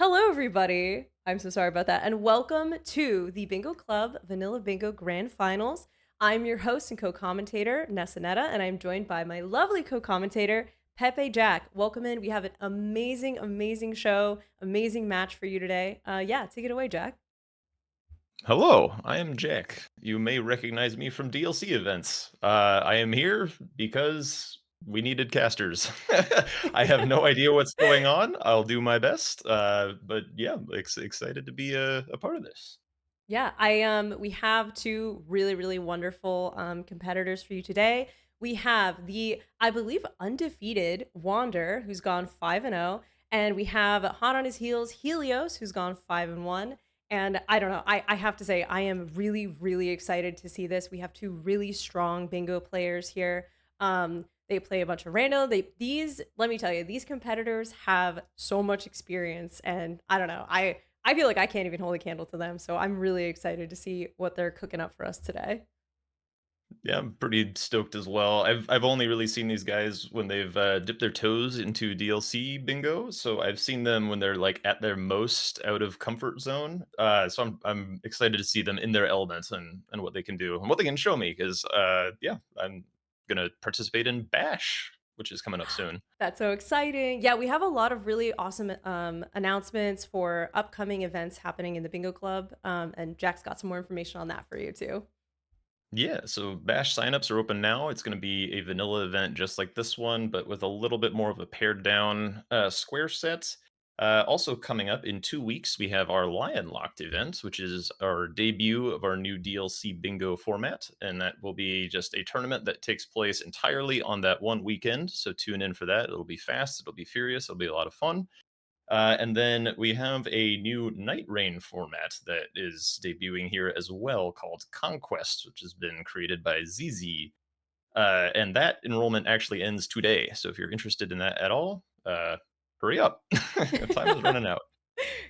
Hello, everybody. I'm so sorry about that. And welcome to the Bingo Club Vanilla Bingo Grand Finals. I'm your host and co commentator, Nessanetta, and I'm joined by my lovely co commentator, Pepe Jack. Welcome in. We have an amazing, amazing show, amazing match for you today. Yeah, take it away, Jack. Hello, I am Jack. You may recognize me from DLC events. I am here because we needed casters. I have no idea what's going on. I'll do my best. But yeah, excited to be a part of this. Yeah, I we have two really really wonderful competitors for you today. We have the I believe undefeated Wander who's gone 5-0 and we have hot on his heels Helios who's gone 5-1. And I don't know, I have to say I am really really excited to see this. We have two really strong bingo players here. They play a bunch of rando. These let me tell you, these competitors have so much experience and I don't know. I feel like I can't even hold a candle to them, so I'm really excited to see what they're cooking up for us today. Yeah, I'm pretty stoked as well. I've only really seen these guys when they've dipped their toes into DLC bingo. So I've seen them when they're like at their most out of comfort zone. So I'm excited to see them in their elements and what they can do and what they can show me. Because yeah, I'm gonna participate in Bash, which is coming up soon. That's so exciting. Yeah, we have a lot of really awesome announcements for upcoming events happening in the Bingo Club, and Jack's got some more information on that for you too. Yeah, so Bash signups are open now. It's going to be a vanilla event just like this one, but with a little bit more of a pared down square set. Also, coming up in 2 weeks, we have our Lion Locked event, which is our debut of our new DLC bingo format. And that will be just a tournament that takes place entirely on that one weekend. So tune in for that. It'll be fast, it'll be furious, it'll be a lot of fun. And then we have a new Night Rain format that is debuting here as well called Conquest, which has been created by ZZ. And that enrollment actually ends today. So if you're interested in that at all, hurry up. Time is running out.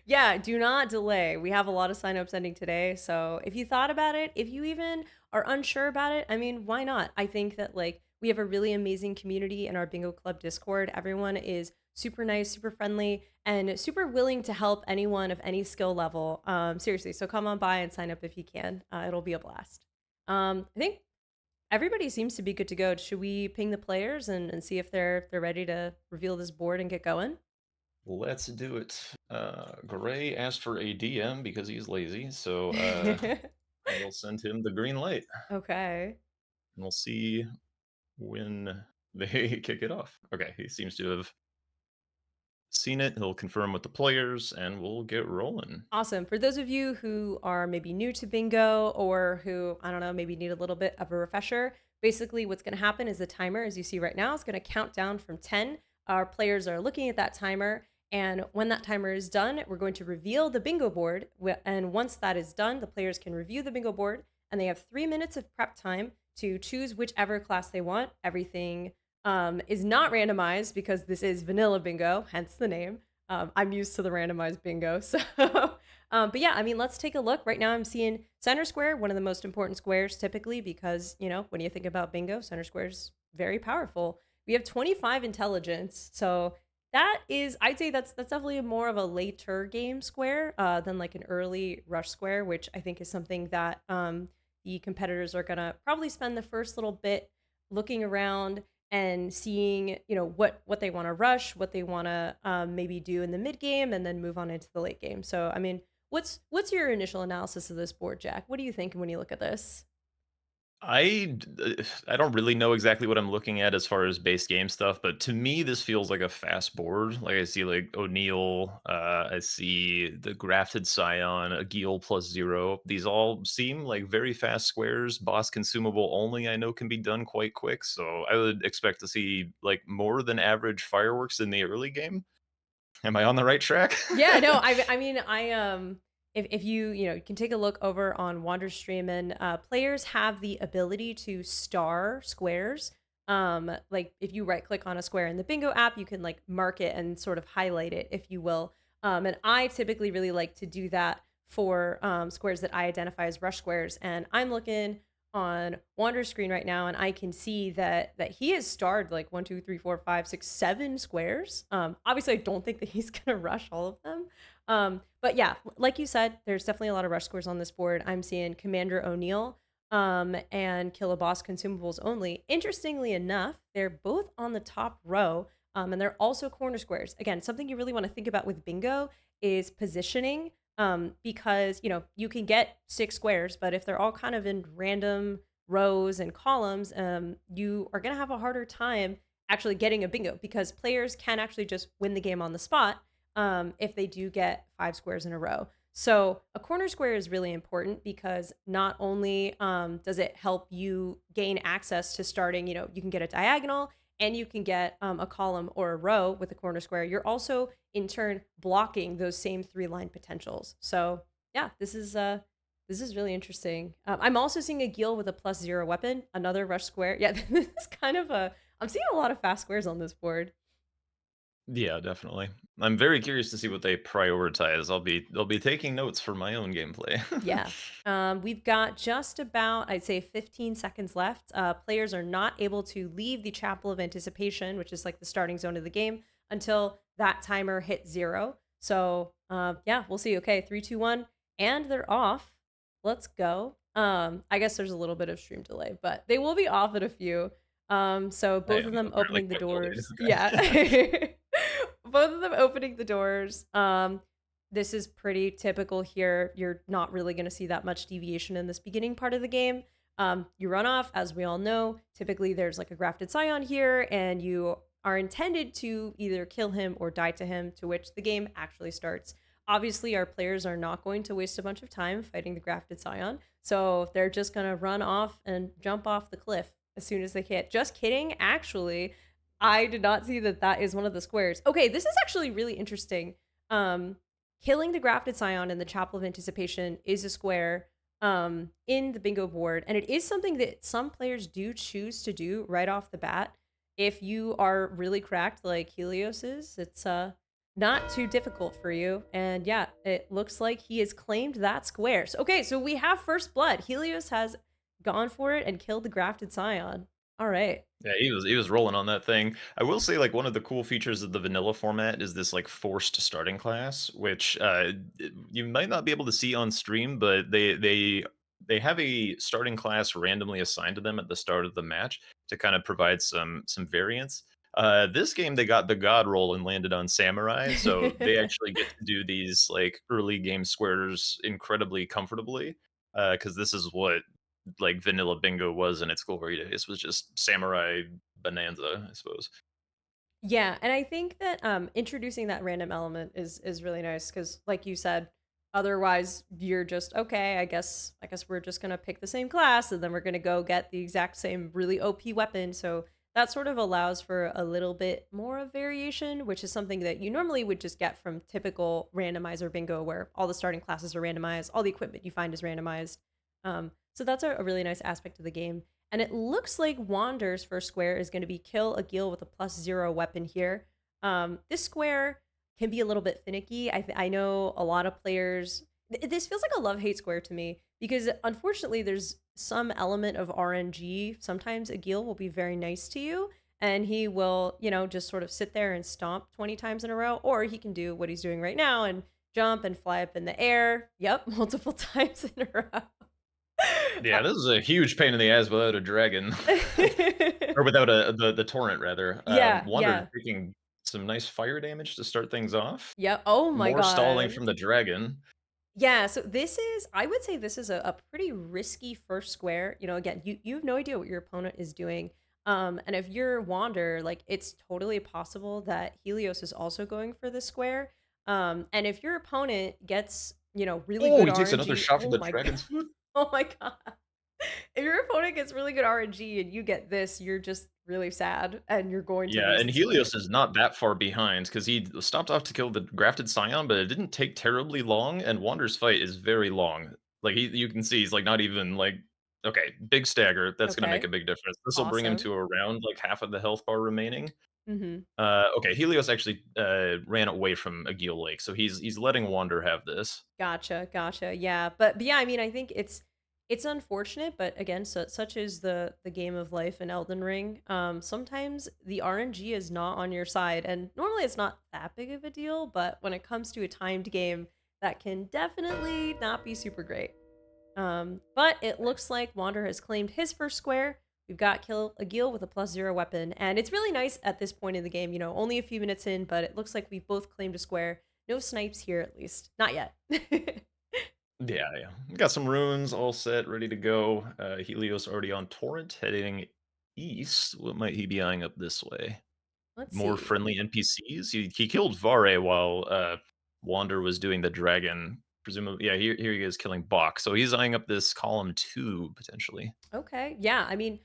Yeah, do not delay. We have a lot of signups ending today. So if you thought about it, if you even are unsure about it, I mean, why not? I think that like we have a really amazing community in our Bingo Club Discord. Everyone is super nice, super friendly, and super willing to help anyone of any skill level. Seriously, so come on by and sign up if you can. It'll be a blast. I think everybody seems to be good to go. Should we ping the players and see if they're ready to reveal this board and get going? Let's do it. Gray asked for a DM because he's lazy. So I will send him the green light Okay. and we'll see when they kick it off. Okay, he seems to have seen it. He'll confirm with the players, and we'll get rolling. Awesome. For those of you who are maybe new to bingo or who, I don't know, maybe need a little bit of a refresher, basically what's going to happen is the timer, as you see right now, is going to count down from 10. Our players are looking at that timer. And when that timer is done, we're going to reveal the bingo board. And once that is done, the players can review the bingo board and they have 3 minutes of prep time to choose whichever class they want. Everything is not randomized because this is vanilla bingo, hence the name. I'm used to the randomized bingo. So, but yeah, I mean, let's take a look. Right now, I'm seeing center square, one of the most important squares typically, because, you know, when you think about bingo, center square is very powerful. We have 25 intelligence. So that is, I'd say that's definitely more of a later game square than like an early rush square, which I think is something that the competitors are going to probably spend the first little bit looking around and seeing what they want to rush, what they want to maybe do in the mid game, and then move on into the late game. So I mean, what's your initial analysis of this board, Jack? What are you thinking when you look at this? I don't really know exactly what I'm looking at as far as base game stuff, but to me, this feels like a fast board. Like I see like O'Neill, I see the Grafted Scion, a Geel +0. These all seem like very fast squares. Boss consumable only, I know can be done quite quick. So I would expect to see like more than average fireworks in the early game. Am I on the right track? Yeah, no, I mean, if you can take a look over on Wander Stream, and players have the ability to star squares. Like if you right click on a square in the bingo app, you can like mark it and sort of highlight it, if you will. And I typically really like to do that for squares that I identify as rush squares. And I'm looking on Wander's screen right now, and I can see that he has starred like 1, 2, 3, 4, 5, 6, 7 squares. Obviously, I don't think that he's gonna rush all of them. But yeah, like you said, there's definitely a lot of rush scores on this board. I'm seeing Commander O'Neill and Kill a Boss consumables only. Interestingly enough, they're both on the top row, and they're also corner squares. Again, something you really want to think about with bingo is positioning, because you can get 6 squares, but if they're all kind of in random rows and columns, you are going to have a harder time actually getting a bingo because players can actually just win the game on the spot if they do get 5 squares in a row. So a corner square is really important because not only does it help you gain access to starting, you can get a diagonal and you can get a column or a row with a corner square. You're also in turn blocking those same 3 line potentials. So yeah, this is really interesting. I'm also seeing a Gil with a +0 weapon, another rush square. Yeah, this is kind of a. I'm seeing a lot of fast squares on this board. Yeah, definitely. I'm very curious to see what they prioritize. I'll be taking notes for my own gameplay. Yeah. We've got just about, I'd say, 15 seconds left. Players are not able to leave the Chapel of Anticipation, which is like the starting zone of the game, until that timer hits 0. So, yeah, we'll see. Okay, 3, 2, 1, and they're off. Let's go. I guess there's a little bit of stream delay, but they will be off at a few. So I both of am them apparently opening the quite delayed. doors. Yeah. Okay. Both of them opening the doors. This is pretty typical here. You're not really going to see that much deviation in this beginning part of the game. You run off, as we all know. Typically, there's like a grafted scion here, and you are intended to either kill him or die to him, to which the game actually starts. Obviously, our players are not going to waste a bunch of time fighting the grafted scion, so they're just going to run off and jump off the cliff as soon as they hit. Just kidding. Actually, I did not see that that is one of the squares. Okay, this is actually really interesting. Um, Killing the grafted scion in the Chapel of Anticipation is a square in the bingo board, and it is something that some players do choose to do right off the bat. If you are really cracked like Helios is, it's not too difficult for you. And yeah, it looks like he has claimed that square. So, okay, so we have first blood. Helios has gone for it and killed the grafted scion. All right. Yeah, he was rolling on that thing. I will say, like, one of the cool features of the vanilla format is this like forced starting class, which you might not be able to see on stream, but they have a starting class randomly assigned to them at the start of the match to kind of provide some variance. This game they got the god roll and landed on samurai, so they actually get to do these like early game squares incredibly comfortably. Because this is what like vanilla bingo was in its glory days, was just samurai bonanza, I suppose. Yeah, and I think that introducing that random element is really nice because, like you said, otherwise you're just okay. I guess we're just gonna pick the same class and then we're gonna go get the exact same really OP weapon. So that sort of allows for a little bit more of variation, which is something that you normally would just get from typical randomizer bingo, where all the starting classes are randomized, all the equipment you find is randomized. So that's a really nice aspect of the game. And it looks like Wander's first square is going to be kill a Gil with a +0 weapon here. This square can be a little bit finicky. I know a lot of players. This feels like a love-hate square to me because unfortunately there's some element of RNG. Sometimes a Gil will be very nice to you and he will, just sort of sit there and stomp 20 times in a row, or he can do what he's doing right now and jump and fly up in the air. Yep, multiple times in a row. Yeah, this is a huge pain in the ass without a dragon. Or without the torrent rather. Yeah, Wander's yeah. taking some nice fire damage to start things off. Yep. Oh my More stalling god. from the dragon. Yeah, so I would say this is a pretty risky first square. Again, you have no idea what your opponent is doing. And if you're Wander, like it's totally possible that Helios is also going for the square. And if your opponent gets, really Oh, good he takes another RNG, shot from oh the my god. dragon's foot. Oh my god. If your opponent gets really good RNG and you get this, you're just really sad and you're going to Yeah, lose and the square. Helios is not that far behind because he stopped off to kill the grafted scion, but it didn't take terribly long, and Wander's fight is very long. Like, you can see he's, like, not even, like okay, big stagger, that's gonna make a Okay. big difference. This'll bring him Awesome. to around, like, half of the health bar remaining. Mhm. Okay, Helios actually, ran away from Agheel Lake, so he's letting Wander have this. Gotcha, gotcha. Yeah, but yeah, I mean, I think it's It's unfortunate, but again, such is the game of life in Elden Ring. Sometimes the RNG is not on your side, and normally it's not that big of a deal. But when it comes to a timed game, that can definitely not be super great. But it looks like Wander has claimed his first square. We've got Kill Agil with a +0 weapon, and it's really nice at this point in the game. Only a few minutes in, but it looks like we've both claimed a square. No snipes here, at least, not yet. Yeah, yeah. Got some runes all set, ready to go. Helios already on Torrent, heading east. What might he be eyeing up this way? Let's More see. friendly NPCs? He killed Vare while, Wander was doing the dragon. Presumably, yeah, here he is killing Bach. So he's eyeing up this column 2, potentially. Okay, yeah. I mean,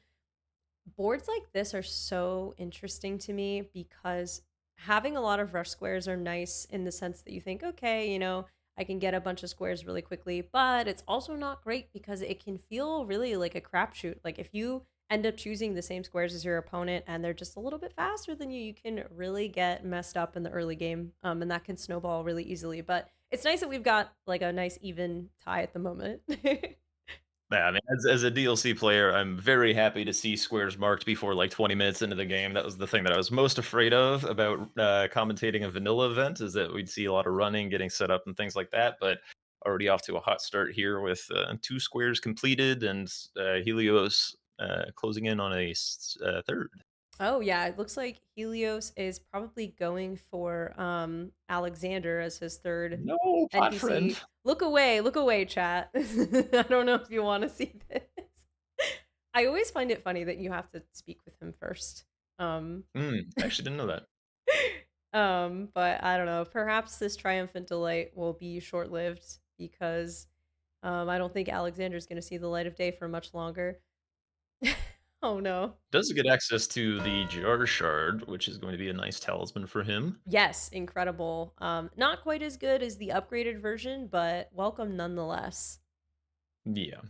boards like this are so interesting to me because having a lot of rush squares are nice in the sense that you think, okay, I can get a bunch of squares really quickly, but it's also not great because it can feel really like a crapshoot. Like if you end up choosing the same squares as your opponent and they're just a little bit faster than you can really get messed up in the early game, and that can snowball really easily. But it's nice that we've got like a nice even tie at the moment. Yeah, I mean, as a DLC player, I'm very happy to see squares marked before like 20 minutes into the game. That was the thing that I was most afraid of about commentating a vanilla event is that we'd see a lot of running, getting set up, and things like that. But already off to a hot start here with 2 squares completed and Helios closing in on a third. Oh yeah, it looks like Helios is probably going for Alexander as his third No, pot friend. NPC. Look away, chat. I don't know if you want to see this. I always find it funny that you have to speak with him first. Um I actually didn't know that. but I don't know. Perhaps this triumphant delight will be short-lived because I don't think Alexander's going to see the light of day for much longer. Oh no. Does get access to the Jar Shard, which is going to be a nice talisman for him. Yes, incredible. Not quite as good as the upgraded version, but welcome nonetheless. Yeah.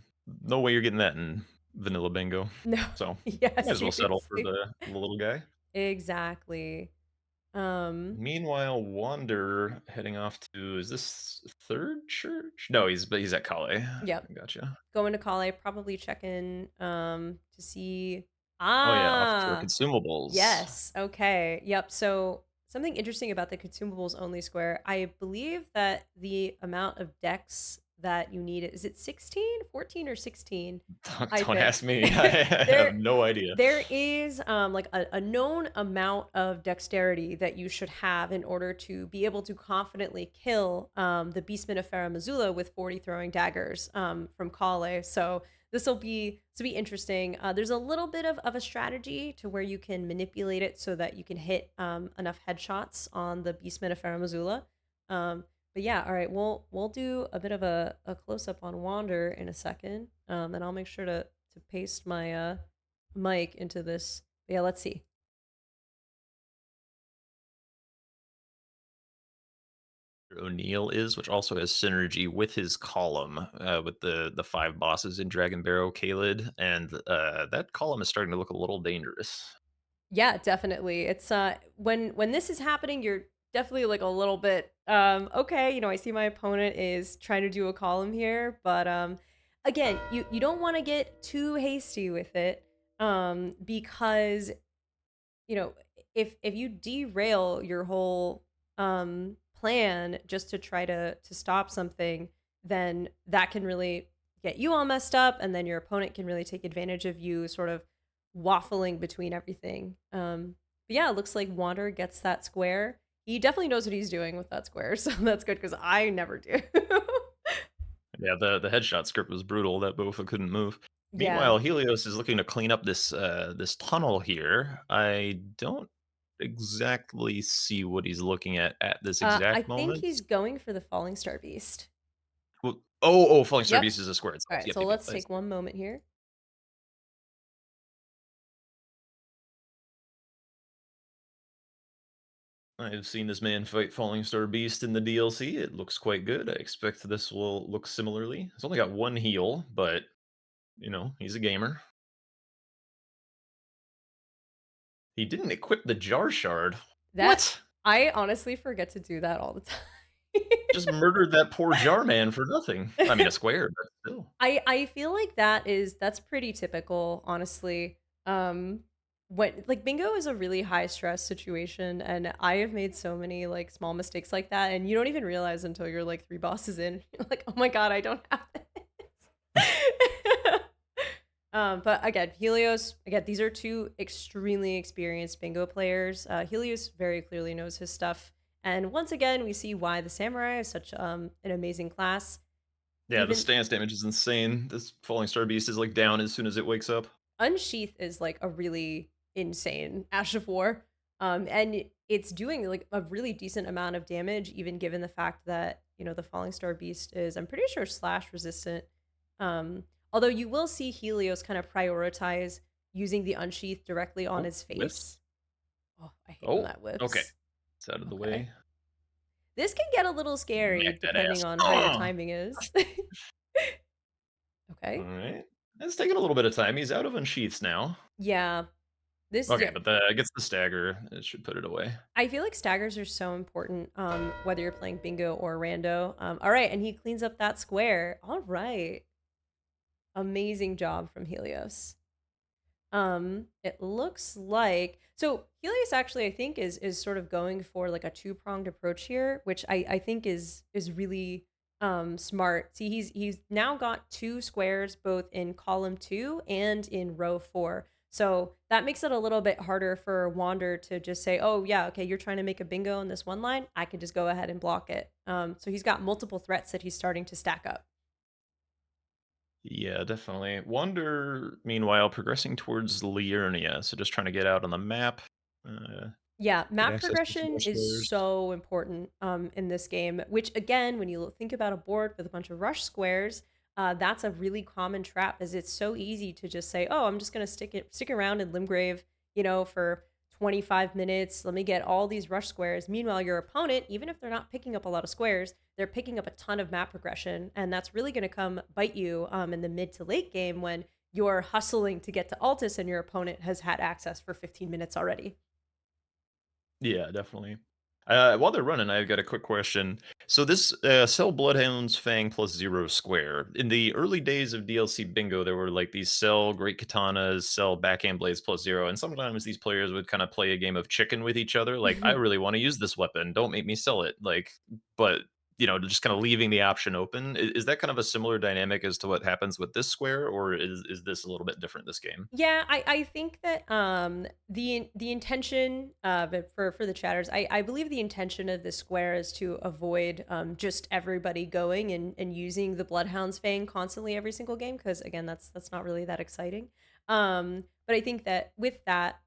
No way you're getting that in vanilla bingo. No, So, yeah, might as well settle for seriously. the little guy. Exactly. Um, Meanwhile, Wander heading off to is this 3rd church? No, he's at Kale. yep. Gotcha. Going to Kale, probably check in to see. Oh, yeah, off to Ah, consumables. yes. Okay. Yep. So something interesting about the consumables only square, I believe that the amount of decks that you need is it 16, 14, or 16? I Don't think ask me. I have there no idea. there is like a known amount of dexterity that you should have in order to be able to confidently kill the Beastman of Farah Missoula with 40 throwing daggers from Kale. So this will be interesting. There's a little bit of a strategy to where you can manipulate it so that you can hit enough headshots on the Beastman of Farah Missoula. But yeah, all right, we'll do a bit of a close up on Wander in a second, and I'll make sure to paste my mic into this. Yeah, let's see. O'Neill is, which also has synergy with his column, with the 5 bosses in Dragon Barrow, Kaled, and, that column is starting to look a little dangerous. Yeah, definitely. It's when this is happening, you're definitely like a little bit okay, I see my opponent is trying to do a column here, but again, you don't want to get too hasty with it because if you derail your whole plan just to try to stop something, then that can really get you all messed up, and then your opponent can really take advantage of you sort of waffling between everything. But yeah, it looks like Wander gets that square. He definitely knows what he's doing with that square, so that's good because I never do. Yeah, the headshot script was brutal, that Bofa couldn't move. Yeah. Meanwhile, Helios is looking to clean up this tunnel here. I don't exactly see what he's looking at this I exact think moment. he's going for the Falling Star Beast. Well oh, Falling Star Yep. Beast is a square All itself. right, Yep, so yep, yep, let's I take see it. one moment here. I've seen this man fight Falling Star Beast in the DLC. It looks quite good. I expect this will look similarly. He's only got 1 heal, but, he's a gamer. He didn't equip the Jar Shard. That What? I honestly forget to do that all the time. Just murdered that poor jar man for nothing. I mean, a square, but still. I feel like that's pretty typical, honestly. When like bingo is a really high stress situation, and I have made so many like small mistakes like that, and you don't even realize until you're like 3 bosses in. You're like, "Oh my god, I don't have this." But again, Helios, again, these are 2 extremely experienced bingo players. Helios very clearly knows his stuff, and once again, we see why the samurai is such an amazing class. Yeah, the Even stance damage is insane. This falling star beast is, like, down as soon as it wakes up. Unsheath is like a really insane Ash of War. And it's doing like a really decent amount of damage, even given the fact that, the Falling Star Beast is, I'm pretty sure, slash resistant. Although you will see Helios kind of prioritize using the Unsheath directly on Oh, his whiffs. face. Oh, I hate when Oh, that okay. whips. It's out of the Okay. way. This can get a little scary Smack that depending ass. on how your timing is. Okay. Alright. It's taking a little bit of time. He's out of unsheaths now. Yeah. This, Okay, yeah, but the gets the stagger. It should put it away. I feel like staggers are so important, whether you're playing bingo or rando. All right, and he cleans up that square. All right, amazing job from Helios. It looks like so Helios actually I think is sort of going for like a two-pronged approach here, which I think is really smart. See, he's now got 2 squares both in column 2 and in row 4. So that makes it a little bit harder for Wander to just say, "Oh yeah, okay, you're trying to make a bingo in this one line. I can just go ahead and block it." So he's got multiple threats that he's starting to stack up. Yeah, definitely. Wander, meanwhile, progressing towards Liurnia, so just trying to get out on the map, uh, Yeah, get map access to some progression more is squares. so important in this game, which again, when you think about a board with a bunch of rush squares, that's a really common trap as it's so easy to just say, "Oh, I'm just going to stick around in Limgrave, for 25 minutes. Let me get all these rush squares." Meanwhile, your opponent, even if they're not picking up a lot of squares, they're picking up a ton of map progression, and that's really going to come bite you in the mid to late game when you're hustling to get to Altus and your opponent has had access for 15 minutes already. Yeah, definitely. While they're running, I've got a quick question. So this sell Bloodhound's Fang plus 0 square. In the early days of DLC Bingo, there were like these sell Great Katanas, sell Backhand Blades plus 0, and sometimes these players would kind of play a game of chicken with each other. Like, I really want to use this weapon. Don't make me sell it. Like, but just kind of leaving the option open. Is that kind of a similar dynamic as to what happens with this square, or is this a little bit different this game? Yeah, I think that the intention but for the chatters, I believe the intention of this square is to avoid just everybody going and using the Bloodhound's Fang constantly every single game because again that's not really that exciting. But I think that with that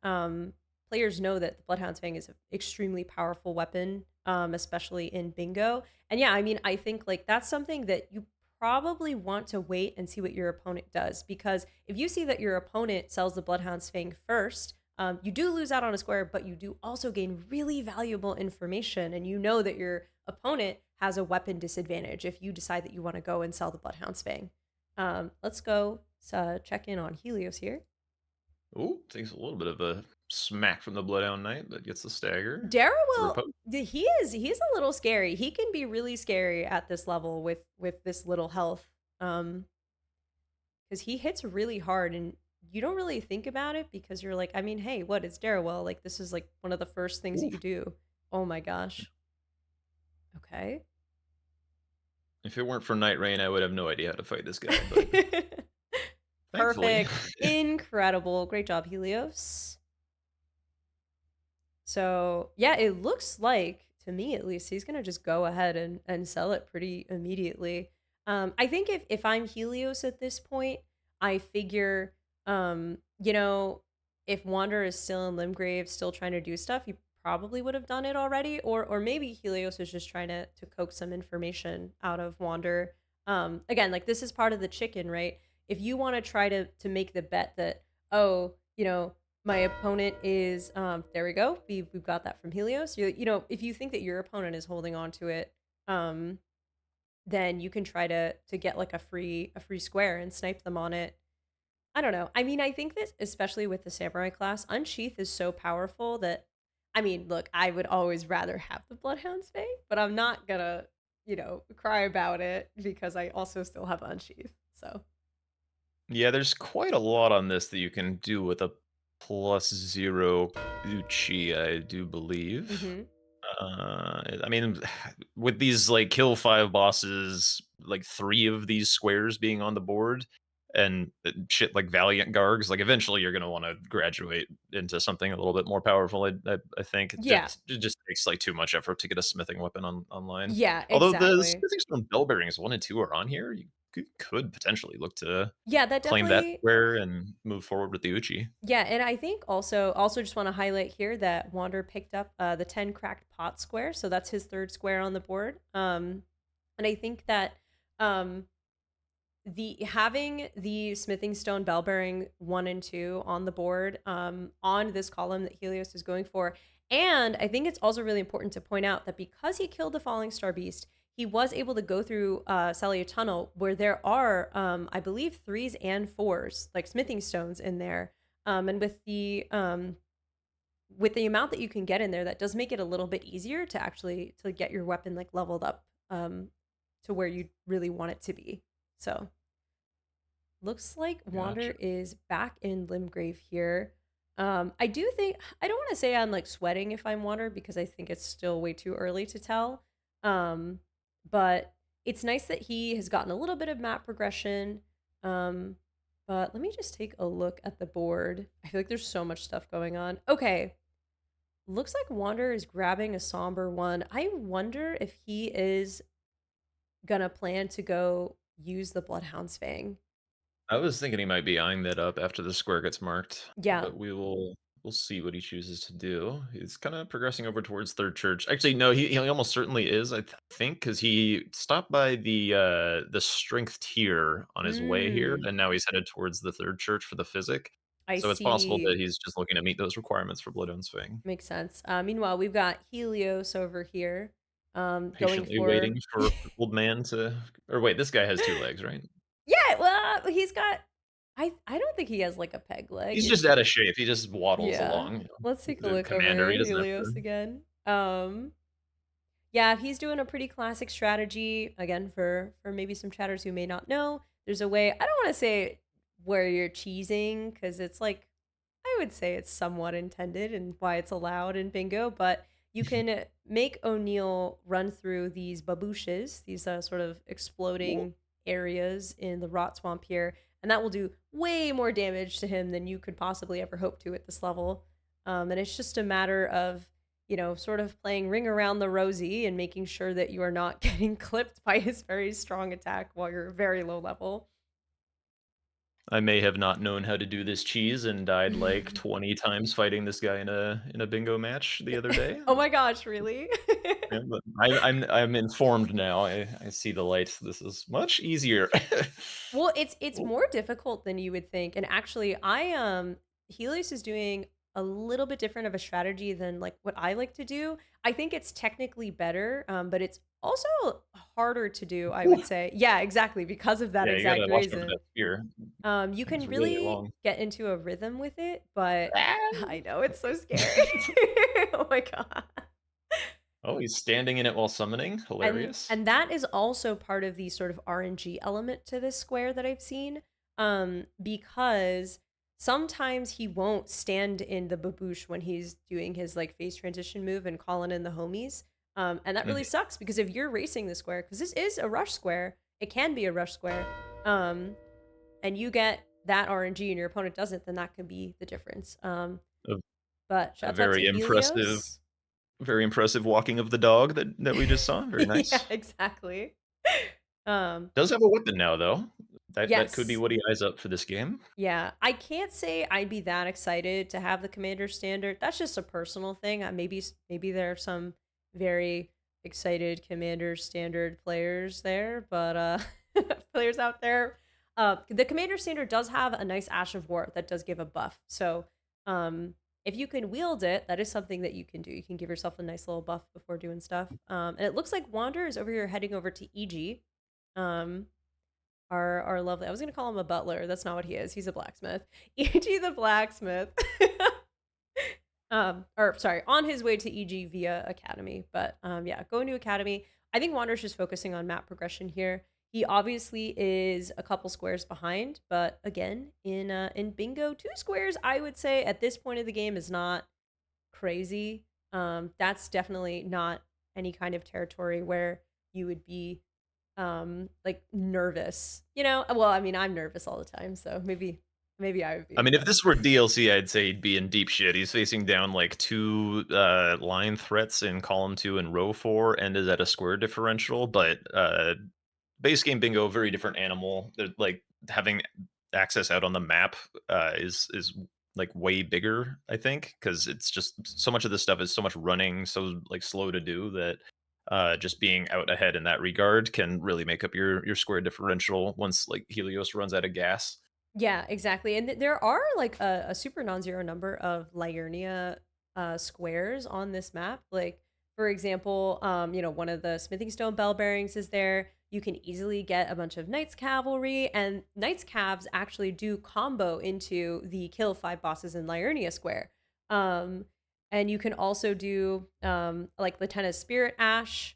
players know that the Bloodhound's Fang is an extremely powerful weapon, especially in bingo. And yeah, I mean I think like that's something that you probably want to wait and see what your opponent does because if you see that your opponent sells the Bloodhound's Fang first, you do lose out on a square, but you do also gain really valuable information, and you know that your opponent has a weapon disadvantage if you decide that you want to go and sell the Bloodhound's Fang. Let's go check in on Helios here. Ooh, takes a little bit of a smack from the Bloodhound Knight, but gets the stagger. Darrow It's a will. repose. He's a little scary. He can be really scary at this level with this little health. Um, because he hits really hard and you don't really think about it because you're like, I mean, hey, what? It's Darrowell. Like, this is like one of the first things that Ooh. you do. Oh my gosh. Okay. If it weren't for Night Rain, I would have no idea how to fight this guy, but thankfully. Perfect. Incredible. Great job, Helios. So, yeah, it looks like, to me at least, he's going to just go ahead and sell it pretty immediately. I think if I'm Helios at this point, I figure, if Wander is still in Limgrave, still trying to do stuff, he probably would have done it already. Or maybe Helios is just trying to coax some information out of Wander. Again, like this is part of the chicken, right? If you want to try to make the bet that, oh, my opponent is there we go. We've got that from Helios. If you think that your opponent is holding on to it, um, then you can try to get like a free square and snipe them on it. I don't know. I mean, I think that especially with the samurai class, Unsheath is so powerful that I mean, look, I would always rather have the Bloodhound's Fang, but I'm not gonna cry about it because I also still have Unsheath. So, Yeah, there's quite a lot on this that you can do with a +0 Uchi, I do believe. mhm. I mean, with these like kill 5 bosses, like 3 of these squares being on the board, and shit like Valiant Gargs, like eventually you're gonna want to graduate into something a little bit more powerful. I think Yeah. it just takes like too much effort to get a smithing weapon online. Yeah, Although the exactly. smithing stone bell bearings 1 and 2 are on here, you could potentially look to Yeah, that claim that definitely. square and move forward with the Uchi. Yeah, and I think also just want to highlight here that Wander picked up the 10 cracked pot square, so that's his third square on the board. And I think that um the having the smithing stone bell bearing 1 and 2 on the board on this column that Helios is going for, and I think it's also really important to point out that because he killed the falling star beast, he was able to go through Celia Tunnel, where there are I believe threes and fours like smithing stones in there, and with the amount that you can get in there, that does make it a little bit easier to actually to get your weapon like leveled up to where you really want it to be. So looks like Gotcha. Wander is back in Limgrave here. I do think I don't want to say I'm like sweating if I'm Wander because I think it's still way too early to tell. Um, but it's nice that he has gotten a little bit of map progression. Um, but let me just take a look at the board. I feel like there's so much stuff going on. Okay, looks like Wander is grabbing a somber one. I wonder if he is gonna plan to go use the Bloodhound's Fang. I was thinking he might be eyeing that up after the square gets marked, Yeah. but we'll see what he chooses to do. He's kind of progressing over towards Third Church. Actually, no, he almost certainly is. Think because he stopped by the strength tier on his way here, Mm. and now he's headed towards the Third Church for the physic. I So it's possible that see. he's just looking to meet those requirements for Bloodhound's Fang. Makes sense. Meanwhile, we've got Helios over here, going Patiently waiting for. for old man to, or wait, this guy has 2 legs, right? Yeah, well, he's got. I don't think he has like a peg leg. He's just out of shape. He just waddles Yeah. along, Let's take a The look over commander, he here, doesn't have Helios to. again. Yeah, he's doing a pretty classic strategy again for maybe some chatters who may not know. There's a way. I don't want to say where you're cheesing because it's like I would say it's somewhat intended and why it's allowed in bingo, but you can make O'Neill run through these babooshes, these sort of exploding areas in the rot swamp here, and that will do way more damage to him than you could possibly ever hope to at this level. And it's just a matter of, sort of playing ring around the rosy and making sure that you are not getting clipped by his very strong attack while you're very low level. I may have not known how to do this cheese and died like 20 times fighting this guy in a bingo match the other day. Oh my gosh, really? Yeah, but I'm informed now. I see the light. This is much easier. Well, it's Well, more difficult than you would think. And actually, Helios is doing a little bit different of a strategy than like what I like to do. I think it's technically better, but it's also harder to do, I would say. Yeah, exactly, because of that yeah, you gotta exact watch over reason. that spear. You Things can are really really long. get into a rhythm with it, but Ah! I know it's so scary. Oh my god. Oh, he's standing in it while summoning. and Hilarious. and that is also part of the sort of RNG element to this square that I've seen, because sometimes he won't stand in the baboosh when he's doing his like phase transition move and calling in the homies, and that really Mhm. sucks because if you're racing the square, because this is a rush square, it can be a rush square, and you get that RNG and your opponent doesn't, then that can be the difference. A But a shouts out to Helios. very impressive walking of the dog that we just saw. Very Yeah, nice. exactly. Um, Does have a weapon now, though. That could be yes. what he eyes up for this game. Yeah, I can't say I'd be that excited to have the commander standard. That's just a personal thing. Maybe there are some very excited commander standard players there, but players out there. The commander standard does have a nice Ash of War that does give a buff. So, if you can wield it, that is something that you can do. You can give yourself a nice little buff before doing stuff. And it looks like Wander is over here heading over to EG. Um, our lovely. I was gonna call him a butler. That's not what he is. He's a blacksmith. E.G. the blacksmith. Or sorry, on his way to EG via Academy. But yeah, going to Academy. I think Wander's just focusing on map progression here. He obviously is a couple squares behind, but again, in bingo, 2 squares, I would say at this point of the game is not crazy. That's definitely not any kind of territory where you would be like nervous. Well, I mean, I'm nervous all the time, so maybe I would be I as mean, if well. this were DLC, I'd say he'd be in deep shit. He's facing down like two line threats in column 2 and row 4, and is at a square differential. But base game bingo, very different animal. Like having access out on the map is like way bigger, I think, because it's just so much of this stuff is so much running, so like slow to do that. Just being out ahead in that regard can really make up your square differential once like Helios runs out of gas. Yeah, exactly. And there are like a super non-zero number of Liurnia squares on this map. Like, for example, one of the smithing stone bell bearings is there. You can easily get a bunch of Knights Cavalry, and Knights Cavs actually do combo into the kill 5 bosses in Liurnia Square. Um, and you can also do like Lieutenant Spirit Ash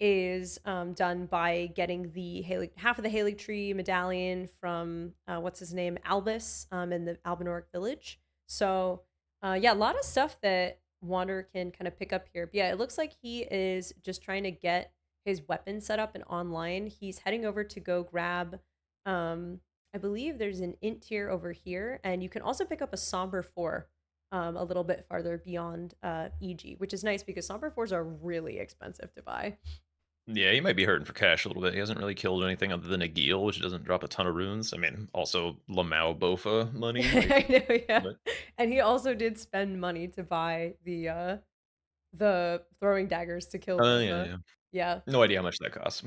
is done by getting the half of the Haley Tree medallion from what's his name, Albus, in the Albinoric village. So yeah, a lot of stuff that Wander can kind of pick up here. But yeah, it looks like he is just trying to get his weapon set up and online. He's heading over to go grab. Um, I believe there's an int tier over here, and you can also pick up a somber four. A little bit farther beyond EG, which is nice because somber fours are really expensive to buy. Yeah, he might be hurting for cash a little bit. He hasn't really killed anything other than a Geel, which doesn't drop a ton of runes. I mean, also Lamau Bofa money, I like, know, yeah. but And he also did spend money to buy the throwing daggers to kill yeah, Bofa. yeah. Yeah. No idea how much that costs.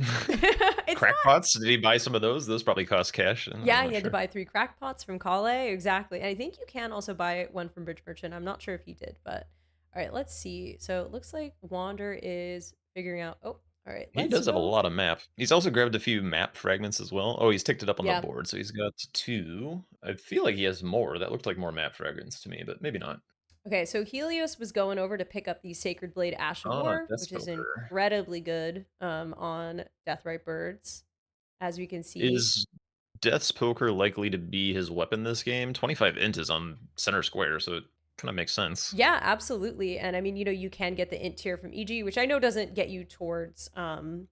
It's not. Crackpots? Did he buy some of those? Those probably cost cash. I'm Yeah, not he had to sure. buy 3 crackpots from Kale, exactly. And I think you can also buy one from Bridge Merchant. I'm not sure if he did, but all right, let's see. So it looks like Wander is figuring out. Oh, all right, He let's does have a go. lot of map. He's also grabbed a few map fragments as well. Oh, he's ticked it up on the Yeah. board, so he's got 2. I feel like he has more. That looked like more map fragments to me, but maybe not. Okay, so Helios was going over to pick up the Sacred Blade Ash of Ah, War, which is Deathspoker. incredibly good on Deathrite Birds, as we can see. Is Death's Poker likely to be his weapon this game? 25 int is on center square, so it kind of makes sense. Yeah, absolutely. And I mean, you can get the int tier from EG, which I know doesn't get you towards the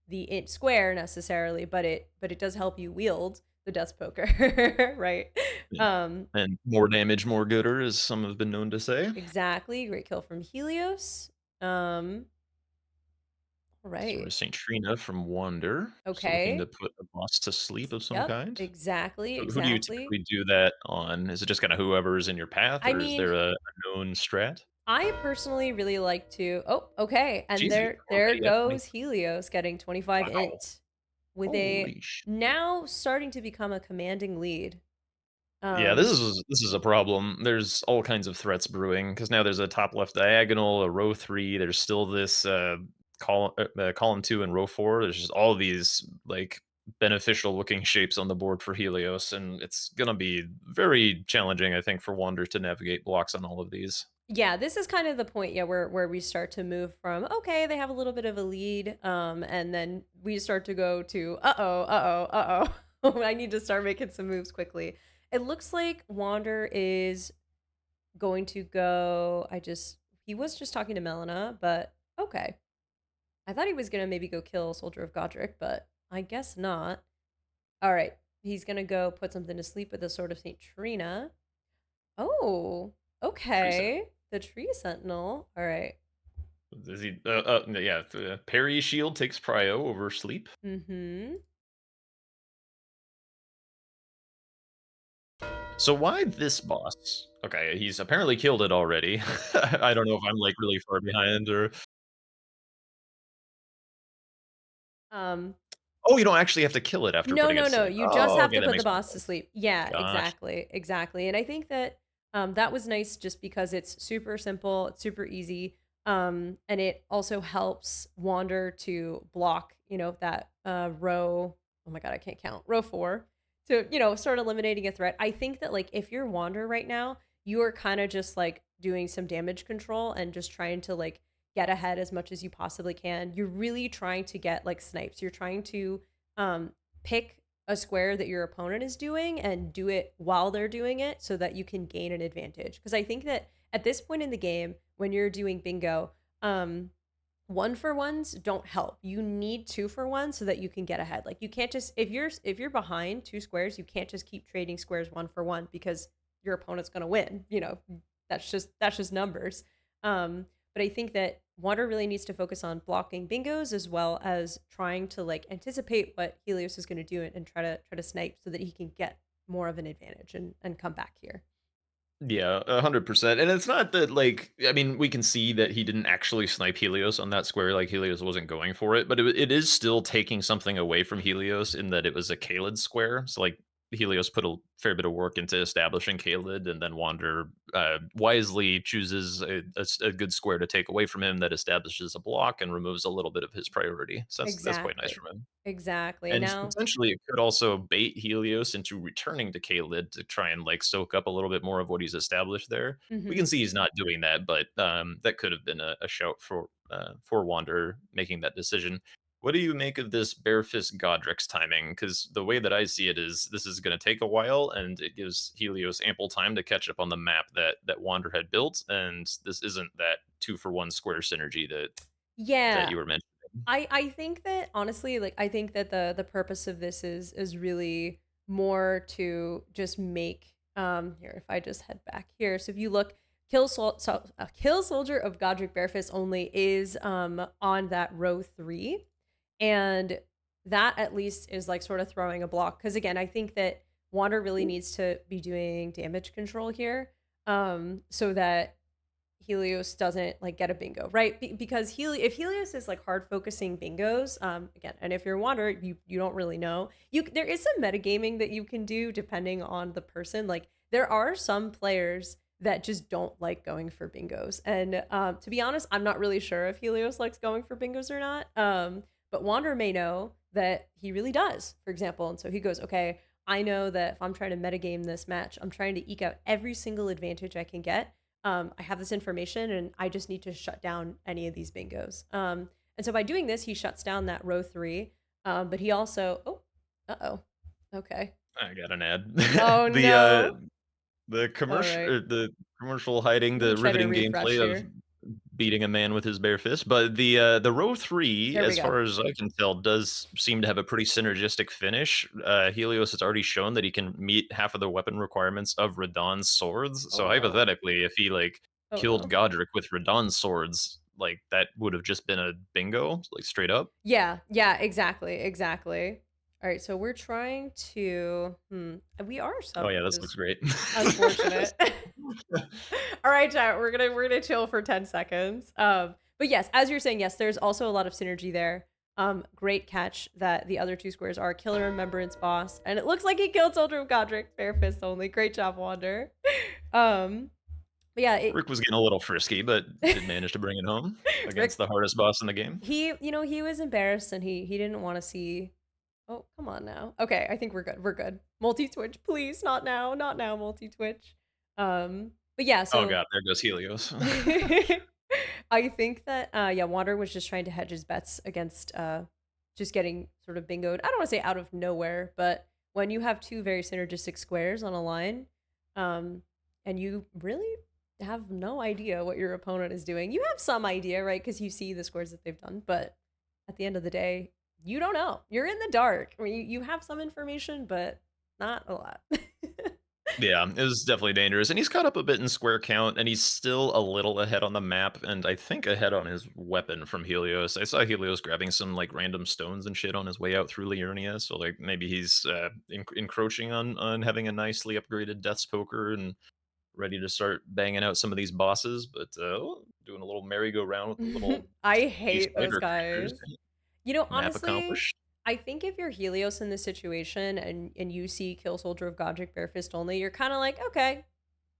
int square necessarily, but it does help you wield the death poker, right? Yeah. Um And more damage, more gooder, as some have been known to say. exactly. Great kill from Helios. All Sort right. of St. Trina from Wander. So looking to Okay. put a boss to sleep of some Yep, kind. exactly, Who do you exactly. typically do that on? Is it just kinda whoever's in your path, I or is mean, there a known strat? I personally really like to. Oh, okay. And Cheesy. there Already at goes 25. Helios getting 25 Wow. int with a Holy sh now starting to become a commanding lead. Yeah, Um, this is a problem. There's all kinds of threats brewing because now there's a top left diagonal, a row 3, there's still this, column 2 and row 4. There's just all these, like, beneficial looking shapes on the board for Helios, and it's gonna be very challenging, I think, for Wander to navigate blocks on all of these. yeah, this is kind of the point, yeah, where we start to move from okay, they have a little bit of a lead, and then we start to go to I need to start making some moves quickly. It looks like Wander is going to go. He was just talking to Melina, but okay. I thought he was gonna maybe go kill Soldier of Godric, but I guess not. All right, he's gonna go put something to sleep with the Sword of Saint Trina. Oh, Tree Sentinel. okay. The Tree Sentinel. All right. Is he yeah, parry shield takes prio over sleep. Mm-hmm. So why this boss? Okay, he's apparently killed it already. I don't know if I'm, like, really far behind or Um, oh, you don't actually have to kill it after no, putting it no, to no. sleep. You just Oh, have okay, to that put the makes more boss to sense. sleep. Yeah, Gosh. exactly. Exactly. And I think that that was nice just because it's super simple, it's super easy. And it also helps Wander to block, that row. Oh my god, I can't count. Row 4 to, start eliminating a threat. I think that like if you're Wander right now, you are kind of just like doing some damage control and just trying to like get ahead as much as you possibly can. You're really trying to get like snipes. You're trying to um, pick a square that your opponent is doing and do it while they're doing it so that you can gain an advantage. Because I think that at this point in the game, when you're doing bingo, um, one for ones don't help. You need two for one so that you can get ahead. Like you can't just if you're behind two squares, you can't just keep trading squares one for one because your opponent's going to win. That's just numbers. But I think that Water really needs to focus on blocking bingos as well as trying to like anticipate what Helios is going to do and try to snipe so that he can get more of an advantage and come back here. Yeah, 100%. And it's not that like I mean, we can see that he didn't actually snipe Helios on that square, like Helios wasn't going for it, but it is still taking something away from Helios in that it was a Kaled square. So like Helios put a fair bit of work into establishing Kaled, and then Wander wisely chooses a good square to take away from him that establishes a block and removes a little bit of his priority. So that's quite nice Exactly. from him. Exactly. And And now potentially, it could also bait Helios into returning to Kaled to try and, like, soak up a little bit more of what he's established there. We can mhm. see he's not doing that, but, that could have been a shout for Wander making that decision. What do you make of this Barefist Godric's timing? Because the way that I see it is this is gonna take a while, and it gives Helios ample time to catch up on the map that Wander had built, and this isn't that 2 for 1 square synergy that Yeah. you were mentioning. I think that honestly, like I think that the purpose of this is really more to just make here if I just head back here. So if you look, Kill Soldier of Godric Barefist only is on that row 3, and that at least is like sort of throwing a block because again, I think that Wander really needs to be doing damage control here so that Helios doesn't like get a bingo, right? Because if Helios is like hard focusing bingos, again, and if you're a Wanderer, you don't really know. There is some metagaming that you can do depending on the person. Like there are some players that just don't like going for bingos, and to be honest, I'm not really sure if Helios likes going for bingos or not. But Wanderer may know that he really does, for example, and so he goes, okay. I know that if I'm trying to metagame this match, I'm trying to eke out every single advantage I can get. I have this information and I just need to shut down any of these bingos. And so by doing this, he shuts down that row 3. But he also, oh, okay. I got an ad. Oh The, no. All right. the commercial hiding Let me the try to riveting refresh gameplay of here. beating a man with his bare fist, but the row 3, There we as go. far as I can tell, does seem to have a pretty synergistic finish. Helios has already shown that he can meet half of the weapon requirements of Radahn's swords, Oh so no. hypothetically, if he, like, Oh killed no. Godric with Radahn's swords, like, that would have just been a bingo, like, straight up. Yeah, yeah, exactly, exactly. All right, so we're trying to, we are Oh, sub, yeah, which this looks is great. unfortunate. All right, chat. We're gonna chill for 10 seconds. But yes, as you're saying, yes, there's also a lot of synergy there. Great catch that the other two squares are Killer Remembrance Boss, and it looks like he killed Soldier of Godric. Fair fist only. Great job, Wander. Um, but yeah, Rick was getting a little frisky, but did manage to bring it home against Rick, the hardest boss in the game. he was embarrassed and he didn't want to see. Oh, come on now. Okay, I think we're good. We're good. Multi Twitch, please, not now, not now. Multi Twitch. But yeah, Oh so god, there goes Helios. I think that yeah, Wander was just trying to hedge his bets against just getting sort of bingoed. I don't want to say out of nowhere, but when you have two very synergistic squares on a line, um, and you really have no idea what your opponent is doing. You have some idea, right? Because you see the scores that they've done, but at the end of the day, you don't know. You're in the dark. I mean, you have some information, but not a lot. Yeah, it was definitely dangerous, and he's caught up a bit in square count, and he's still a little ahead on the map, and I think ahead on his weapon from Helios. I saw Helios grabbing some like random stones and shit on his way out through Liurnia, so like maybe he's encroaching on having a nicely upgraded Death's Poker and ready to start banging out some of these bosses. But doing a little merry-go-round with the little I sea hate those spider creatures. guys. Map Honestly, accomplished. I think if you're Helios in this situation and you see Kill Soldier of Godric Barefist only, you're kind of like, okay,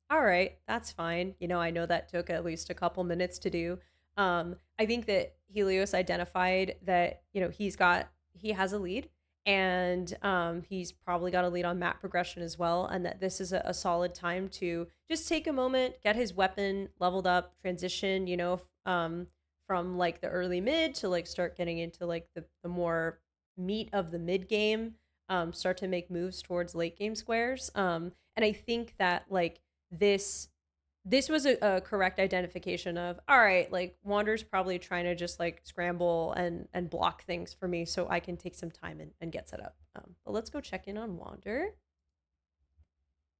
all right, that's fine. I know that took at least a couple minutes to do. I think that Helios identified that, he has a lead and he's probably got a lead on map progression as well. And that this is a solid time to just take a moment, get his weapon leveled up, transition, from like the early mid to like start getting into like the more meat of the mid game, start to make moves towards late game squares. And I think that like this this was a correct identification of all right, like Wander's probably trying to just like scramble and block things for me so I can take some time and get set up. But let's go check in on Wander.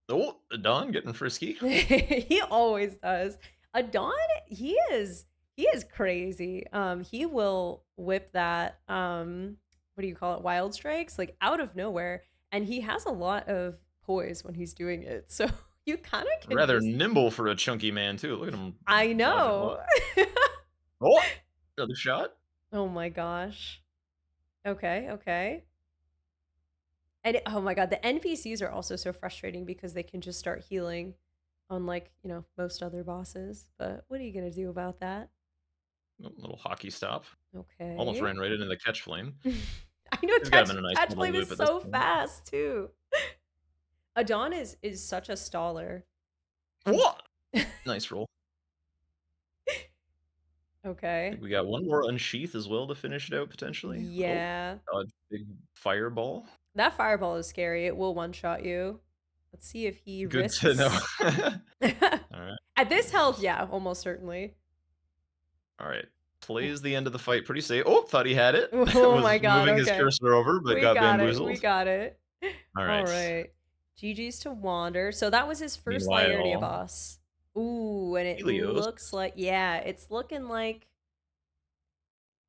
Oh, Don getting frisky. He always does. Adon, he is crazy. He will whip that what do you call it? Wild strikes like out of nowhere, and he has a lot of poise when he's doing it. So you kind of can Rather just nimble for a chunky man too. Look at him I dodging. Oh, know. oh, another shot. Oh my gosh. Okay, okay. And oh my god, the NPCs are also so frustrating because they can just start healing unlike, most other bosses. But what are you going to do about that? Oh, little hockey stop. Almost Okay. ran right into the catch flame. I know He's got him in a nice catch little flame loop is at this so point. fast too. Adon is such a staller. He's What? Nice roll. I think okay. we got one more unsheath as well to finish it out potentially. Oh, Yeah. dodge big fireball. That fireball is scary. It will one shot you. Let's see if he Good to know. risks. All right. At this health, yeah, almost certainly. All right. Plays the end of the fight pretty safe. Oh, thought he had it. Oh my Was god, moving his okay. cursor over, but We got got it. We bamboozled. got it. All All right. right. GG's to Wander. So that was his first Liurnia Meanwhile, boss. Ooh, and it Helios. looks like yeah, it's looking like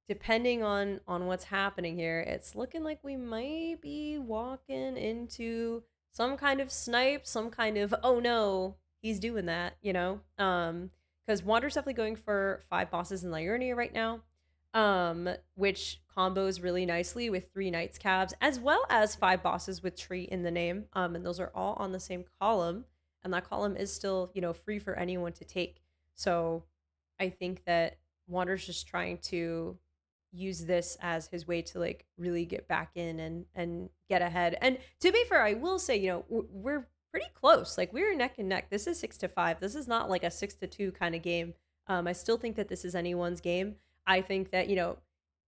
depending on what's happening here, it's looking like we might be walking into some kind of snipe, some kind of oh no, he's doing that. Because Wander's definitely going for 5 bosses in Liurnia right now, which combos really nicely with 3 Knights Calves, as well as 5 bosses with Tree in the name. And those are all on the same column, and that column is still free for anyone to take. So I think that Wander's just trying to use this as his way to like really get back in and get ahead. And to be fair, I will say, we're pretty close. Like we're neck and neck. This is 6-5. This is not like a 6-2 kind of game. I still think that this is anyone's game. I think that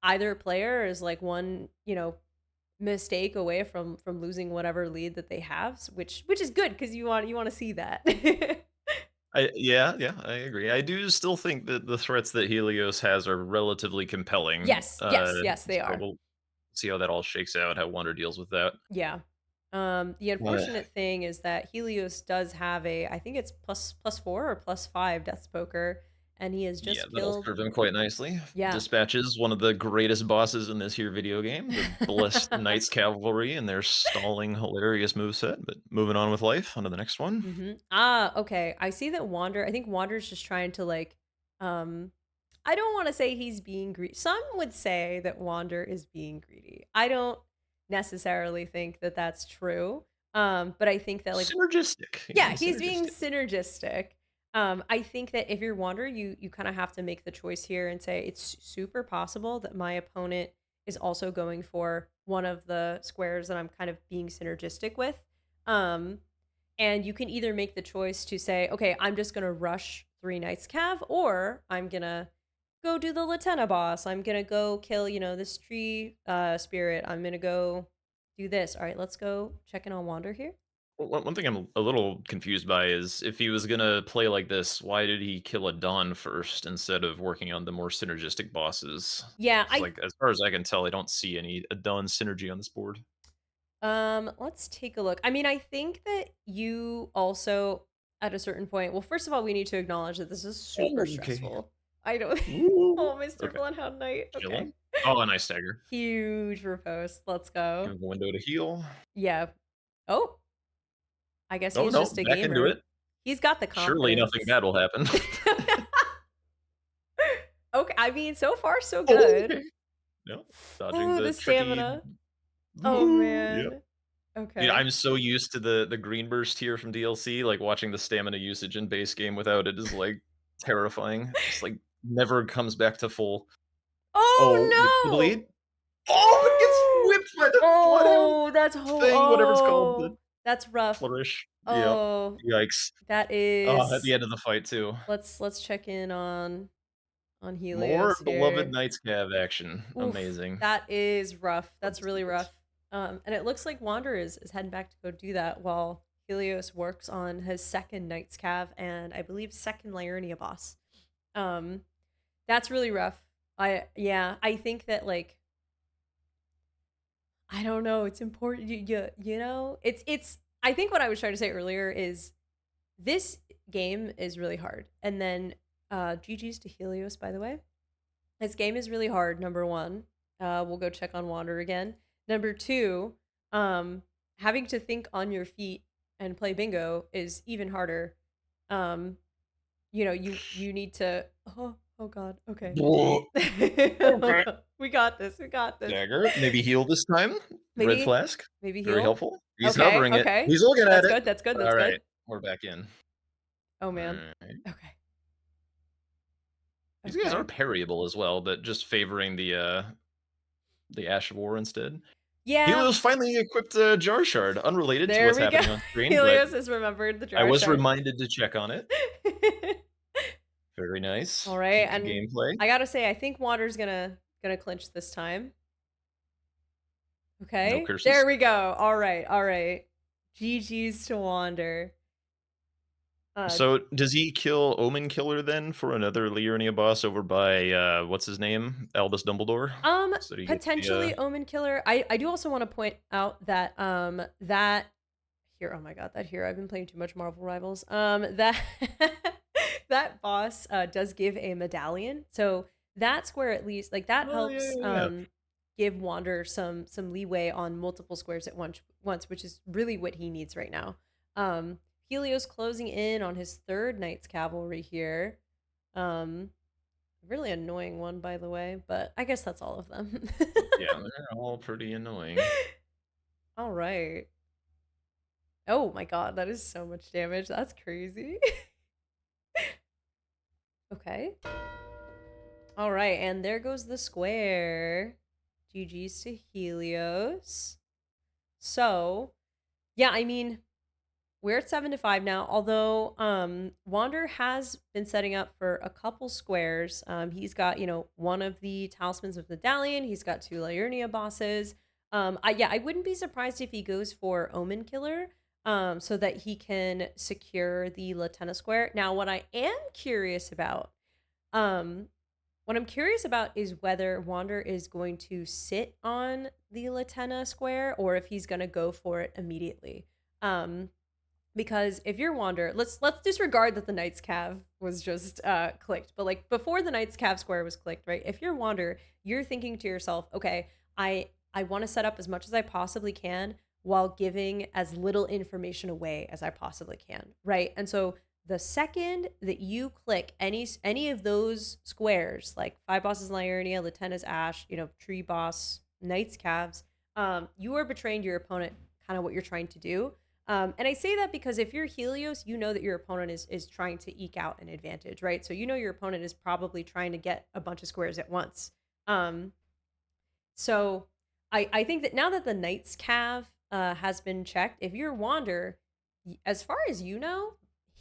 either player is like one mistake away from losing whatever lead that they have, which is good because you want to see that. Yeah, I agree. I do still think that the threats that Helios has are relatively compelling. Yes, yes, yes, they So are. we'll see how that all shakes out, how Wonder deals with that. Yeah. The Uh, unfortunate thing is that Helios does have I think it's plus 4 or +5 Death Poker, and he has yeah, just that'll killed. serve him quite nicely. Yeah. Dispatches one of the greatest bosses in this here video game, the Blessed Knights Cavalry and their stalling hilarious moveset, but moving on with life, on to the next one. Okay. I see that I think Wander's just trying to like, um, I don't want to say he's being greedy. Some would say that Wander is being greedy. I don't necessarily think that that's true. But I think that like Synergistic, he's yeah, being he's being synergistic. synergistic. I think that if you're Wander, you kind of have to make the choice here and say it's super possible that my opponent is also going for one of the squares that I'm kind of being synergistic with. Um, and you can either make the choice to say, okay, I'm just gonna rush 3 Knights Cav, or I'm gonna go do the Latenna boss. I'm gonna go kill, this tree spirit. I'm gonna go do this. All right, let's go check in on Wander here. Well, one thing I'm a little confused by is if he was gonna play like this, why did he kill a Dawn first instead of working on the more synergistic bosses? Yeah, Because, like, as far as I can tell, I don't see any a Dawn synergy on this board. let's take a look. I mean, I think that you also at a certain point, well, first of all, we need to acknowledge that this is super Oh, okay. stressful. I don't Ooh. Oh, Mr. Okay. Bloodhound Knight. Okay. Chilling. Oh, a nice stagger. Huge riposte. Let's Give go. him a window to heal. Yeah. Oh, I guess Oh, he's no, just a back into it. gamer. He's got the Surely nothing confidence. bad will happen. Okay, I mean, so far so Oh, good. okay. No, dodging Ooh, the the tricky. stamina. Oh, Ooh, yep. man. Dude, Okay. I'm so used to the green burst here from DLC, like, watching the stamina usage in base game without it is, like, terrifying. Just, like, never comes back to full. Oh, with the bleed? Oh, no! Oh, it gets whipped by the bloodhound Oh, thing, whatever it's called, the that's rough. flourish. Yep. Oh, Yikes. that Oh, at the is end of the fight too. let's check in on on More Helios beloved here. Knights Cav action. Oof, Amazing. that is rough. Love to That's see really it. rough. And it looks like Wander is heading back to go do that while Helios works on his second Knight's Cav and I believe second Liurnia boss. Um, that's really rough. I think that like I don't know. It's important. It's. I think what I was trying to say earlier is this game is really hard, and then GG's to Helios, by the way. This game is really hard. Number one, we'll go check on Wander again. Number two, um, having to think on your feet and play bingo is even harder. Um, you need to. Oh God. Okay. Whoa. Okay. We got this. We got this. Dagger. Maybe heal this time. Red Maybe flask. maybe Very heal. helpful. He's Okay, hovering it. okay. He's looking at That's it. good. That's good. All That's right. good. We're back in. Oh All man. right. Okay. These guys are Okay. parryable as well, but just favoring the Ash of War instead. Yeah, Helios finally equipped a Jar Shard, unrelated to there what's we go. happening on screen, but Helios has remembered the I jar was shard. reminded to check on it. Very nice. All right, Peak and gameplay. I gotta say, I think Water's gonna clinch this time. No Okay, curses. there we go. All right, all right. GG's to Wander. Uh, So does he kill Omen Killer then for another Liurnia boss over by what's his name? Albus Dumbledore? So he gets the Potentially Omen Killer. I do also want to point out that that hero. Oh my god, that hero. I've been playing too much Marvel Rivals. That that boss does give a medallion, so that's where at least like that Oh yeah, helps yeah, yeah. give Wander some leeway on multiple squares at once, which is really what he needs right now. Helios closing in on his third Knight's Cavalry here. Um, Really annoying one, by the way, but I guess that's all of them. Yeah, they're all pretty annoying. All right. Oh my god, that is so much damage. That's crazy. Okay. All right, and there goes the square. GG's to Helios. So, yeah, I mean, we're at 7-5 now, although Wander has been setting up for a couple squares. He's got, one of the Talismans of Medallion. He's got two Liurnia bosses. I wouldn't be surprised if he goes for Omen Killer, so that he can secure the Latenna square. Now, um, what I'm curious about is whether Wander is going to sit on the Latenna square or if he's going to go for it immediately. Um, because if you're Wander, let's disregard that the Knight's Cav was just clicked, but like before the Knight's Cav square was clicked, right? If you're Wander, you're thinking to yourself, okay, I want to set up as much as I possibly can while giving as little information away as I possibly can, right? And so the second that you click any of those squares, like five bosses in Liurnia, Latenna's Ash, tree boss, Knight's Calves, you are betraying your opponent, kind of what you're trying to do. And I say that because if you're Helios, you know that your opponent is trying to eke out an advantage, right? So you know your opponent is probably trying to get a bunch of squares at once. Um, so I think that now that the Knight's Cav has been checked, if you're Wander, as far as you know,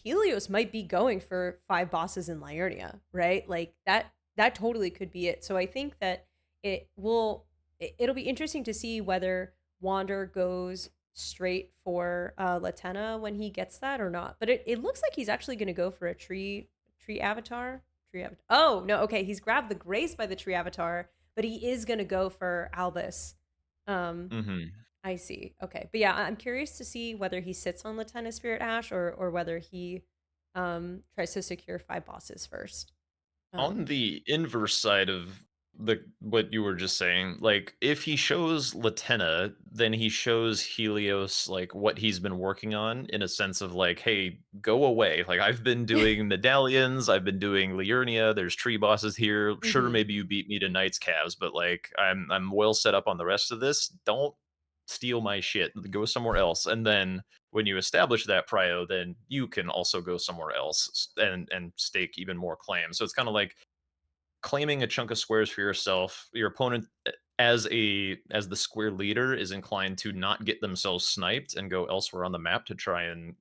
Helios might be going for five bosses in Liurnia, right? Like that totally could be it. So I think that it'll be interesting to see whether Wander goes straight for Latenna when he gets that or not. But it looks like he's actually gonna go for a tree avatar. Tree avatar. Oh no, okay, he's grabbed the grace by the tree avatar, but he is going to go for Albus. Um, Mhm. I see. Okay. But yeah, I'm curious to see whether he sits on Latenna Spirit Ash or whether he tries to secure five bosses first. On Um, the inverse side of the what you were just saying, like if he shows Latenna, then he shows Helios like what he's been working on in a sense of like, hey, go away. Like I've been doing medallions, I've been doing Liurnia, there's tree bosses here. Sure, mhm. maybe you beat me to Knight's Calves, but like I'm well set up on the rest of this. Don't steal my shit. Go somewhere else. And then when you establish that prio, then you can also go somewhere else and stake even more claim. So it's kind of like claiming a chunk of squares for yourself. Your opponent, as the square leader, is inclined to not get themselves sniped and go elsewhere on the map to try and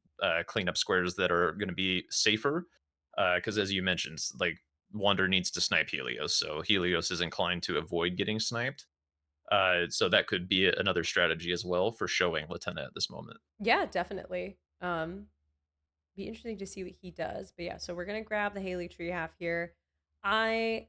clean up squares that are going to be safer. Because as you mentioned, like Wander needs to snipe Helios, so Helios is inclined to avoid getting sniped. So that could be another strategy as well for showing Latenna at this moment. Yeah, definitely. Be interesting to see what he does. But yeah, so we're gonna grab the Haley tree half here. I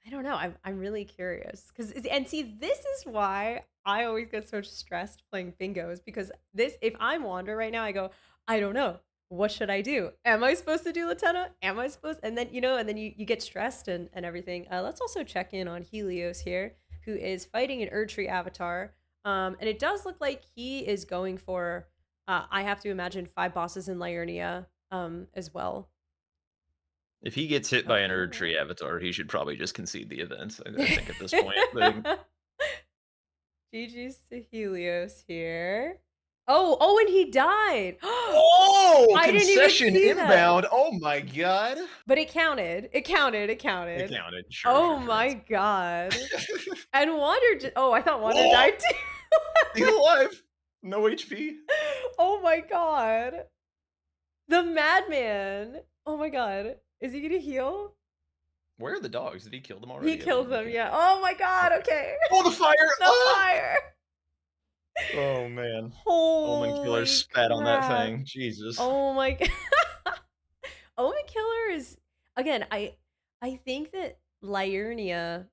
I don't know. I'm really curious because and see this is why I always get so stressed playing bingo is because this if I'm Wander right now I go I don't know what should I do? Am I supposed to do Latenna? Am I supposed? And then and then you get stressed and everything. Let's also check in on Helios here, who is fighting an Erdtree avatar. And it does look like he is going for. I have to imagine 5 bosses in Liurnia as well. If he gets hit by an Erd Oh. Tree avatar, he should probably just concede the event. I think at this point, like, GG's to Helios here. Oh, and he died. oh, I didn't even concession see that. inbound. Oh my god. But it counted. It counted. It It counted. counted. Sure, Oh sure, sure. my god. And Wander oh, I thought Wander Oh, died too. he's alive. No HP. Oh my god. The madman. Oh my god. Is he gonna heal? Where are the dogs? Did he kill them He already? I killed didn't them, look at. yeah. Oh my god, Okay. okay. Oh, the fire! The Ah! fire. Oh man. Omen Killer Holy spat on that crap. thing. Jesus. Oh my god. Omen Killer is again, I think that Liurnia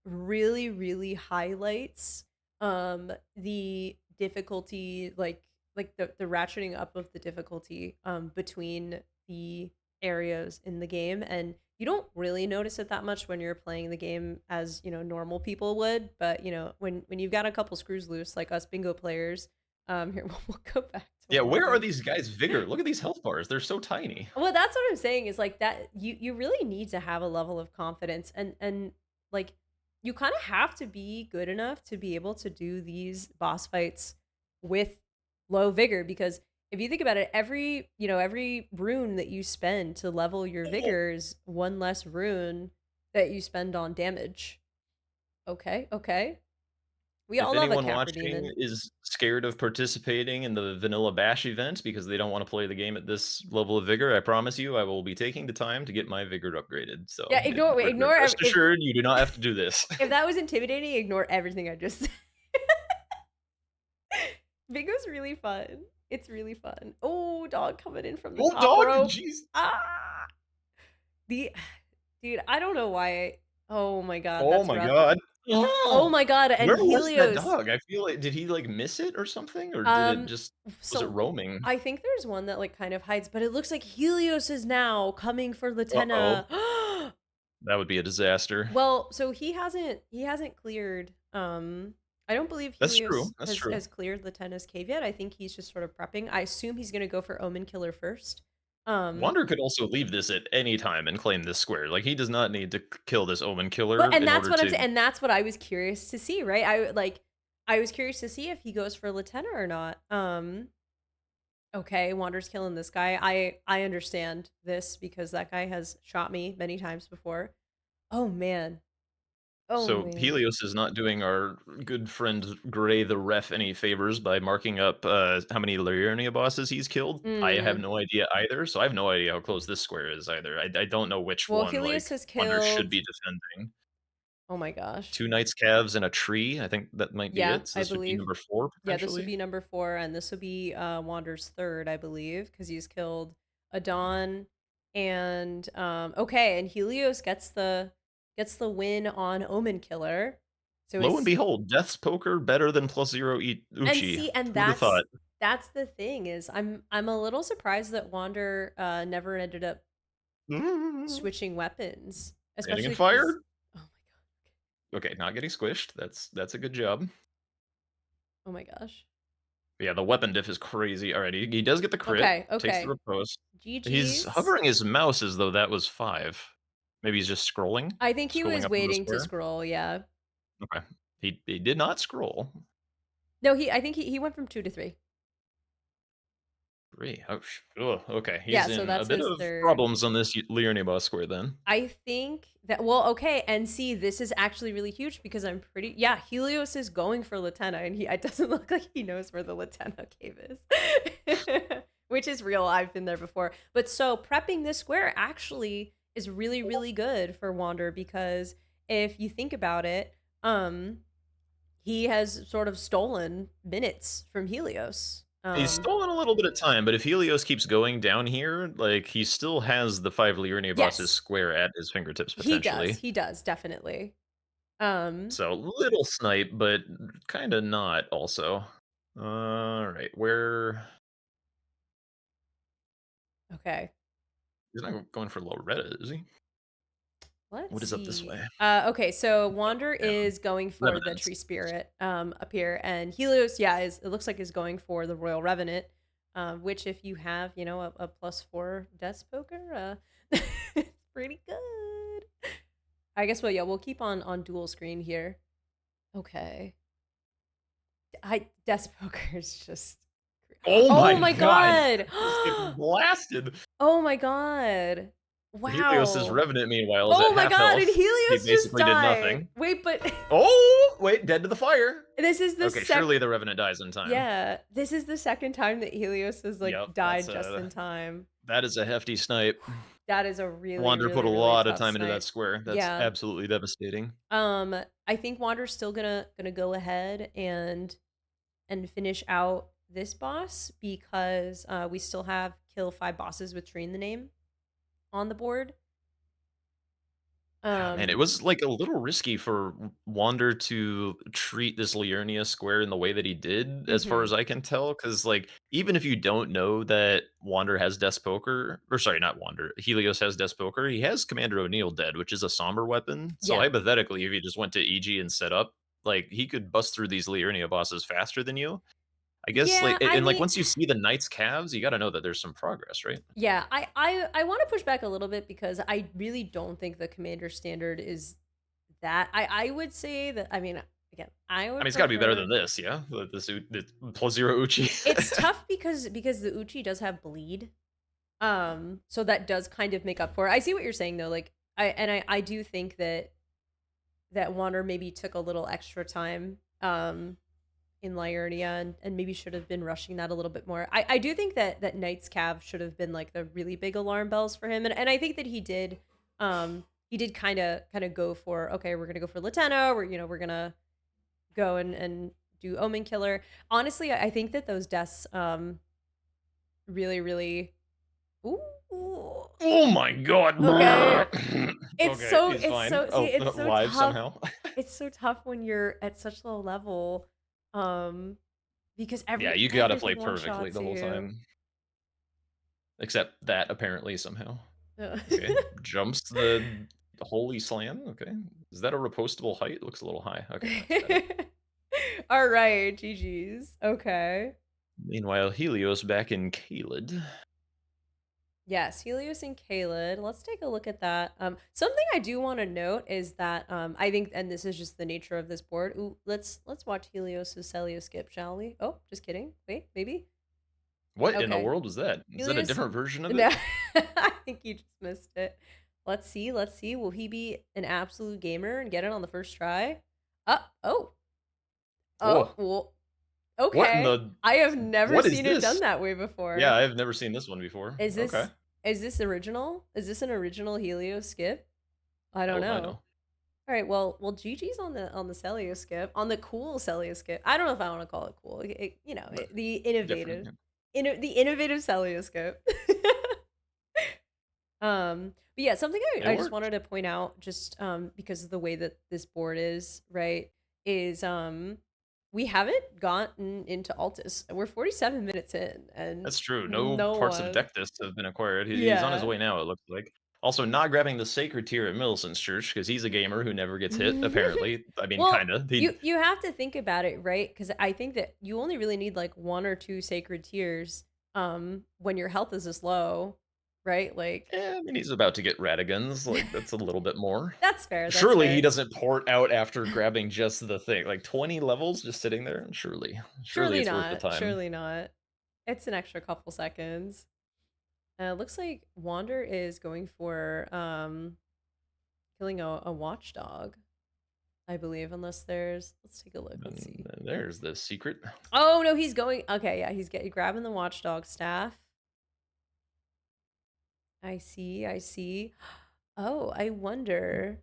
really, really highlights the difficulty, like the ratcheting up of the difficulty between the areas in the game. And you don't really notice it that much when you're playing the game as, normal people would. But when you've got a couple screws loose, like us bingo players, here we'll go back to Yeah, where are Wander. these guys' vigor? Look at these health bars. They're so tiny. Well, that's what I'm saying is like that you really need to have a level of confidence and like you kind of have to be good enough to be able to do these boss fights with low vigor because if you think about it every rune that you spend to level your Oh. vigor is one less rune that you spend on damage. Okay, okay. We If all love a anyone Capra watching demon. is scared of participating in the Vanilla Bash event because they don't want to play the game at this level of vigor, I promise you I will be taking the time to get my vigor upgraded. So, Yeah, ignore wait, ignore rest if assured, you do not have to do this. if that was intimidating, ignore everything I just said. Bingo's really fun. It's really fun. Oh, dog coming in from the Oh, top dog! rope. Jeez. Ah, the dude. I don't know why. Oh my god, Oh that's my rough. god. Oh Oh! my god, and Where was that Helios. dog? I feel like did he, like, miss it or something? Or did it Um, just was it so roaming? I think there's one that like kind of hides, but it looks like Helios is now coming for Uh-oh. Latenna. That would be a disaster. Well, so he hasn't cleared. I don't believe That's true, Helios that's has true. cleared Latenna's cave yet. I think he's just sort of prepping. I assume he's gonna go for Omen Killer first. Um, Wander could also leave this at any time and claim this square. Like, he does not need to kill this Omen but Killer and in that's order what I'm to. saying, and that's what I was curious to see, right? I was curious to see if he goes for Latenna or not. Okay, Wander's killing this guy. I understand this because that guy has shot me many times before. Oh man. Oh So man. Helios is not doing our good friend Gray the ref any favors by marking up how many Liurnia bosses he's killed. I have Mm. no idea either, so I have no idea how close this square is either. I don't know which Well, one like Helios has Wander should killed. be defending. Oh my gosh. Two Knights Calves and a tree. I think that might be Yeah, it. So I this would be believe. number 4 Yeah, this would potentially. be number 4, and this would be Wander's third, I believe, because he's killed Adon and okay, and Helios gets the win on Omen Killer. So Lo and is behold, Death's Poker better than plus zero and Uchi. see, and Who'd have thought? that's the thing is I'm a little surprised that Wander never ended up Mm, switching weapons, Standing and especially because fired. oh my Okay, not getting squished. That's a good job. oh my gosh. But yeah, the weapon diff is crazy. Alright, he does get the crit, Okay, takes the okay. riposte. He's GG's. hovering his mouse as though that was 5. Maybe he's just I think he scrolling was up into the waiting to square? scroll, yeah. Okay. He did not scroll. No, I think he went from 2 to 3. 3. Oh, ugh, okay. Yeah, He's so in a that's bit his of third. problems on this Leonidas square then. I think that well, okay, and see, this is actually really huge because I'm pretty yeah, Helios is going for Latenna, and it doesn't look like he knows where the Latenna cave is. Which is real. I've been there before. But so prepping this square actually is really, really good for Wander because if you think about it, um, he has sort of stolen minutes from Helios. He's stolen a little bit of time, but if Helios keeps going down here, like, he still has the 5 Liurnia bosses Yes, square at his fingertips, he does. potentially. He does definitely. Um, So, little snipe, but kinda not also. Alright, where okay. he's not going for Loretta, is he? Let's What is up this way? see. Okay, so Wander Down. is going for the Revenants. tree spirit up here, and Helios, yeah, is it looks like is going for the royal revenant, which if you have, a +4 death poker, it's pretty good. I guess. Well, yeah, we'll keep on dual screen here. Okay, I death poker is just. Oh Oh my my god! god! Just getting blasted! Oh my god! Helios's Wow! Revenant, meanwhile, is at Oh my half god! And health. He Helios just basically did died. nothing. Wait, but Oh! Wait, dead to the fire! this is the Okay, sec surely the Revenant dies in time. yeah, this is the second time that Helios has, like, Yep, died just in time. that is a hefty snipe. That is a really, Wander put really, a really lot of tough time into that snipe. square. That's Yeah. absolutely devastating. I think Wander's still gonna go ahead and finish out this boss because, we still have kill 5 bosses with tree in the name on the board. Ah, man, it Um was, like, a little risky for Wander to treat this Liurnia square in the way that he did, as far Mhm. as I can tell. Because like, even if you don't know that Wander has Despoker or sorry, not Wander, Helios has Despoker, he has Commander O'Neill dead, which is a somber weapon, so Yeah. hypothetically, if he just went to EG and set up, like, he could bust through these Liurnia bosses faster than you. I guess, like Yeah, I and, like, mean once you see the Knight's calves, you gotta know that there's some progress, right? yeah, I wanna push back a little bit because I really don't think the commander standard is that I would say that I mean, again, I I mean, would it's gotta be better than prefer this, yeah? The plus 0 Uchi. it's tough because the Uchi does have bleed, so that does kind of make up for it. I see what you're saying though, like, I do think that Wander maybe took a little extra time, in Liurnia and maybe should have been rushing that a little bit more. I do think that Knight's Cav should have been, like, the really big alarm bells for him, and I think that he did kinda go for, "Okay, we're gonna go for Latenna, we're gonna go and do Omen Killer." Honestly, I think that those deaths, really, really ooh, Oh my god. okay. Okay, he's It's fine. so see, Oh, it's so alive tough. somehow. It's so tough when you're at such low level, um, because Yeah, you gotta play everything perfectly one-shots the whole you. time. Except that apparently somehow. Uh, Okay. Jumps the holy slam. Okay. Is that a repostable height? Looks a little high. Okay, that's better. Alright, GG's. Okay. Meanwhile, Helios back in Caelid. Yes, Helios and Kaled. Let's take a look at that. Something I do want to note is that I think, and this is just the nature of this board. Ooh, let's watch Helios's Celio skip, shall we? Oh, just kidding. Wait, maybe. What in the Okay, world was that? Is that a Helios. different version of it? No, I think you just missed it. Let's see. Let's see. Will he be an absolute gamer and get it on the first try? Oh, Oh, well, what in okay. the I have never what is seen it done this? that way Yeah, before. I've never seen this one before. Is Okay. this original? Is this an original Helios skip? I don't Oh, I know. know. All right, well, Gigi's on the Celio skip, on the cool Celio skip. I don't know if I want to call it cool. But The different. innovative, Yeah. the innovative Celio skip. But yeah, something It I just worked. wanted to point out, just because of the way that this board is, right, is we haven't gotten into Altus. We're 47 minutes in, and That's true. No no parts of one. Dectus have been acquired. He's on his Yeah. way now, it looks like. Also, not grabbing the sacred tier at Millicent's Church because he's a gamer who never gets hit, apparently. I mean, Well, kinda. you have to think about it, right? Because I think that you only really need like one or two sacred tears when your health is this low, right? Like I mean, he's about to get Radigans, like, that's a little bit more. that's fair, that's Surely he fair. doesn't port out after grabbing just the thing. Like, 20 levels just sitting there? Surely Surely it's worth the not. time. Surely not. It's an extra couple seconds. Looks like Wander is going for killing a watchdog, I believe, unless there's let's take a look. Let's And see. there's the secret. Oh no, he's going okay, yeah, he's grabbing the watchdog staff. I see, I see. Oh, I wonder.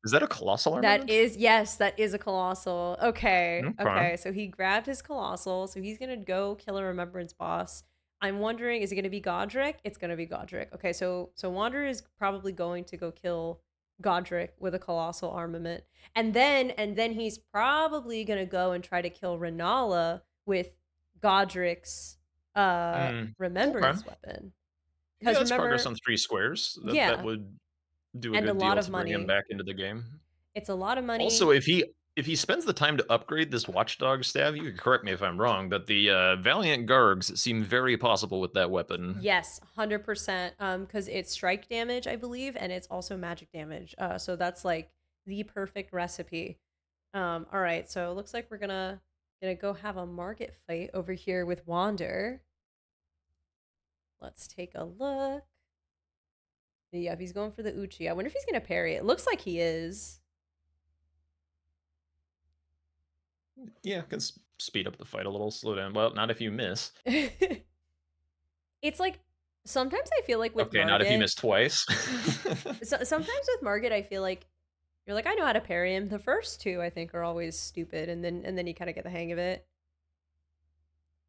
Is that a colossal That armament? is yes, that is a colossal. Okay, Okay. okay, so he grabbed his colossal, so he's gonna go kill a remembrance boss. I'm wondering, is it gonna be Godric? It's gonna be Godric. Okay, so Wander is probably going to go kill Godric with a colossal armament. And then he's probably gonna go and try to kill Renala with Godric's Okay. remembrance weapon. Yeah, Because that's progress remember, on 3 squares. That yeah, would do a and a good lot deal of to bring him money. back into the game. It's a lot of Also, money. if he spends the time to upgrade this watchdog staff, you can correct me if I'm wrong, but the, Valiant Gargs seem very possible with that weapon. Yes, 100%. Because it's strike damage, I believe, and it's also magic damage. So that's like the perfect recipe. All right, so it looks like we're gonna go have a market fight over here with Wander. Let's take a look. Yeah, if he's going for the Uchi, I wonder if he's gonna parry. It looks like he is. Yeah, can speed up the fight a little, slow down. Well, not if you miss. It's like sometimes I feel like with Okay, not if you Margit. miss twice. Sometimes with Margit, I feel like you're like, I know how to parry him. The first two, I think, are always stupid, and then you kind of get the hang of it.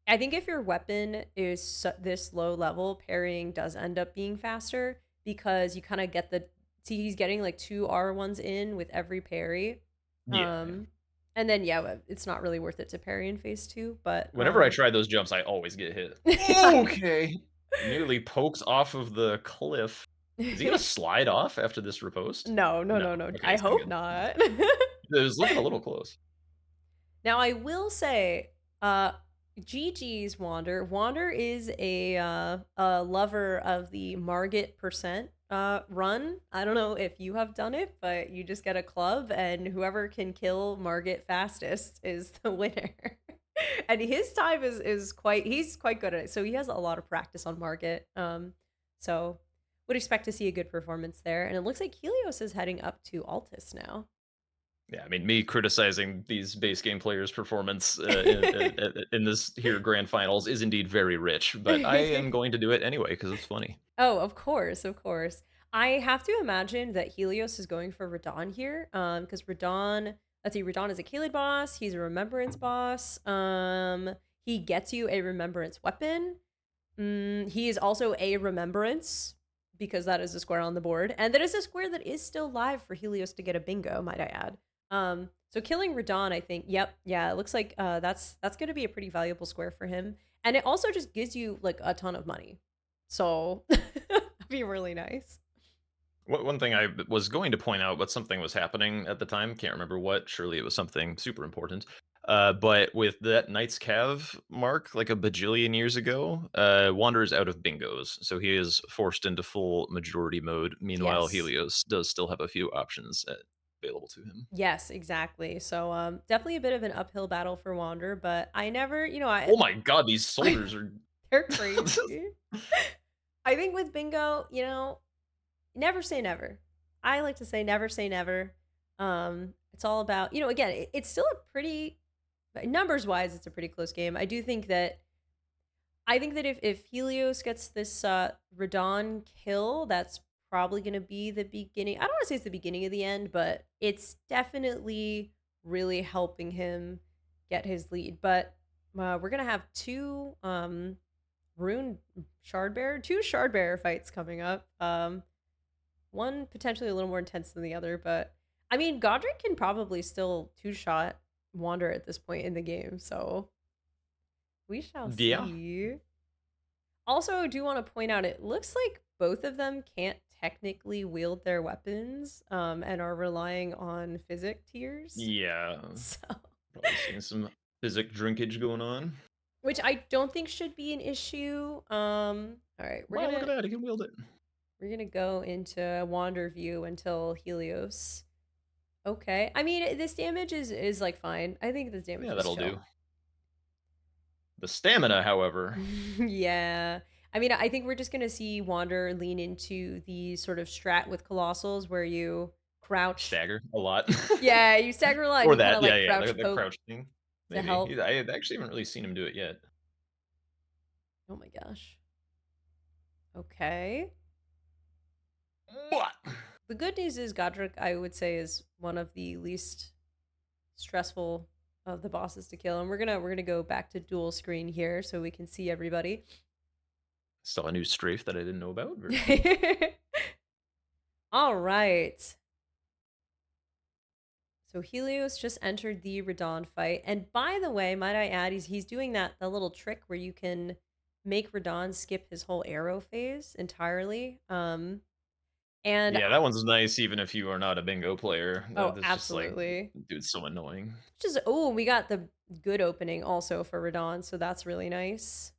I think if your weapon is this low level, parrying does end up being faster because you kind of get the see he's getting like two R1s in with every parry. Yeah. Um and then yeah, it's not really worth it to parry in phase 2, but Whenever I try those jumps, I always get hit. Okay. Nearly pokes off of the cliff. Is he gonna slide off after this riposte? No, no, No. no, no. Okay, I he's gonna hope get not. it was looking a little close. Now I will say, GG's Wander. Wander is a lover of the Margit percent run. I don't know if you have done it, but you just get a club, and whoever can kill Margit fastest is the winner. And his time is quite he's quite good at it. So he has a lot of practice on Margit. So would expect to see a good performance there. And it looks like Helios is heading up to Altus now. Yeah, I mean, me criticizing these base game players' performance, in this here grand finals is indeed very rich, but I am going to do it anyway because it's funny. Oh, of course, of course. I have to imagine that Helios is going for Radon here, because Radon, let's see, Radon is a Kayleigh boss. He's a Remembrance boss. He gets you a Remembrance weapon. He is also a Remembrance because that is a square on the board, and that is a square that is still live for Helios to get a bingo. Might I add? So killing Radon, I think. Yep, yeah, it looks like that's going to be a pretty valuable square for him, and it also just gives you like a ton of money. So that'd be really nice. One thing I was going to point out, but something was happening at the time. Can't remember what. Surely it was something super important. But with that Knight's Cav mark, like a bajillion years ago, Wander's out of bingos, so he is forced into full majority mode. Meanwhile, Yes. Helios does still have a few options available to him. Yes, exactly. So definitely a bit of an uphill battle for Wander, but I never, Oh my god, these soldiers are. they're crazy. I think with bingo, never say never. I like to say never say never. It's all about, again, it's still a pretty numbers wise, it's a pretty close game. I think that if Helios gets this Radon kill, that's probably going to be the beginning. I don't want to say it's the beginning of the end, but it's definitely really helping him get his lead. But we're going to have two Shardbearer fights coming up. One potentially a little more intense than the other, but I mean, Godric can probably still two-shot Wander at this point in the game, so we shall Yeah, see. Also, I do want to point out it looks like both of them can't technically wield their weapons and are relying on physic tiers. yeah. So, Probably seeing some physic drinkage going on. which I don't think should be an issue. All right, we're Wow, look at gonna that. He can wield it. we're gonna go into Wander view until Helios. Okay, I mean this damage is like fine. I think this damage Yeah, is that'll do. chill. The stamina, however, Yeah. I mean, I think we're just gonna see Wander lean into the sort of strat with Colossals where you crouch. stagger a lot. Yeah, you stagger a lot and Or you kind that, of yeah, like yeah, crouch the poke crouch thing. to Maybe. help. I actually haven't really seen him do it yet. Oh my gosh. Okay. What? The good news is Godric, I would say, is one of the least stressful of the bosses to kill. And we're gonna go back to dual screen here so we can see everybody. Saw a new strafe that I didn't know about. Very cool. All right. So Helios just entered the Radon fight. And by the way, might I add, he's doing that little trick where you can make Radon skip his whole arrow phase entirely. And Yeah, that one's nice even if you are not a bingo player. oh, That's just like, absolutely. dude, so annoying. Just oh, we got the good opening also for Radon, so that's really nice.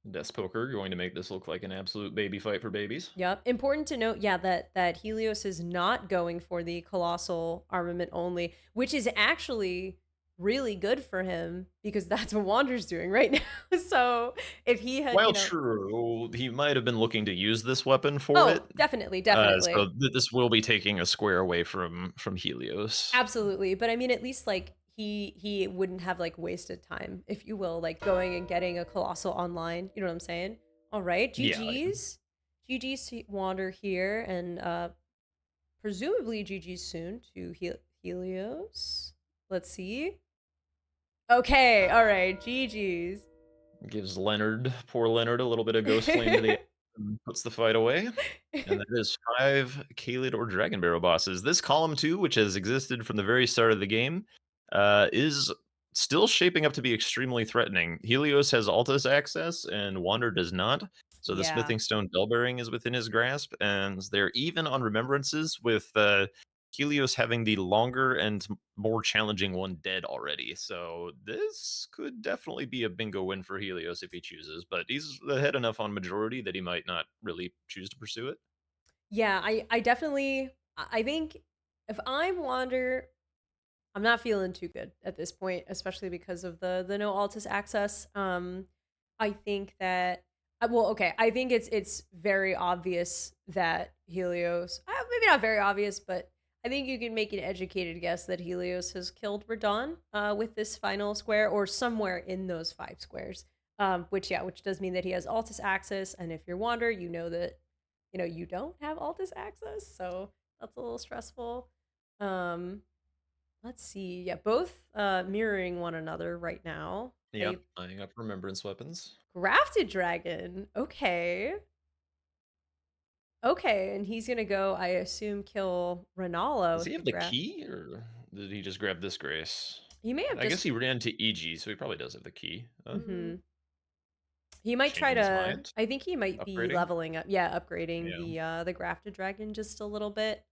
Death Poker going to make this look like an absolute baby fight for babies. Yep. Important to note, yeah, that Helios is not going for the colossal armament only, which is actually really good for him because that's what Wander's doing right now. So if he had, While true, he might have been looking to use this weapon for it. oh, definitely, So definitely. this will be taking a square away from Helios. Absolutely. But I mean, at least like he wouldn't have like wasted time, if you will, like going and getting a colossal online. You know what I'm saying? All right, Yeah, GG's. GG's to Wander here, and presumably GG's soon to Helios. Let's see. Okay, all right, GG's. gives Leonard, poor Leonard, a little bit of Ghost Flame to the and puts the fight away. And that is 5 Kaled or Dragon Barrel bosses. This column 2, which has existed from the very start of the game, is still shaping up to be extremely threatening. Helios has Altus access, and Wander does not. So the Yeah. Smithing Stone Bell Bearing is within his grasp, and they're even on remembrances with Helios having the longer and more challenging one dead already. So this could definitely be a bingo win for Helios if he chooses, but he's ahead enough on majority that he might not really choose to pursue it. Yeah, I definitely I think if I'm Wander, I'm not feeling too good at this point, especially because of the no Altus access. I think that well, okay, I think it's very obvious that Helios, maybe not very obvious, but I think you can make an educated guess that Helios has killed Radon with this final square or somewhere in those 5 squares. Which does mean that he has Altus access, and if you're Wander, you know that you don't have Altus access, so that's a little stressful. Um, Let's see. Yeah, both mirroring one another right now. Yep, They eyeing up remembrance weapons. grafted dragon. Okay. Okay, and he's gonna go, I assume, kill Renala Does he with the have the graft. key, or did he just grab this grace? He may have I guess just he ran to EG, so he probably does have the key. he might try Changing his to mind, I think he might be upgrading. leveling up. Yeah, upgrading Yeah. the grafted dragon just a little bit.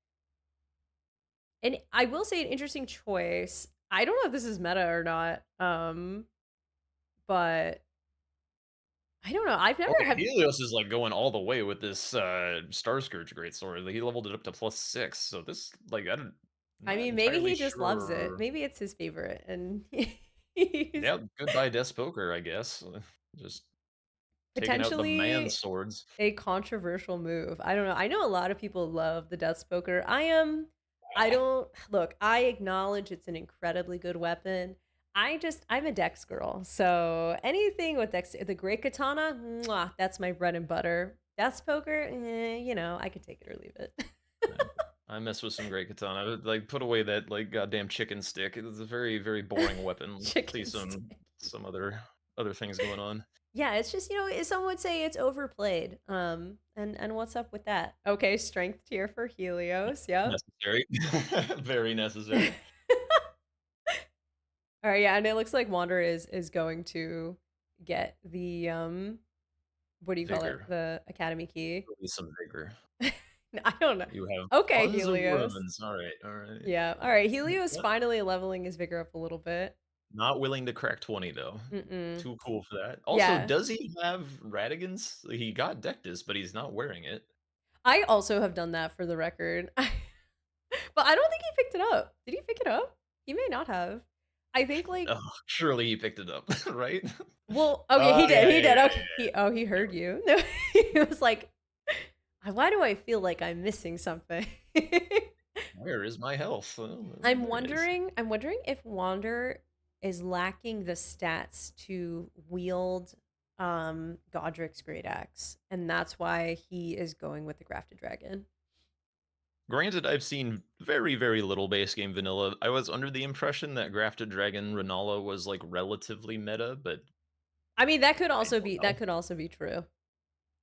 And I will say an interesting choice. I don't know if this is meta or not. But I don't know. I've never Okay, had Helios is like going all the way with this Star Scourge greatsword. Like, he leveled it up to +6. So this, like, I'm I not mean, maybe entirely he just loves it. sure. Maybe it's his favorite, and he's Yeah, goodbye Death Poker, I guess. Just taking out the man's potentially swords. a controversial move. I don't know. I know a lot of people love the Death Spoker. I don't look. I acknowledge it's an incredibly good weapon. I'm a Dex girl, so anything with Dex, the Great Katana, mwah, that's my bread and butter. Death Poker, I could take it or leave it. Yeah. I mess with some great katana. Like, put away that like goddamn chicken stick. It's a very, very boring weapon. See Chicken some stick. other things going on. Yeah, it's just, some would say it's overplayed. And what's up with that? Okay, strength tier for Helios. Yep. Necessary. Very necessary. All right, yeah, and it looks like Wander is going to get the what do you call it? Vigor. The Academy key. Release some vigor. I don't know. You have Okay, tons of Helios. runes. All right, all right. Yeah. All right, Helios Yeah. finally leveling his vigor up a little bit. Not willing to crack 20 though. Mm-mm. Too cool for that. Also, Yeah. does he have Radigan's? He got Dectus, but he's not wearing it. I also have done that for the record. But I don't think he picked it up. Did he pick it up? He may not have. I think like Oh, surely he picked it up, right? well, okay, Oh, he did. yeah, He yeah, did. yeah, Okay. yeah. He There heard we go. you. No, he was like, why do I feel like I'm missing something? Where is my health? Oh, I'm there it is. wondering I'm wondering if Wander is lacking the stats to wield Godric's great axe, and that's why he is going with the grafted dragon. Granted, I've seen very, very little base game vanilla. I was under the impression that Grafted Dragon Renala was, like, relatively meta, but I mean, I don't that know. could also be true.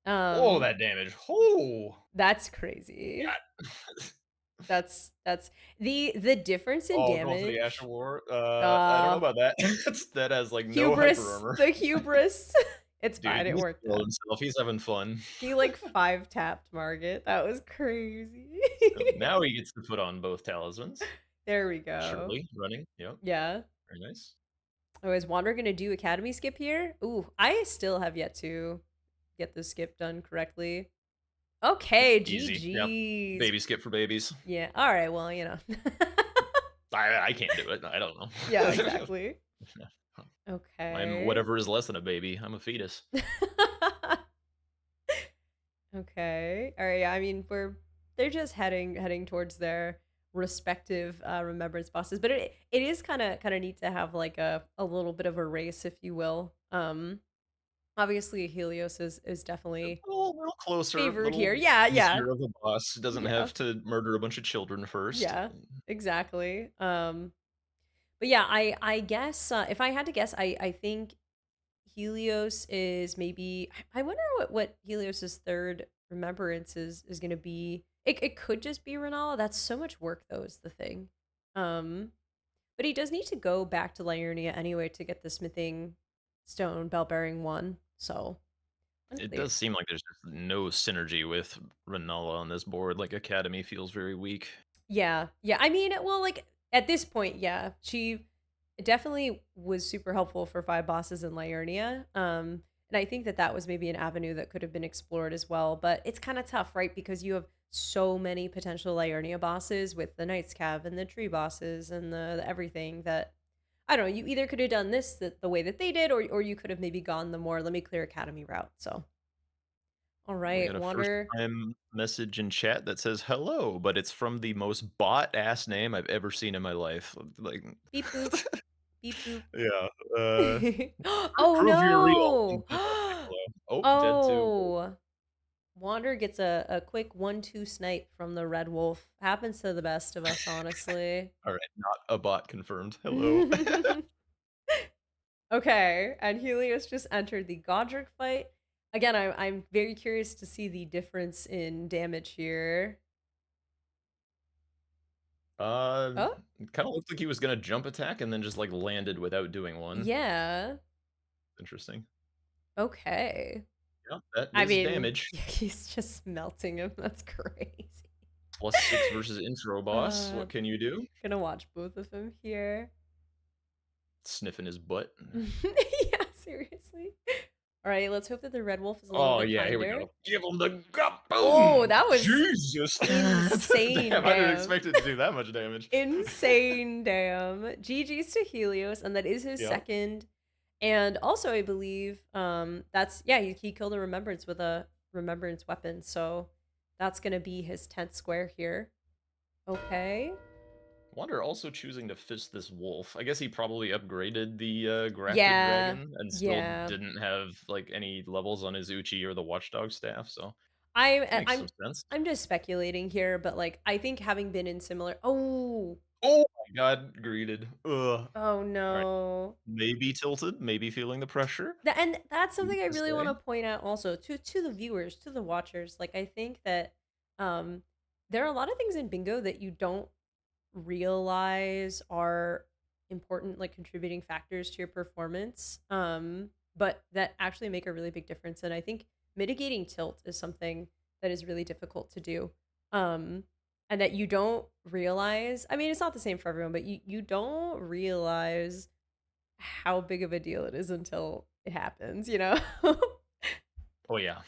Oh, Um, that damage. Oh! that's crazy. God. That's the difference in Oh, going for the damage. Asher War? I don't know Uh, about that. That has, like, no hyper hubris, armor. the hubris. It's Dude, fine, it he's worked feeling out. himself, he's having fun. He, like, 5 tapped Margit, that was crazy. Now he gets to put on both talismans. There we go. Surely, running, yep, Yeah. very nice. Oh, is Wander gonna do Academy skip here? Ooh, I still have yet to get the skip done correctly. Okay, Easy, yep. GG's. Baby skip for babies. Yeah, alright, well, I can't do it, I don't Yeah, know. exactly. I'm Okay. whatever is less than a baby, I'm a fetus. Okay. Alright, yeah, I mean, they're just heading towards their respective, remembrance bosses, but it is kinda neat to have, like, a little bit of a race, if you will. Obviously, Helios is definitely Little closer, favored here. little Yeah, yeah. easier of a boss, doesn't Yeah. have to murder a bunch of children first. Yeah, exactly. But yeah, I guess if I had to guess, I think Helios is maybe. I wonder what Helios's third remembrance is going to be. It could just be Renala. That's so much work, though. Is the thing. Um, but he does need to go back to Liurnia anyway to get the smithing stone bell bearing one. So It unclear. does seem like there's just no synergy with Renala on this board, like, Academy feels very weak. Yeah. Yeah. I mean, well, like at this point, yeah, she definitely was super helpful for five bosses in Liurnia. And I think that that was maybe an avenue that could have been explored as well. But it's kind of tough, right? Because you have so many potential Liurnia bosses with the Knights Cav and the tree bosses and the everything that I don't know. You either could have done this the way that they did, or you could have maybe gone the more let me clear Academy route. So, all We right, got a first Wander. time message in chat that says hello, but it's from the most bot ass name I've ever seen in my life. Like, Beep boop. Beep boop. yeah, Oh, prove you're real. You no. do not say hello. Oh, dead too. Oh. Wander gets a quick 1-2 snipe from the red wolf. Happens to the best of us, honestly. All right, not a bot confirmed. Hello. Okay, and Helios just entered the Godric fight. Again, I'm very curious to see the difference in damage here. Oh, It kind of looked like he was gonna jump attack and then just like landed without doing one. yeah. Interesting. Okay. Yeah, that I is mean, damage. he's just melting him. That's crazy. +6 versus intro boss. Uh, What can you do? gonna watch both of them here. Sniffing his butt. Yeah, seriously. All right, let's hope that the red wolf is a little Oh bit yeah, here we kinder. go. Give him the gut. Oh, Boom! that was Jesus. insane, Damn, I didn't damn. expect it to do that much damage. Insane, damn. GG's to Helios, and that is his Yep. second. And also, I believe that's yeah, he killed a remembrance with a remembrance weapon, so that's gonna be his 10th square here. Okay. Wonder also choosing to fist this wolf. I guess he probably upgraded the grafted Yeah. dragon and still Yeah. didn't have like any levels on his Uchi or the watchdog staff, so I makes some I'm sense. I'm just speculating here, but like I think having been in similar Oh. Oh my god, greeted. Ugh. Oh Alright. no. Maybe tilted, maybe feeling the pressure. And that's Who's something I to really want say? to point out also to the viewers, to the watchers. Like I think that um there are a lot of things in bingo that you don't realize are important like contributing factors to your performance but that actually make a really big difference and I think mitigating tilt is something that is really difficult to do um and that you don't realize. I mean, it's not the same for everyone, but you don't realize how big of a deal it is until it happens, you know. Oh yeah.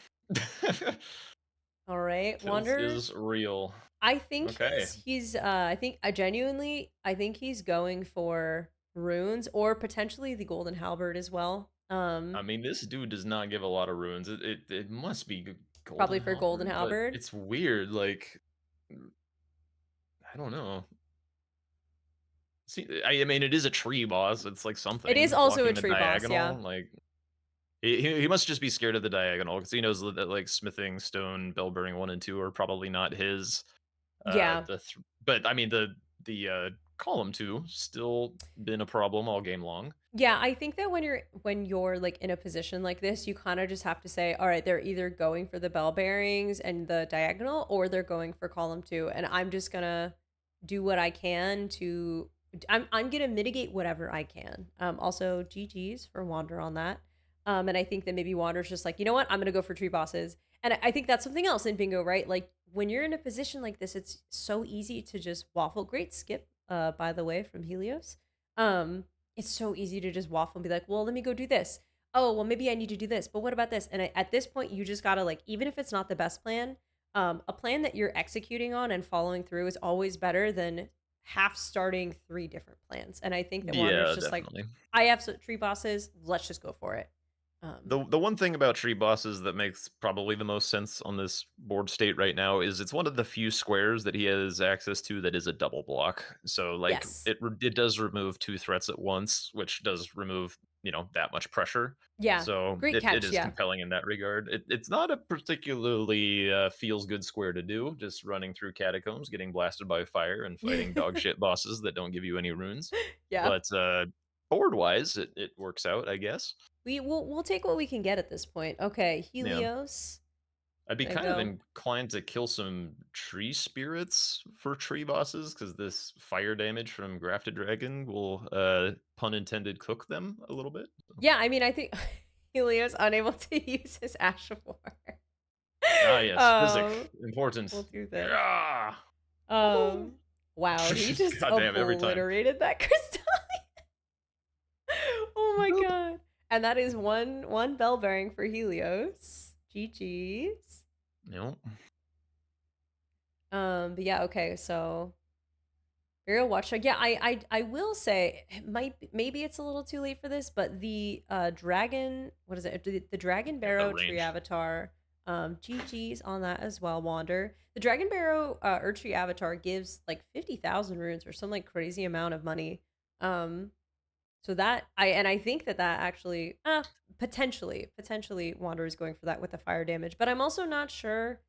All right, Tilt Wander. is real. I think Okay. I think he's going for runes or potentially the golden halberd as well. I mean, this dude does not give a lot of runes. It must be Probably golden for golden halberd, but halberd. it's weird. Like I don't know. See, I mean, it is a tree boss. It's like It is something also a blocking the tree boss, yeah. diagonal. Like he must just be scared of the diagonal because he knows that like smithing, stone, bell bearing 1 and 2 are probably not his. Yeah. But I mean the column 2 still been a problem all game long. Yeah, I think that when you're, like, in a position like this, you kinda just have to say, "Alright, they're either going for the bell bearings and the diagonal, or they're going for column 2, and I'm just gonna do what I can to I'm gonna mitigate whatever I can." Also, GG's for Wander on that. And I think that maybe Wander's just like, "You know what? I'm gonna go for tree bosses." And I think that's something else in bingo, right? Like, when you're in a position like this, it's so easy to just waffle. Great skip, by the way, from Helios. Um it's so easy to just waffle and be like, well, let me go do this. Oh, well, maybe I need to do this, but what about this? And at this point, you just gotta like, even if it's not the best plan, a plan that you're executing on and following through is always better than half starting three different plans. And I think that Wander's Yeah, just like, definitely. I have some tree bosses. Let's just go for it. The one thing about tree bosses that makes probably the most sense on this board state right now is it's one of the few squares that he has access to that is a double block. So like Yes. it does remove two threats at once, which does remove, that much pressure. Yeah. So Great it catch. is Yeah. compelling in that regard. It's not a particularly feels good square to do, just running through catacombs, getting blasted by fire, and fighting dog shit bosses that don't give you any runes. Yeah. But board wise, it works out, I guess. We'll take what we can get at this point. Okay. Yeah. Helios. I'd be Gonna kind of go. inclined to kill some tree spirits for tree bosses because this fire damage from Grafted Dragon will, pun intended, cook them a little bit. Yeah, I mean, I think Helios unable to use his Ash of War. Ah, yes, physic, um, we'll important. do this. Yeah. Woo. Um, wow, he just God damn, every time. obliterated that crystal. Oh my Boop. god. And that is one bell bearing for Helios. GG's. Yep. But yeah, okay, so Burial Watchdog. Yeah, I will say it maybe it's a little too late for this, but the dragon, what is it? The Dragon Yeah, the Barrow tree range. avatar. GG's on that as well, Wander. The Dragon Barrow tree avatar gives like 50,000 runes or some like crazy amount of money. Um so that I think that actually potentially Wander is going for that with the fire damage, but I'm also not sure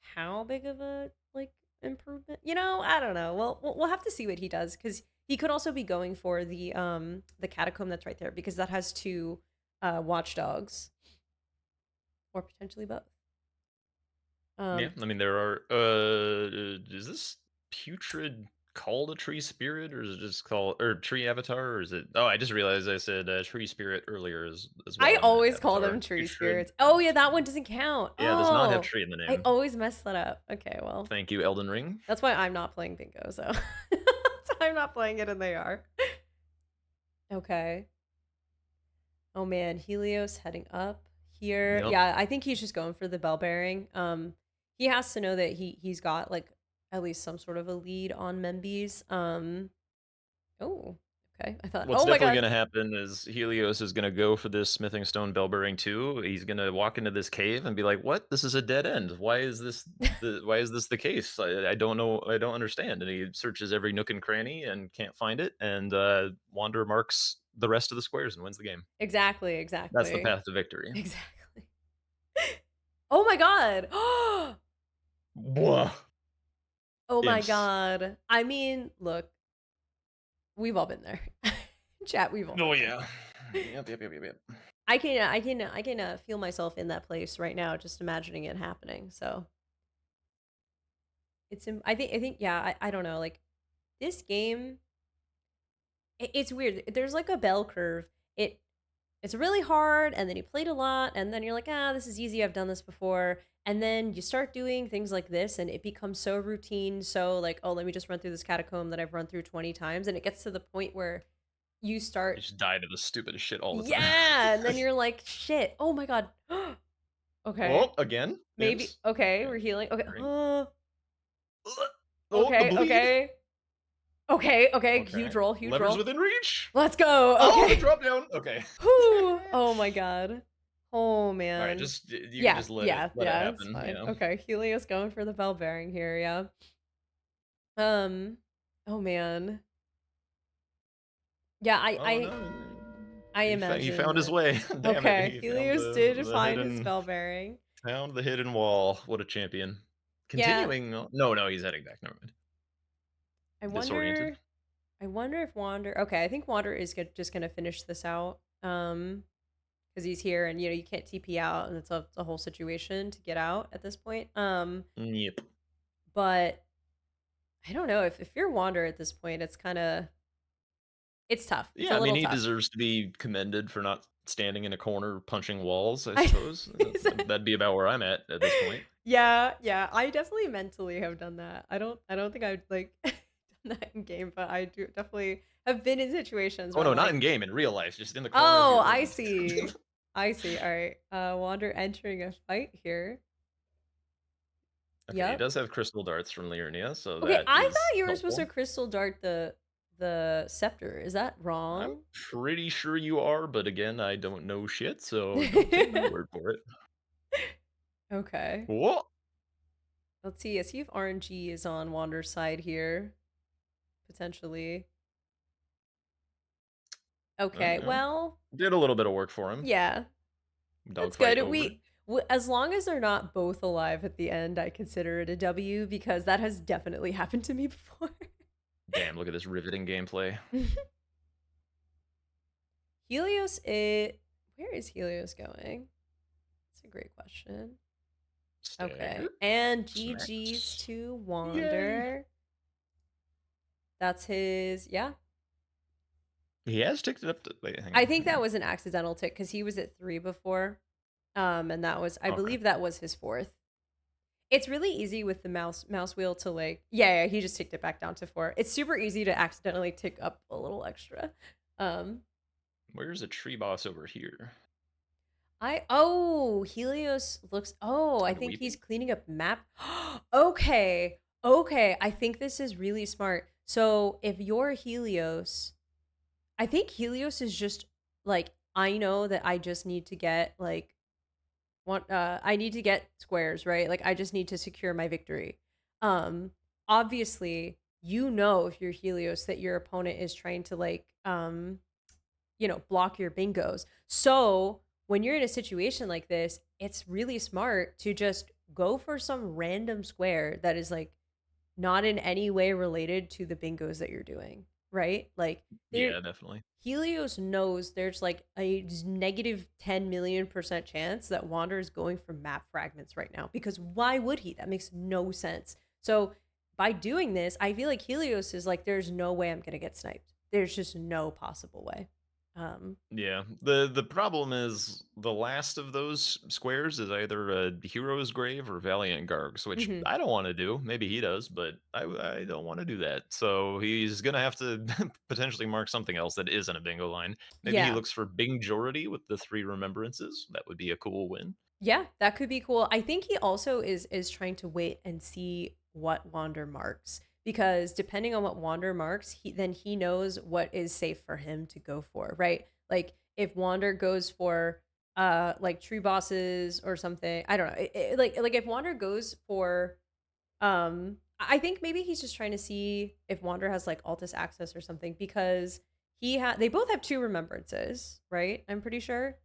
how big of a like improvement. I don't know. Well, we'll have to see what he does because he could also be going for the catacomb that's right there because that has two watchdogs or potentially both. Yeah, Um, I mean, there are, is this putrid called a tree spirit, or is it just called or tree avatar, or is it I just realized I said, tree spirit earlier as I well in that always call them avatar. tree Putrid. spirits. Oh yeah, that one doesn't count. Yeah, does not have Oh, tree in the I name. always mess that up. Okay, well, Thank you, Elden Ring. that's why I'm not playing bingo. So that's why I'm not playing it, and they are. Okay. Oh man, Helios heading up here. Yep. Yeah, I think he's just going for the bell bearing. He has to know that he's got like at least some sort of a lead on Membies. Oh, okay. I thought, What's oh my definitely god. gonna happen is Helios is gonna go for this smithing stone bellbearing too. He's gonna walk into this cave and be like, "What? This is a dead end. Why is this the case? I don't know. I don't understand." And he searches every nook and cranny and can't find it. And Wander marks the rest of the squares and wins the game. Exactly, That's the exactly. path to victory. Exactly. Oh my god. Blah. Oh my Imps. god. I mean, look, we've all been there. Chat, we've all Oh been there. yeah. Yep. Yep. Yep. Yep. Yep. I can feel myself in that place right now just imagining it happening. So, I think yeah, I don't know, like this game it's weird. There's like a bell curve. It's really hard, and then you played a lot, and then you're like, this is easy. I've done this before. And then you start doing things like this, and it becomes so routine. So like, oh, let me just run through this catacomb that I've run through 20 times, and it gets to the point where you You start, just die to the stupidest shit all the time. yeah, and then you're like, shit. Oh my god. Okay, Oh, again, maybe. imps. Okay, Okay. we're healing. Okay. Great. Oh, the Okay. bleed. Okay. Okay. Okay. Okay. Huge roll. Huge Levers roll. within reach. Let's go. Oh, the Okay. drop down. Okay. Whew. Oh my god. Oh All right, man. just you can Yeah, just let it yeah, let it yeah, it's happen, fine. Okay, Helios going for the bell bearing here, yeah. Um, oh man. Yeah, I Oh I no, I he imagine found his that. way. Damn it, Okay, he found Helios the did the find his hidden bell bearing. found the hidden wall. What a champion. Yeah, Continuing no, he's heading back, never mind. I Disoriented. wonder I wonder if Wander okay, I think Wander is just gonna finish this out, because he's here and, you can't TP out, and it's a whole situation to get out at this point, Yep. but I don't know, if you're Wander at this point, it's tough, it's Yeah, a I mean, little he tough. deserves to be commended for not standing in a corner punching walls, I suppose. That'd be about where I'm at this point. Yeah, yeah, I definitely mentally have done that. I don't think I've, like, done that in game, but I do definitely have been in situations Oh, where I'm no, not like, in game, in real life, just in the corner of "Oh, your I room. see. I see, alright." Wander entering a fight here. Okay, he Yep. does have crystal darts from Liurnia, so Okay, that I is thought you were supposed to helpful. crystal dart the scepter. Is that I'm wrong? pretty sure you are, but again, I don't know shit, so don't take my word for it. Okay. Whoa! Let's see if RNG is on Wander's side here, potentially. Okay, Well, well, did a little bit of work for him. yeah, that's Dogfight good. over. As long as they're not both alive at the end, I consider it a W because that has definitely happened to me before. Damn, look at this riveting gameplay. Helios, it where is Helios going? That's a great question. Okay, Stagger. and GG's Smacks. to Yay! Wander. That's his, yeah. He has ticked it up to wait, hang I on, think hang that on. was an accidental tick because he was at 3 before. And that was, I Okay. believe that was his fourth. It's really easy with the mouse wheel to like, yeah, he just ticked it back down to 4. It's super easy to accidentally tick up a little extra. Um, Where's a tree boss over here? Helios looks, I think he's Unweeping? cleaning up map. Okay. Okay, I think this is really smart. So, if you're Helios, I think Helios is just like, I know that I just need to get like I need to get squares, right? Like I just need to secure my victory. Um Obviously, if you're Helios that your opponent is trying to like block your bingos. So, when you're in a situation like this, it's really smart to just go for some random square that is like not in any way related to the bingos that you're doing, right? Like there Yeah, definitely. Helios knows there's like a negative 10 million% chance that Wander is going for map fragments right now because why would he? That makes no sense. So by doing this, I feel like Helios is like, there's no way I'm gonna get sniped. There's just no possible way. Um, Yeah. The problem is the last of those squares is either a hero's grave or Valiant Gargs, which mhm. I don't want to do. Maybe he does, but I don't want to do that. So he's gonna have to potentially mark something else that isn't a bingo line. Maybe he Yeah. looks for Bingjority with the 3 remembrances. That would be a cool win. Yeah, that could be cool. I think he also is trying to wait and see what Wander marks because depending on what Wander marks, he knows what is safe for him to go for, right? Like if Wander goes for like tree bosses or something, I don't know. Like if Wander goes for I think maybe he's just trying to see if Wander has like Altus access or something because they both have 2 remembrances, right? I'm pretty sure.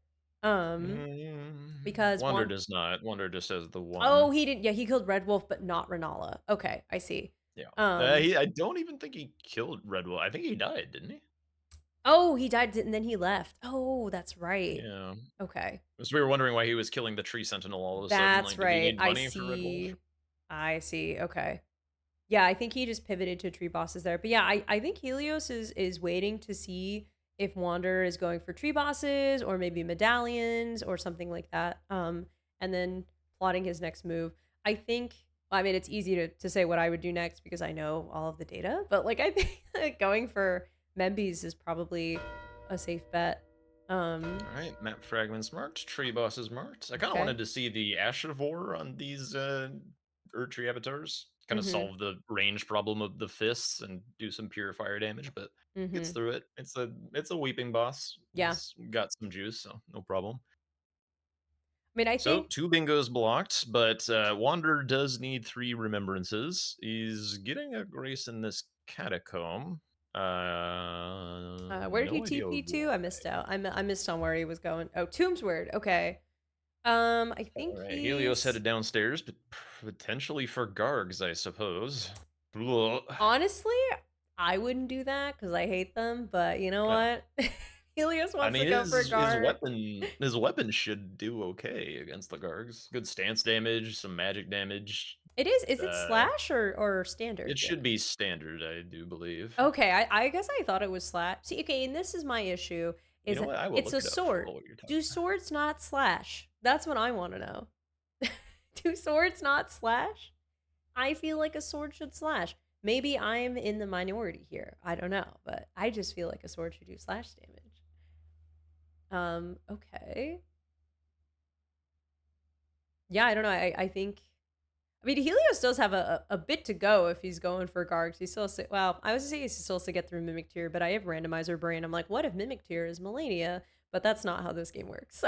Um because Wander one does not. Wander just has the Oh, one. he didn't, yeah, he killed Red Wolf, but not Renala. Okay, I see. Yeah. Um, I don't even think he killed Red Wolf. I think he died, didn't he? oh, he died and then he left. Oh, that's right. Yeah. Okay. 'Cause we were wondering why he was killing the tree sentinel all of a sudden. That's Like, did he right. need I money for Red Wolf? see. I see. Okay. Yeah, I think he just pivoted to tree bosses there. But yeah, I think Helios is waiting to see if Wander is going for tree bosses or maybe medallions or something like that. And then plotting his next move. I mean it's easy to say what I would do next because I know all of the data, but like I think like, going for Membies is probably a safe bet. Um, All right, map fragments marked, tree bosses marked. I kind of okay. wanted to see the Ashivore on these Erdtree avatars. Kind of Mhm. solve the range problem of the fists and do some purifier damage, but gets Mhm. through it. It's a weeping boss. Yeah. He's got some juice, so no problem. I mean, I So think 2 bingos blocked, but Wander does need 3 remembrances. He's getting a grace in this catacomb. where did he No idea TP to? why. I missed out. I missed on where he was going. Oh, Tomb's Word. Okay. I think All right, Helios he's headed downstairs, but Potentially for Gargs, I suppose. Ugh. Honestly, I wouldn't do that because I hate them, but you know Yeah. what? Helios I wants to mean, go for his guard. weapon should do okay against the Gargs. Good stance damage, some magic damage. It is. Is it Uh, slash or standard it should damage? be standard, I do believe. Okay, I guess I thought it was slash. See, okay, and this is my issue, You is know that what? I will it's a look it up sword. while you're talking. Do swords not slash? That's what I wanna know. Do swords not slash? I feel like a sword should slash. Maybe I'm in the minority here. I don't know, but I just feel like a sword should do slash damage. Okay. Yeah, I don't know. I think I mean Helios does have a bit to go if he's going for Gargs. He still has to, well, I was gonna say he still has to get through Mimic Tier, but I have randomizer brain. I'm like, what if Mimic Tier is Melania? But that's not how this game works.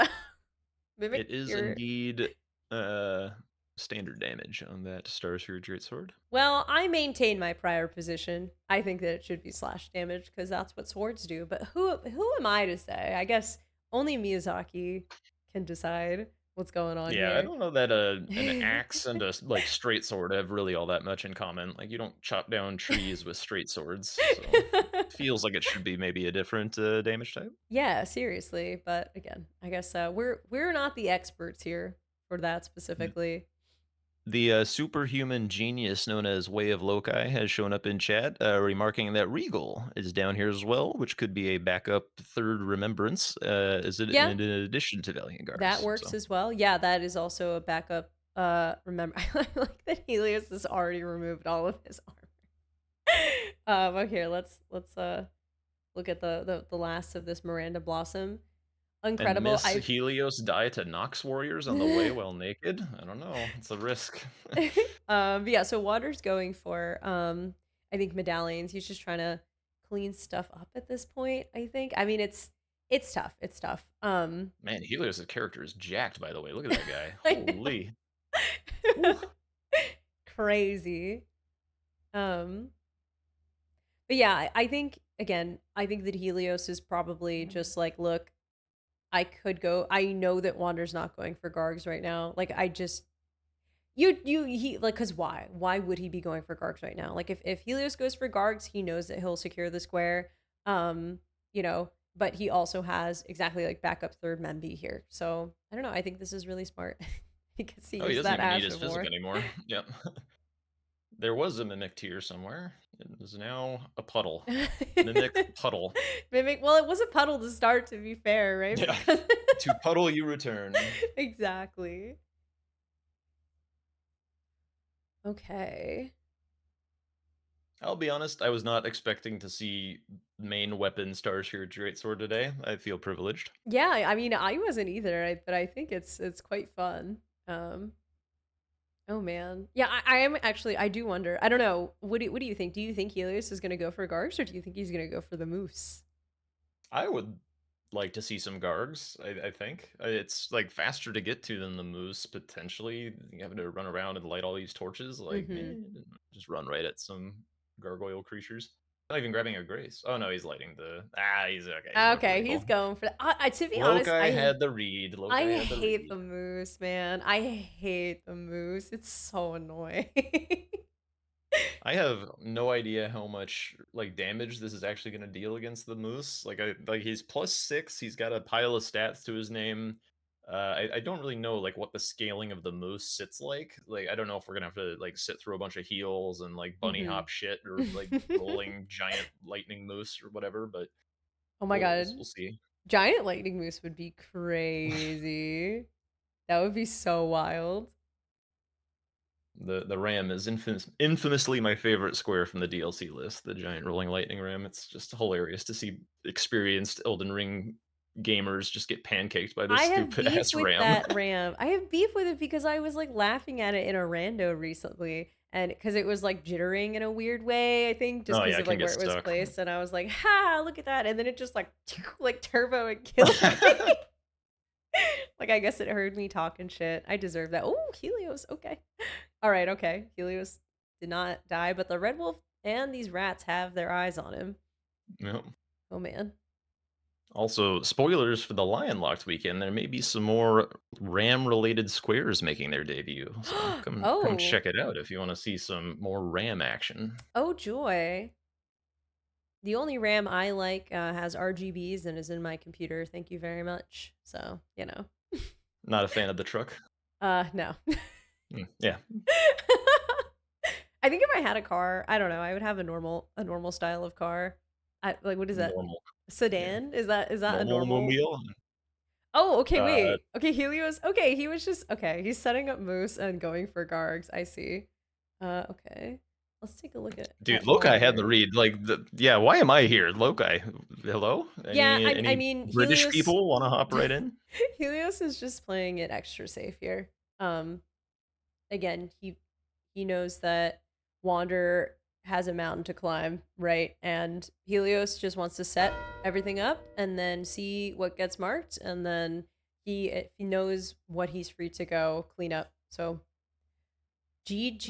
Mimic It is Tier. indeed uh standard damage on that Star Surge Greatsword. Well, I maintain my prior position. I think that it should be slash damage because that's what swords do. But who am I to say? I guess only Miyazaki can decide what's going on Yeah, I here. don't know that an axe and a like straight sword have really all that much in common. Like you don't chop down trees with straight swords, so feels like it should be maybe a different damage type. Yeah, seriously. But again, I guess we're not the experts here for that specifically. The superhuman genius known as Way of Loci has shown up in chat, remarking that Regal is down here as well, which could be a backup third remembrance, is it Yeah, in addition to Valiant that Guards. works So, as well. Yeah, that is also a backup. Remember, I like that Helios has already removed all of his armor. Okay, let's look at the last of this Miranda Blossom. and Incredible. Miss I Helios die to Nox warriors on the way while naked. I don't know. It's a risk. but yeah, so Water's going for I think medallions. He's just trying to clean stuff up at this point, I think. I mean it's tough. It's tough. Man, Helios' character is jacked. By the way, look at that guy. I Holy. know. Whew. Crazy. Um but yeah, I think again, I think that Helios is probably just like, look, I could go. I know that Wander's not going for Gargs right now. Like I just he like because why? Why would he be going for Gargs right now? Like if Helios goes for Gargs, he knows that he'll secure the square. Um, but he also has exactly like backup third Memby here. So I don't know. I think this is really smart. He gets to Oh, he use doesn't that even need Ash his physick more. anymore. Yep. There was a mimic tier somewhere. It is now a puddle. Mimic puddle. Mimic. Well, it was a puddle to start. To be fair, right? Yeah. Because To puddle you return. exactly. Okay. I'll be honest, I was not expecting to see main weapon Starshield Greatsword today. I feel privileged. Yeah, I mean, I wasn't either, but I think it's quite fun. Oh man, yeah, I am actually. I do wonder. I don't know. What do you think? Do you think Helios is going to go for Gargs, or do you think he's going to go for the Moose? I would like to see some Gargs, I think. It's like faster to get to than the Moose, potentially. You having to run around and light all these torches, like, Mm-hmm. eh, just run right at some gargoyle creatures. Not even grabbing a grace. Oh no, he's lighting the he's okay, he's going for Okay, he's Regal. going for that. To be honest, Loci had the read. I Loci had the hate read. the Moose, man. I hate the Moose. It's so annoying. I have no idea how much like damage this is actually going to deal against the moose. Like he's +6. He's got a pile of stats to his name. I don't really know like what the scaling of the moose sits like. Like I don't know if we're gonna have to like sit through a bunch of heals and like bunny Hmm. hop shit or like rolling giant lightning moose or whatever. But Oh my we'll god, see. giant lightning moose would be crazy. That would be so wild. The ram is infamously my favorite square from the DLC list, the giant rolling lightning ram. It's just hilarious to see experienced Elden Ring gamers just get pancaked by this I have stupid beef ass with ram. that ram. I have beef with it because I was like laughing at it in a rando recently, and because it was like jittering in a weird way, I think, just Oh because yeah, of it can like get where it was stuck. placed, and I was like, "Ha! Look at that!" And then it just like like turbo and killed me. Like I guess it heard me talking shit. I deserve that. Oh, Helios. Okay. All right. Okay. Helios did not die, but the Red Wolf and these rats have their eyes on him. Yep. Oh man. Also, spoilers for the Lion Locked weekend. There may be some more Ram-related squares making their debut, so come Oh, check it out if you want to see some more Ram action. oh joy. The only RAM I like has RGBs and is in my computer. Thank you very much. So, you know. Not a fan of the truck. No. Yeah, I think if I had a car, I don't know, I would have a normal style of car. Like what is that? normal. Yeah, Sedan? Is that a normal normal? mobile. Oh, okay, Uh, wait. Okay, Helios. Okay, he was just okay. He's setting up Moose and going for Gargs. I see. Okay. Let's take a look dude, at Loci had the Wander. read. Like, yeah, why am I here, Loci? Hello? Yeah, I Any mean British Helios people want to hop right in? Helios is just playing it extra safe here. Um, Again, he knows that Wander has a mountain to climb, right? And Helios just wants to set everything up and then see what gets marked, and then he knows what he's free to go clean up. So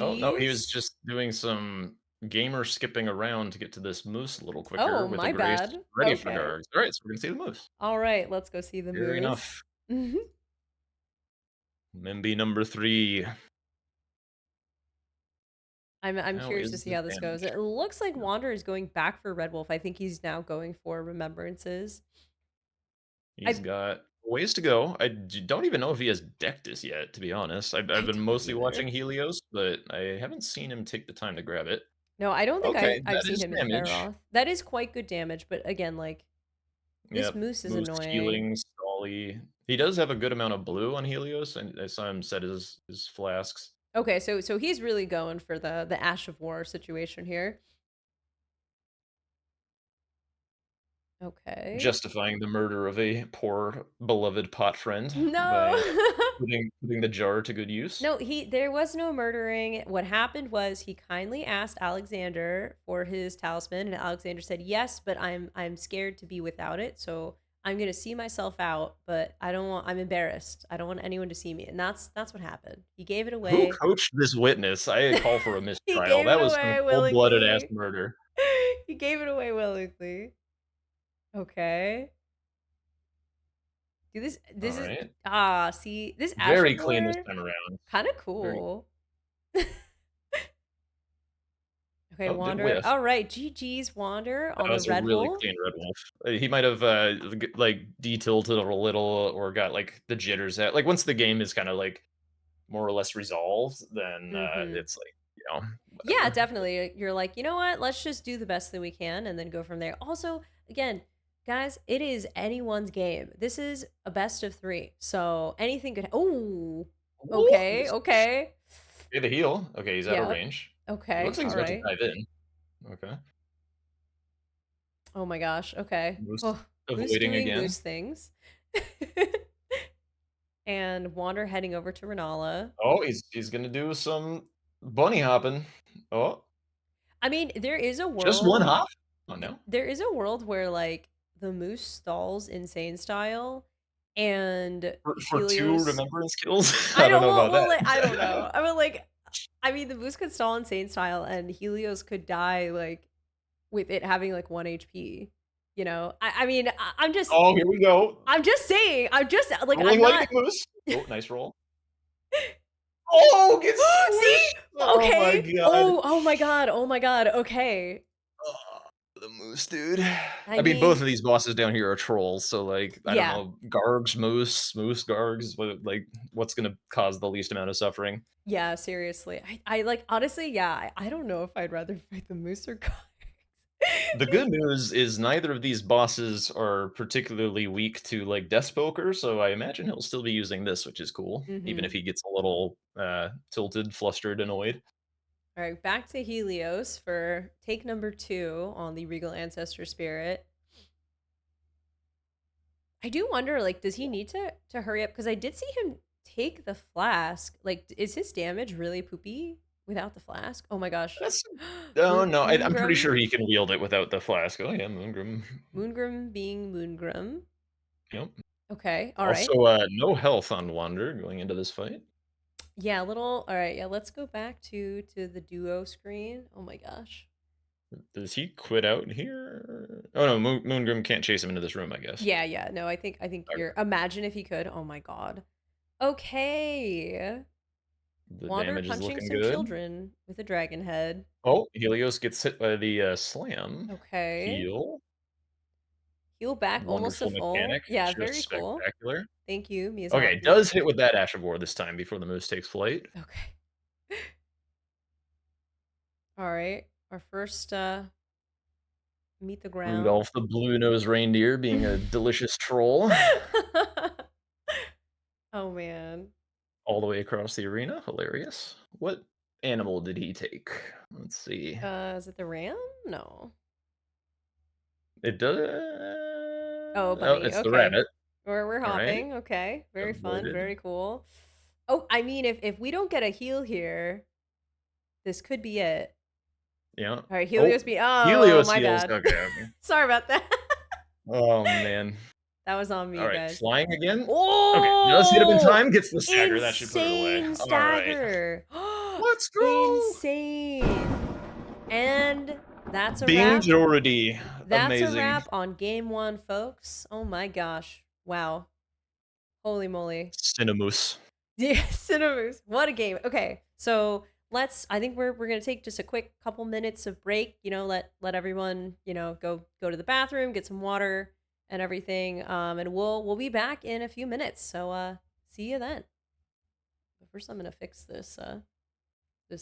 Oh no, he was GG's. just doing some gamer skipping around to get to this moose a little quicker Oh, with a my grace bad. ready for Okay. guards. All right, so we're gonna see the moose. All right, let's go see the Fair moose. enough. Memby number 3. I'm How curious to is see the how this goes. damage? It looks like Wander is going back for Red Wolf. I think he's now going for Remembrances. He's I got ways to go. Don't even know if he has decked this yet, to be honest. I've I been don't mostly watching either. Helios, but I haven't seen him take the time to grab it. No, I don't think Okay, I've that seen is him in damage. Feroth. That is quite good damage, but again, like this Yep, moose is moose annoying. healing, Stolly. He does have a good amount of blue on Helios, and I saw him set his flasks, Okay, so he's really going for the Ash of War situation here. Okay. justifying the murder of a poor beloved pot friend No. by putting the jar to good use. No, he there was no murdering. What happened was he kindly asked Alexander for his talisman, and Alexander said yes, but I'm scared to be without it, so I'm gonna see myself out, but I don't want I'm embarrassed. I don't want anyone to see me. And that's what happened. He gave it Who away. coached this witness? I call for a He mistrial. gave it That was some away cold-blooded ass willingly. murder. He gave it away willingly. Okay. Dude, this is Alright. see, this Ash of Very clean this War, time around. kind of Very cool. Okay, oh, did Wander. whiff. All right, GG's Wander That on the was a Red really Wolf. clean red wolf. He might have, like, detilted it a little or got, like, the jitters out. Like, once the game is kinda, like, more or less resolved, then, Mm-hmm. it's like, Yeah, whatever. definitely. You're like, you know what? Let's just do the best that we can and then go from there. Also, again, guys, it is anyone's game. This is a best of three, so anything could. Oh, Ooh, okay, this okay. okay, the heal. Okay, he's out of Yep. range. It Okay. looks like All he's about to right. dive in. Okay. Oh my gosh. Okay. Moose Oh, Moose avoiding doing again. Moose things. And Wander heading over to Renala. Oh, he's gonna do some bunny hopping. Oh, I mean, there is a just one world. hop? Oh, no? There is a world where like the Moose stalls insane style, and For 2 Helios. remembrance kills? I I don't don't know about well, like I don't that. know. I mean, like, I mean, the Moose could stall insane style, and Helios could die like with it having like 1 HP. You know, I mean, Oh, here we go. I'm just saying, I'm just like, I'm Rolling lightning not. moose. Oh, nice roll. Oh, gets See? squished! Oh my Okay. god. Oh my god. Oh my god. Okay. Oh, the moose, dude. I I mean, both mean, of these bosses down here are trolls, so, like, I don't yeah. know, Gargs, Moose, Gargs, what's gonna cause the least amount of suffering? Yeah, seriously. I like honestly, yeah, I don't know if I'd rather fight the moose or Cox. The good news is neither of these bosses are particularly weak to, like, Death Poker, so I imagine he'll still be using this, which is cool, even if Mhm. he gets a little, tilted, flustered, annoyed. All right, back to Helios for take number 2 on the Regal Ancestor Spirit. I do wonder, like, does he need to hurry up? Because I did see him take the flask. Like, is his damage really poopy without the flask? Oh my gosh. That's oh, no, I'm pretty Moongrum? sure he can wield it without the flask. Oh, yeah, Moongram. Moongrum being Moongrum. Yep. Okay, all right. Also, no health on Wander going into this fight. Yeah, a little. All right, yeah. Let's go back to the duo screen. Oh my gosh. Does he quit out here? Oh no, Moongrim can't chase him into this room, I guess. Yeah, yeah. No, I think you're Okay. imagine if he could. Oh my god. Okay. The Wander damage is punching looking some good. children with a dragon head. Oh, Helios gets hit by the slam. Okay. Heal. Heal back almost to Wonderful full. mechanic. Yeah, very Just cool. spectacular. Thank you, Okay, Miyazaki. does hit with that Ash of War this time before the moose takes flight. Okay. All right. Our first meet the ground. Rudolph the blue-nosed reindeer being a delicious troll Oh man. all the way across the arena. Hilarious. What animal did he take? Let's see. Is it the ram? No. It does. Oh, Oh, bunny. it's the Okay. rabbit. We're All right, hopping. Okay. Very fun. avoided. Very cool. Oh, I mean, if we don't get a heal here, this could be it. Yeah. All right, Oh, Helios be. Oh, Helios my heals. bad. Okay, okay. Sorry about that. Oh man. That was on All me, right, guys. flying again. Okay, does hit him in Oh, time. Gets the stagger. That should put it away. insane All right, stagger. let's go. Insane. And that's a Bing wrap. Jordy. That's a Amazing. wrap on game one, folks. Oh my gosh. Wow. Holy moly. Cinemus. Yeah, Cinemoose. What a game. Okay, so I think we're gonna take just a quick couple minutes of break, let everyone, go to the bathroom, get some water and everything. And we'll be back in a few minutes. So see you then. But first I'm gonna fix this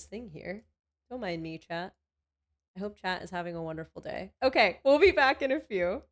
thing here. Don't mind me, chat. I hope chat is having a wonderful day. Okay, we'll be back in a few.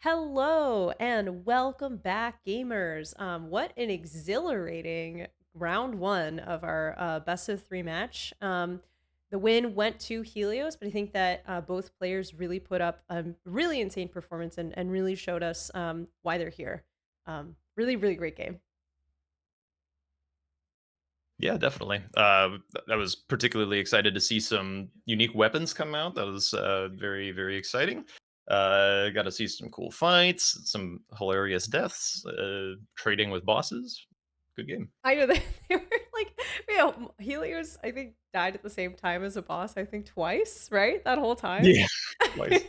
Hello and welcome back, gamers. What an exhilarating round one of our best of three match. The win went to Helios, but I think that both players really put up a really insane performance and really showed us why they're here. Really, really great game. Yeah, definitely. I was particularly excited to see some unique weapons come out. That was very, very exciting. Got to see some cool fights, some hilarious deaths, trading with bosses. Good game. I know that they were like, you know, Helios, I think, died at the same time as a boss, I think twice, right? That whole time. Yeah, twice.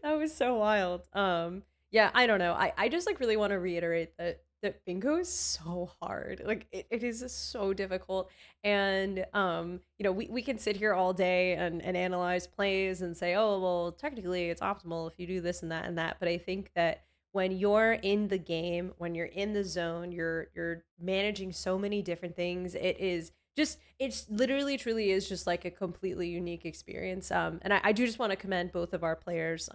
That was so wild. Yeah, I don't know. I just like really want to reiterate that bingo is so hard. Like it is so difficult. And we can sit here all day and analyze plays and say, oh well, technically it's optimal if you do this and that and that. But I think that when you're in the game, when you're in the zone, you're managing so many different things. It's literally truly is just like a completely unique experience. And I do just want to commend both of our players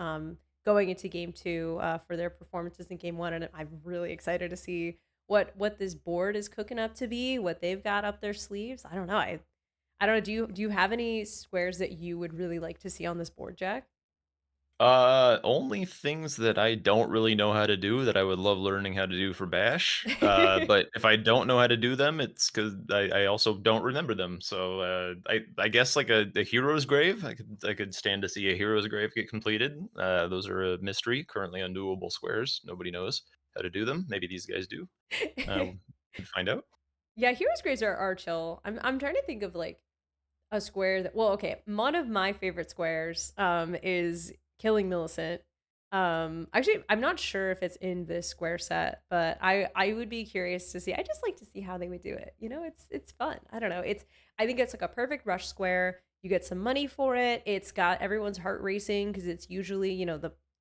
going into game two for their performances in game one. And I'm really excited to see what this board is cooking up to be, what they've got up their sleeves. I don't know. I don't know. Do you have any squares that you would really like to see on this board, Jack? Only things that I don't really know how to do that I would love learning how to do for Bash. But if I don't know how to do them, it's because I also don't remember them. So I guess like a hero's grave, I could stand to see a hero's grave get completed. Those are a mystery, currently undoable squares. Nobody knows how to do them. Maybe these guys do. We'll find out. Yeah, heroes grades are chill. I'm trying to think of like a square that, well, okay, one of my favorite squares is killing Millicent. Actually, I'm not sure if it's in this square set, but I would be curious to see. I just like to see how they would do it. It's fun. I don't know. I think it's like a perfect rush square. You get some money for it. It's got everyone's heart racing because it's usually,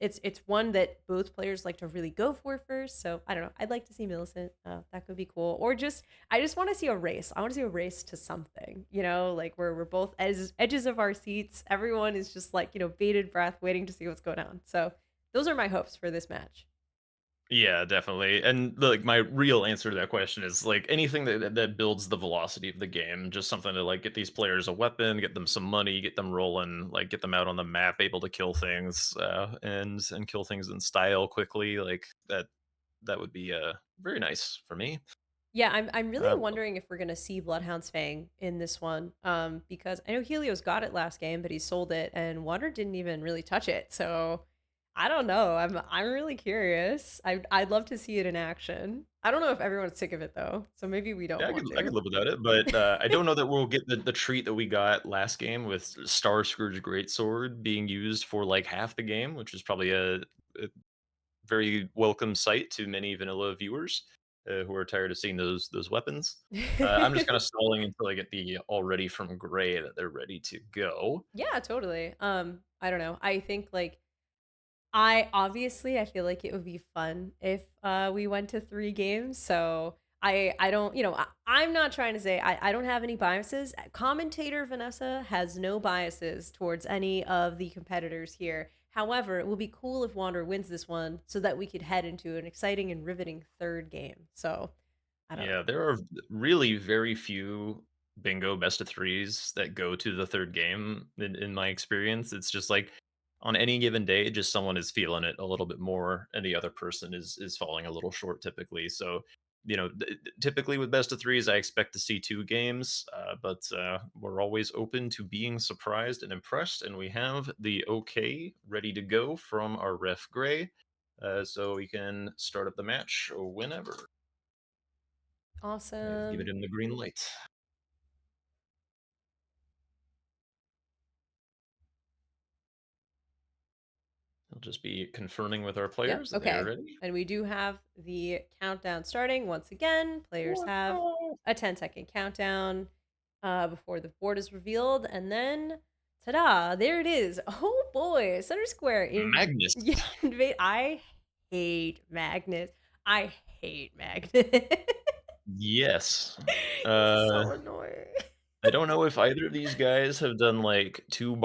it's one that both players like to really go for first. So I don't know. I'd like to see Millicent. That could be cool. Or just I just want to see a race. I want to see a race to something, like where we're both edges of our seats. Everyone is just like, bated breath, waiting to see what's going on. So those are my hopes for this match. Yeah, definitely. And like my real answer to that question is like anything that builds the velocity of the game, just something to like get these players a weapon, get them some money, get them rolling, like get them out on the map, able to kill things, and kill things in style quickly. Like that would be very nice for me. Yeah, I'm really Uh, wondering if we're gonna see Bloodhound's Fang in this one. Because I know Helios got it last game, but he sold it, and Water didn't even really touch it. So I don't know. I'm really curious. I'd love to see it in action. I don't know if everyone's sick of it though, so maybe we don't yeah, want I could to. live without it, but I don't know that we'll get the treat that we got last game with Star Scourge Greatsword being used for like half the game, which is probably a very welcome sight to many vanilla viewers who are tired of seeing those weapons. I'm just kind of stalling until I get the already from Gray that they're ready to go. Yeah, totally. I don't know. I think like I feel like it would be fun if we went to 3 games. So I don't, I'm not trying to say I don't have any biases. Commentator Vanessa has no biases towards any of the competitors here. However, it will be cool if Wander wins this one so that we could head into an exciting and riveting third game. So I don't Yeah, know. there are really very few bingo best of threes that go to the third game in my experience. It's just like on any given day, just someone is feeling it a little bit more, and the other person is falling a little short typically. So, typically with best of threes, I expect to see 2 games, but we're always open to being surprised and impressed, and we have the okay ready to go from our ref Gray, so we can start up the match whenever. I've given Awesome. him the green light. He'll just be confirming with our Yep. players that they are Okay. ready. And we do have the countdown starting once again. Players have Wow. a 10-second countdown before the board is revealed. And then, ta-da, there it is. Oh boy, center square in Magnus. yeah, invade. I hate Magnus. I hate Magnus. Yes. He's Uh, so annoying. I don't know if either of these guys have done, like, 2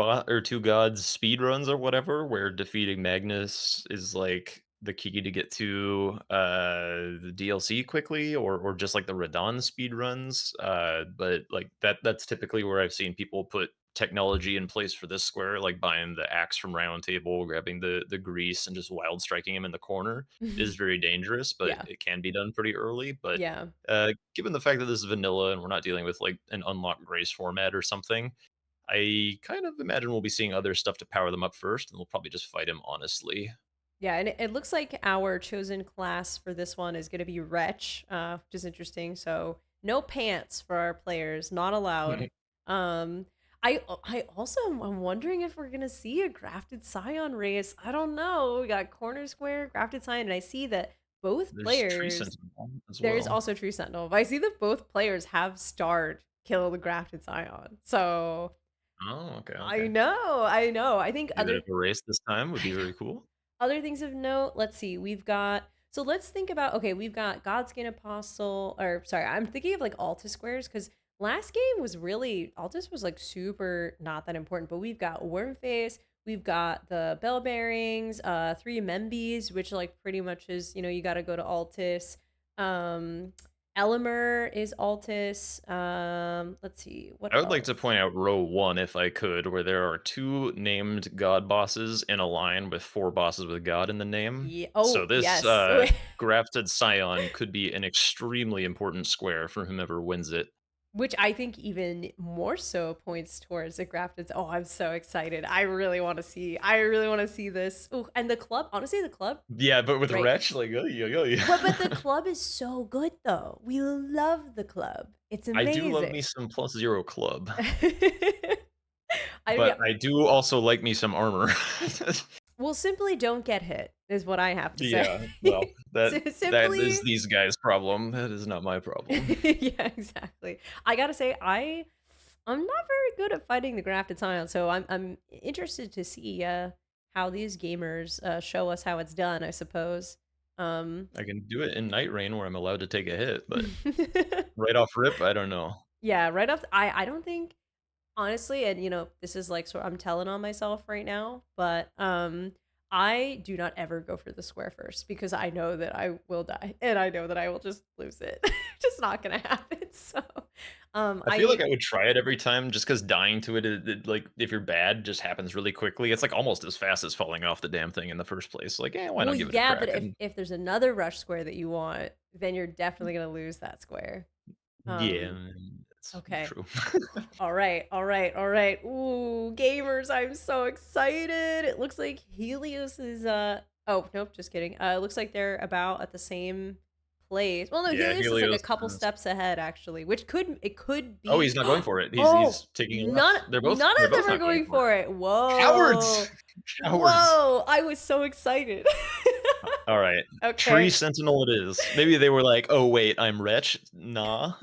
gods speed runs or whatever, where defeating Magnus is, like, the key to get to, the DLC quickly or just, like, the Radahn speed runs, but, like, that's typically where I've seen people put technology in place for this square, like buying the axe from Round Table, grabbing the grease, and just wild striking him in the corner is very dangerous, but Yeah. it can be done pretty early, but Yeah. given the fact that this is vanilla and we're not dealing with like an unlocked grace format or something, I kind of imagine we'll be seeing other stuff to power them up first, and we'll probably just fight him honestly. Yeah, and it looks like our chosen class for this one is going to be Wretch, which is interesting. So no pants for our players, not allowed. Um, I also am wondering if we're going to see a grafted Scion race. I don't know. We got Corner Square, grafted Scion, and I see that both There's Tree players. Sentinel as There's well. also True Sentinel, but I see that both players have starred Kill the Grafted Scion. So Oh, okay, I okay. know, I know. I think Maybe other a race this time would I be know. very cool. Other things of note, let's see. We've got so let's think about okay, we've got Godskin Apostle or sorry, I'm thinking of like Altus squares cuz last game was really Altus was like super not that important, but we've got Wormface, we've got the Bell Bearings, 3 Membies, which like pretty much is, you got to go to Altus. Um Elimer is Altus. Let's see. What I would like to else? point out row 1 if I could, where there are 2 named god bosses in a line with 4 bosses with god in the name. Yeah. So Oh, this, yes. grafted scion could be an extremely important square for whomever wins it. Which I think even more so points towards a grafted. Oh, I'm so excited! I really want to see this. Ooh, and the club, honestly, the club, Yeah, but with right? Wretch, like, oy, oy, oy. But the club is so good though. We love the club. It's I do love me amazing. some +0 club, I mean, but I do also like me some armor. well, simply don't get hit is what I have to say. Yeah, well, that is Simply these guys' problem, that is not my problem. yeah, exactly. I gotta say, I'm not very good at fighting the grafted scion, so I'm interested to see how these gamers show us how it's done. I suppose. Um, I can do it in Night Rain where I'm allowed to take a hit, but right off rip, I don't know. yeah, right off. I don't think honestly, and this is like so I'm telling on myself right now, but I do not ever go for the square first because I know that I will die and I know that I will just lose it. Just not gonna happen. So I feel like I I would try it every time just 'cause dying to it, like, if you're bad, just happens really quickly. It's, like, almost as fast as falling off the damn thing in the first place. Like, "Eh, why well not give it a yeah, but crack?" if And if there's another rush square that you want, then you're definitely gonna lose that square. yeah, Um that's okay. true. All right, all right, all right. Ooh, gamers, I'm so excited. It looks like Helios is oh, nope, just kidding. It looks like they're about at the same place. Well, no, Yeah, Helios is like a Helios couple is steps ahead actually, which could Oh, be he's not going for it. Oh, He's taking a none left. They're both none they're of them both are not going going for it. for it. Cowards! Whoa. Cowards! Whoa, I was so excited. Alright. Tree Okay. Sentinel it is. Maybe they were like, "Oh, wait, I'm Wretch? Nah."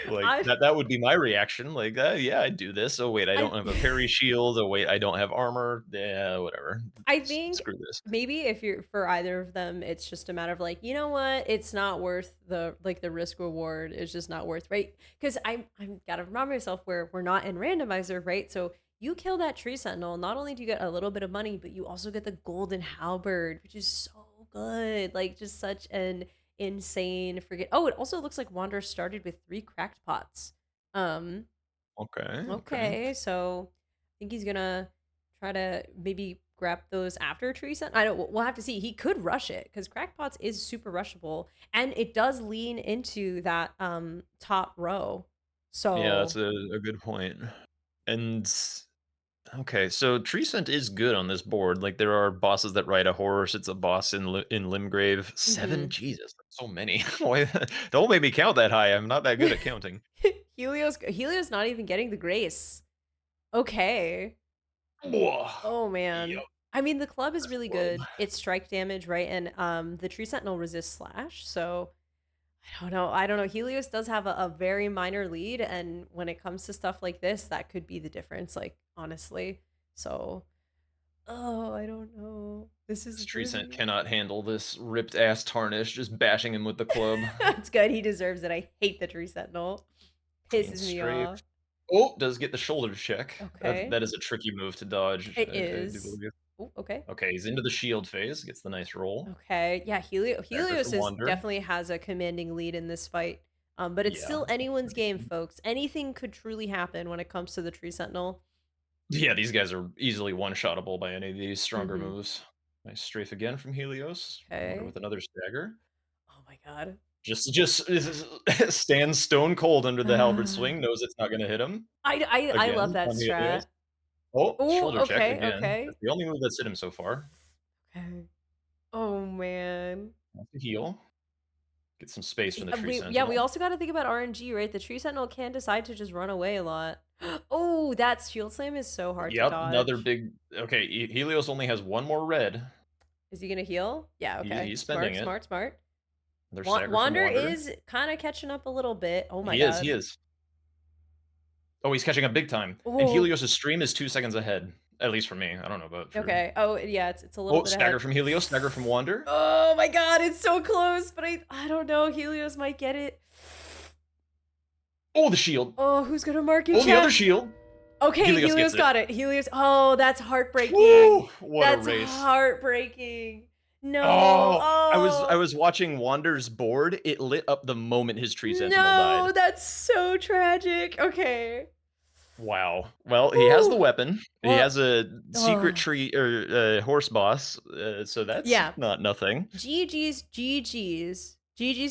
Like, I that would be my reaction, like, yeah, I'd do this. Oh, wait, I I don't have a parry shield. Oh, wait, I don't have armor. Yeah, whatever. I S think screw this. maybe if you're for either of them, it's just a matter of like, you know what? It's not worth the risk reward is just not worth, right? Because I'm gotta remind myself where we're not in randomizer, right? So you kill that tree sentinel, not only do you get a little bit of money, but you also get the golden halberd, which is so good. Like just such an insane forget. Oh, it also looks like Wander started with 3 cracked pots. Um, Okay, okay. Okay, so I think he's gonna try to maybe grab those after tree scent. I don't. We'll have to see. He could rush it because crackpots is super rushable, and it does lean into that top row. Yeah, that's So a good point. And okay, so Tree Scent is good on this board. Like, there are bosses that ride a horse. It's a boss in Limgrave. 7? mhm. Jesus, that's so many. Why don't make me count that high. I'm not that good at counting. Helios not even getting the grace. Okay. Whoa. Oh Yep, man. I mean, the club is this really club. good. It's strike damage, right? And the tree sentinel resists slash, so I don't know. I don't know. Helios does have a very minor lead, and when it comes to stuff like this, that could be the difference. Like honestly, so oh, I don't know. This This is Tree Scent really cannot handle this ripped ass tarnish just bashing him with the club. that's good. He deserves it. I hate the tree sentinel. Clean Pisses me strafe. off. Oh, does get the shoulder check. Okay. That is a tricky move to dodge, It I do is. believe. Ooh, okay. Okay, he's into the shield phase, gets the nice roll. Okay. Yeah, Dagger Helios from is Wander. definitely has a commanding lead in this fight. But it's Yeah. still anyone's game, folks. Anything could truly happen when it comes to the Tree Sentinel. Yeah, these guys are easily one-shottable by any of these stronger Mm-hmm. moves. Nice strafe again from Helios. Wander Okay. with another stagger. Oh my god. Just stands stone cold under the halberd swing, knows it's not gonna hit him. I love Again that on Helios. strat. Oh, Oh, shoulder check okay, again. That's okay. the only move that's hit him so far. Okay. Oh man. Has to heal. Get some space from the Tree We Sentinel. also got to think about RNG, right? The Tree Sentinel can decide to just run away a lot. Oh, that Shield Slam is so hard to Yep, another dodge. big okay, Helios only has one more red. Is he gonna heal? Yeah, okay. He's spending Smart, it. smart, smart. Another stagger from Wander Wander. is kind of catching up a little bit. Oh my He god. is. Oh, he's catching up big time, and Oh, Helios' stream is 2 seconds ahead, at least for me, I don't know about for okay. Oh, yeah, it's a little oh, bit stagger ahead. from Helios, stagger from Wander. Oh my god, it's so close, but I don't know. Helios might get it. Oh, the shield. Oh, who's gonna mark in Oh, the other chat? shield. Okay, Helios Helios gets it. got it. Helios. Oh, that's heartbreaking. Woo! What a That's race. heartbreaking. No. Oh, I Oh, was watching Wander's board, it lit up the moment his tree sentinel died. no. That's so tragic. Okay. Wow. Well, he has the Whew. weapon. He Well, has a secret oh, tree or horse boss, so that's yeah. not nothing. GG's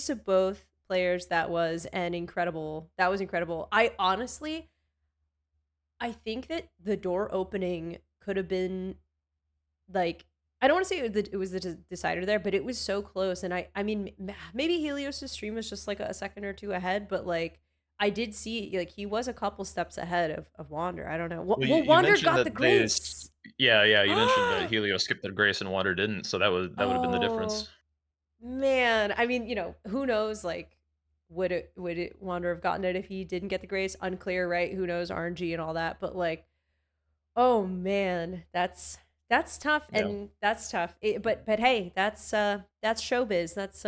to both players. That was incredible. I think that the door opening could have been like, I don't want to say it was the decider there, but it was so close. And I mean, maybe Helios' stream was just like a second or two ahead, but like I did see like he was a couple steps ahead of Wander. I don't know. Well, Well, you Wander mentioned got that the grace. yeah, you mentioned that Helios skipped the grace and Water didn't, so that would have been the difference. Oh man, I mean, who knows? Like, would it Wander have gotten it if he didn't get the grace? Unclear, right? Who knows RNG and all that, but like, oh man, that's tough, Yeah. and that's tough. But hey, that's showbiz. That's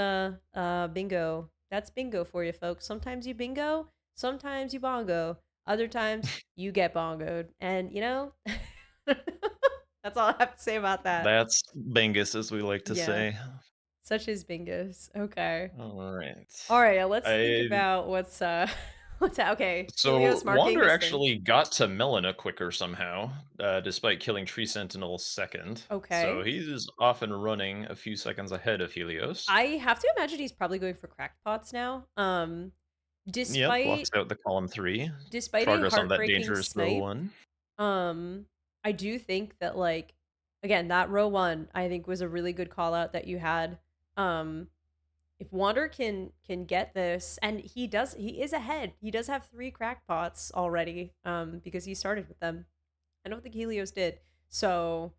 bingo. That's bingo for you, folks. Sometimes you bingo, sometimes you bongo, other times you get bongoed, and that's all I have to say about that. That's Bengus, as we like to Yeah, say. such is bingos. Okay. All Alright. right, let's think I about what's okay. So, Helios marking Wander his thing. actually got to Melina quicker somehow, despite killing Tree Sentinel second. So, Okay. he's off and running a few seconds ahead of Helios. I have to imagine he's probably going for cracked pots now. Yep, blocks Despite out the column 3. despite a Progress on that heartbreaking dangerous row snipe, 1. um, I do think that like again, that row one I think was a really good call out that you had. Um, if Wander can get this, and he is ahead. He does have 3 crack pots already, because he started with them. I don't think Helios did. So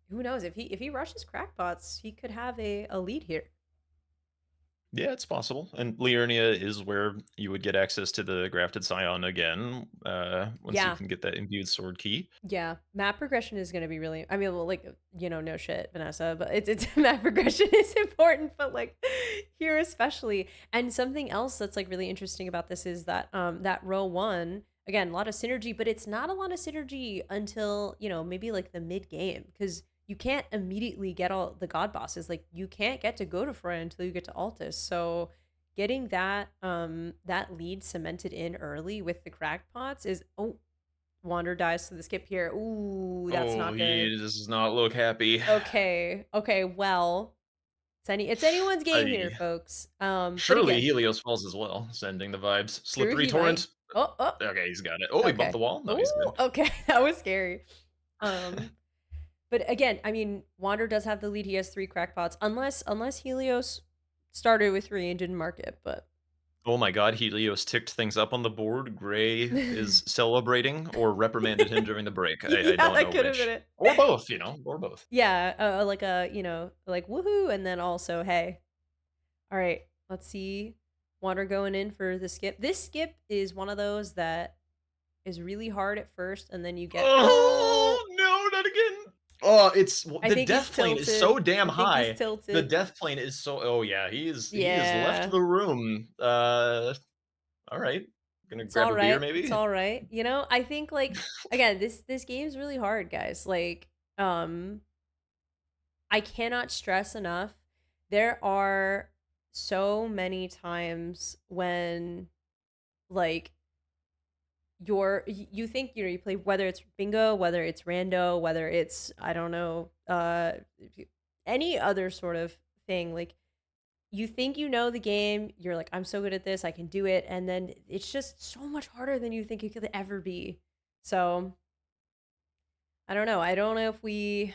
who knows if he rushes crackpots, he could have a lead here. Yeah, it's possible. And Liurnia is where you would get access to the grafted scion again, once you Yeah, can get that imbued sword key. yeah. Map progression is gonna be really. I mean, well, like no shit, Vanessa, but it's map progression is important, but like here especially. And something else that's like really interesting about this is that that row one again, a lot of synergy, but it's not a lot of synergy until maybe like the mid game because you can't immediately get all the god bosses. Like you can't get to Godofreya until you get to Altus. So getting that lead cemented in early with the crackpots is Wander dies to the skip here. Ooh, that's Oh, not he good. does not look happy. Okay. Okay, well, it's anyone's game I here, folks. But Surely again, Helios falls as well, sending the vibes. true Slippery he might. torrent. Oh, oh, Okay, he's got it. Oh, he bumped okay. the wall. No, Ooh, he's good. okay. That was scary. Um, but again, I mean, Wander does have the lead. He has 3 crackpots. Unless Helios started with 3 and didn't mark it, but Oh my god, Helios ticked things up on the board. Gray is celebrating or reprimanded him during the break. I yeah, don't that know could have been which. it. Or both, or both. Yeah, like like woohoo, and then also hey. All right, let's see. Wander going in for the skip. This skip is one of those that is really hard at first, and then you get. Oh, no, not again. Oh, it's I the think he's death plane is so tilted. damn I think he's high. The tilted. death plane is so oh yeah, he is left Yeah. the room. All right. Gonna It's grab all a beer, right. It's maybe? all right. You know, I think like again, this game's really hard, guys. Like, I cannot stress enough. There are so many times when like you think you play whether it's bingo, whether it's rando, whether it's I don't know, any other sort of thing. Like you think you know the game, you're like, I'm so good at this, I can do it, and then it's just so much harder than you think it could ever be. So I don't know. I don't know if we.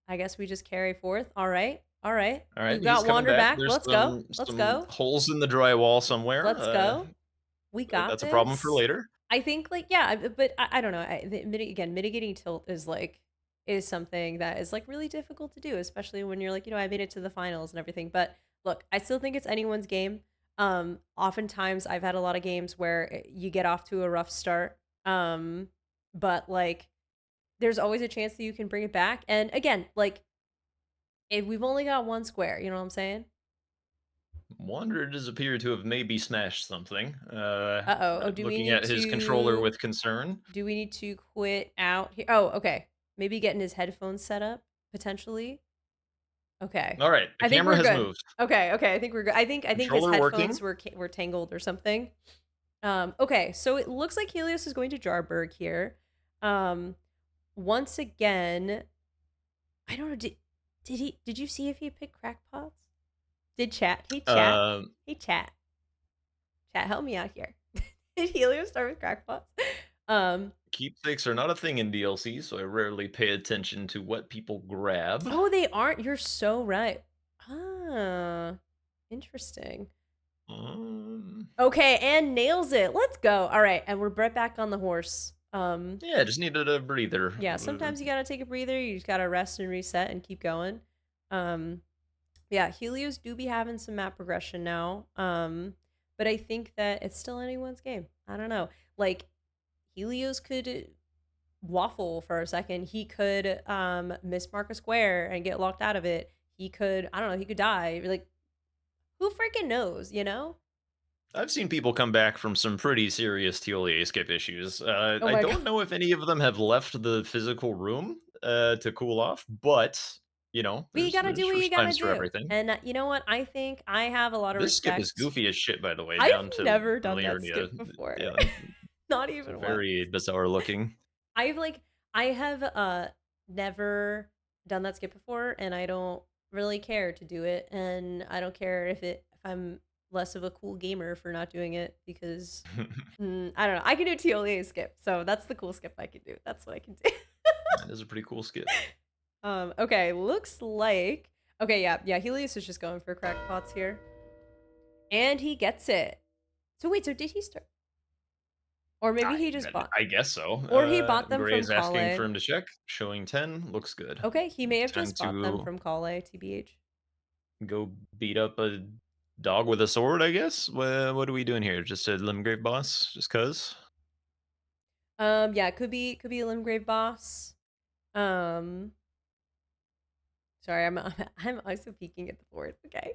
I guess we just carry forth. All right, all right. All right, We've he's got coming Wander back. back. There's Let's go. Let's some go. holes in the drywall somewhere. Let's go. We got That's a problem for this. later. I think like yeah, but I don't know. Again, mitigating tilt is like is something that is like really difficult to do, especially when you're like, I made it to the finals and everything. But look, I still think it's anyone's game. Oftentimes I've had a lot of games where you get off to a rough start. But like there's always a chance that you can bring it back. And again, like if we've only got one square, you know what I'm saying? Wander does appear to have maybe smashed something. Uh-oh. Oh, Looking at his controller with concern. do we need to quit out here? Oh, okay. Maybe getting his headphones set up potentially. Okay. All right, the I think camera we're has good. moved. Okay, okay. I think we're good. I think his Controller headphones working. were tangled or something. Okay. So it looks like Helios is going to Jarberg here. Um once again, I don't know did you see if he picked crackpots? Did chat? Hey chat. Um, Hey chat. Chat, help me out here. Did Helios start with crackpots? Um Keepsakes are not a thing in DLC, so I rarely pay attention to what people grab. Oh, they aren't? You're so right. Ah, interesting. Um, Okay, and nails it. Let's go. All right, and we're right back on the horse. yeah, just needed a breather. Yeah, sometimes you gotta take a breather. You just gotta rest and reset and keep going. Um, yeah, Helios do be having some map progression now. But I think that it's still anyone's game. I don't know. Like Helios could waffle for a second. He could mismark a square and get locked out of it. He could, I don't know, he could die. Like, who freaking knows, you know? I've seen people come back from some pretty serious TLA skip issues. Oh I my god. don't know if any of them have left the physical room to cool off, but We gotta do there's what you first gotta times for do. everything. And you know what? I think I have a lot of This skip is respect. goofy as shit, by the way, I've down to never done really that already skip before. yeah, Not it's even once. very bizarre looking. I've like I have never done that skip before and I don't really care to do it and I don't care if I'm less of a cool gamer for not doing it because I don't know. I can do TLA skip. So that's the cool skip I can do. That's what I can do. That is a pretty cool skip. Okay, looks like okay, yeah, yeah, Helios is just going for crackpots here. And he gets it. So wait, so did he start or maybe he just bought I guess so. or he bought them Gray from is asking Kale. for him to check. Showing 10 looks good. Okay, he may have Time just bought them to from Kale, TBH. go beat up a dog with a sword, I guess? What are we doing here? Just a Limgrave boss? Just cuz? Yeah, could be a Limgrave boss. Um, sorry, I'm also peeking at the board. Okay,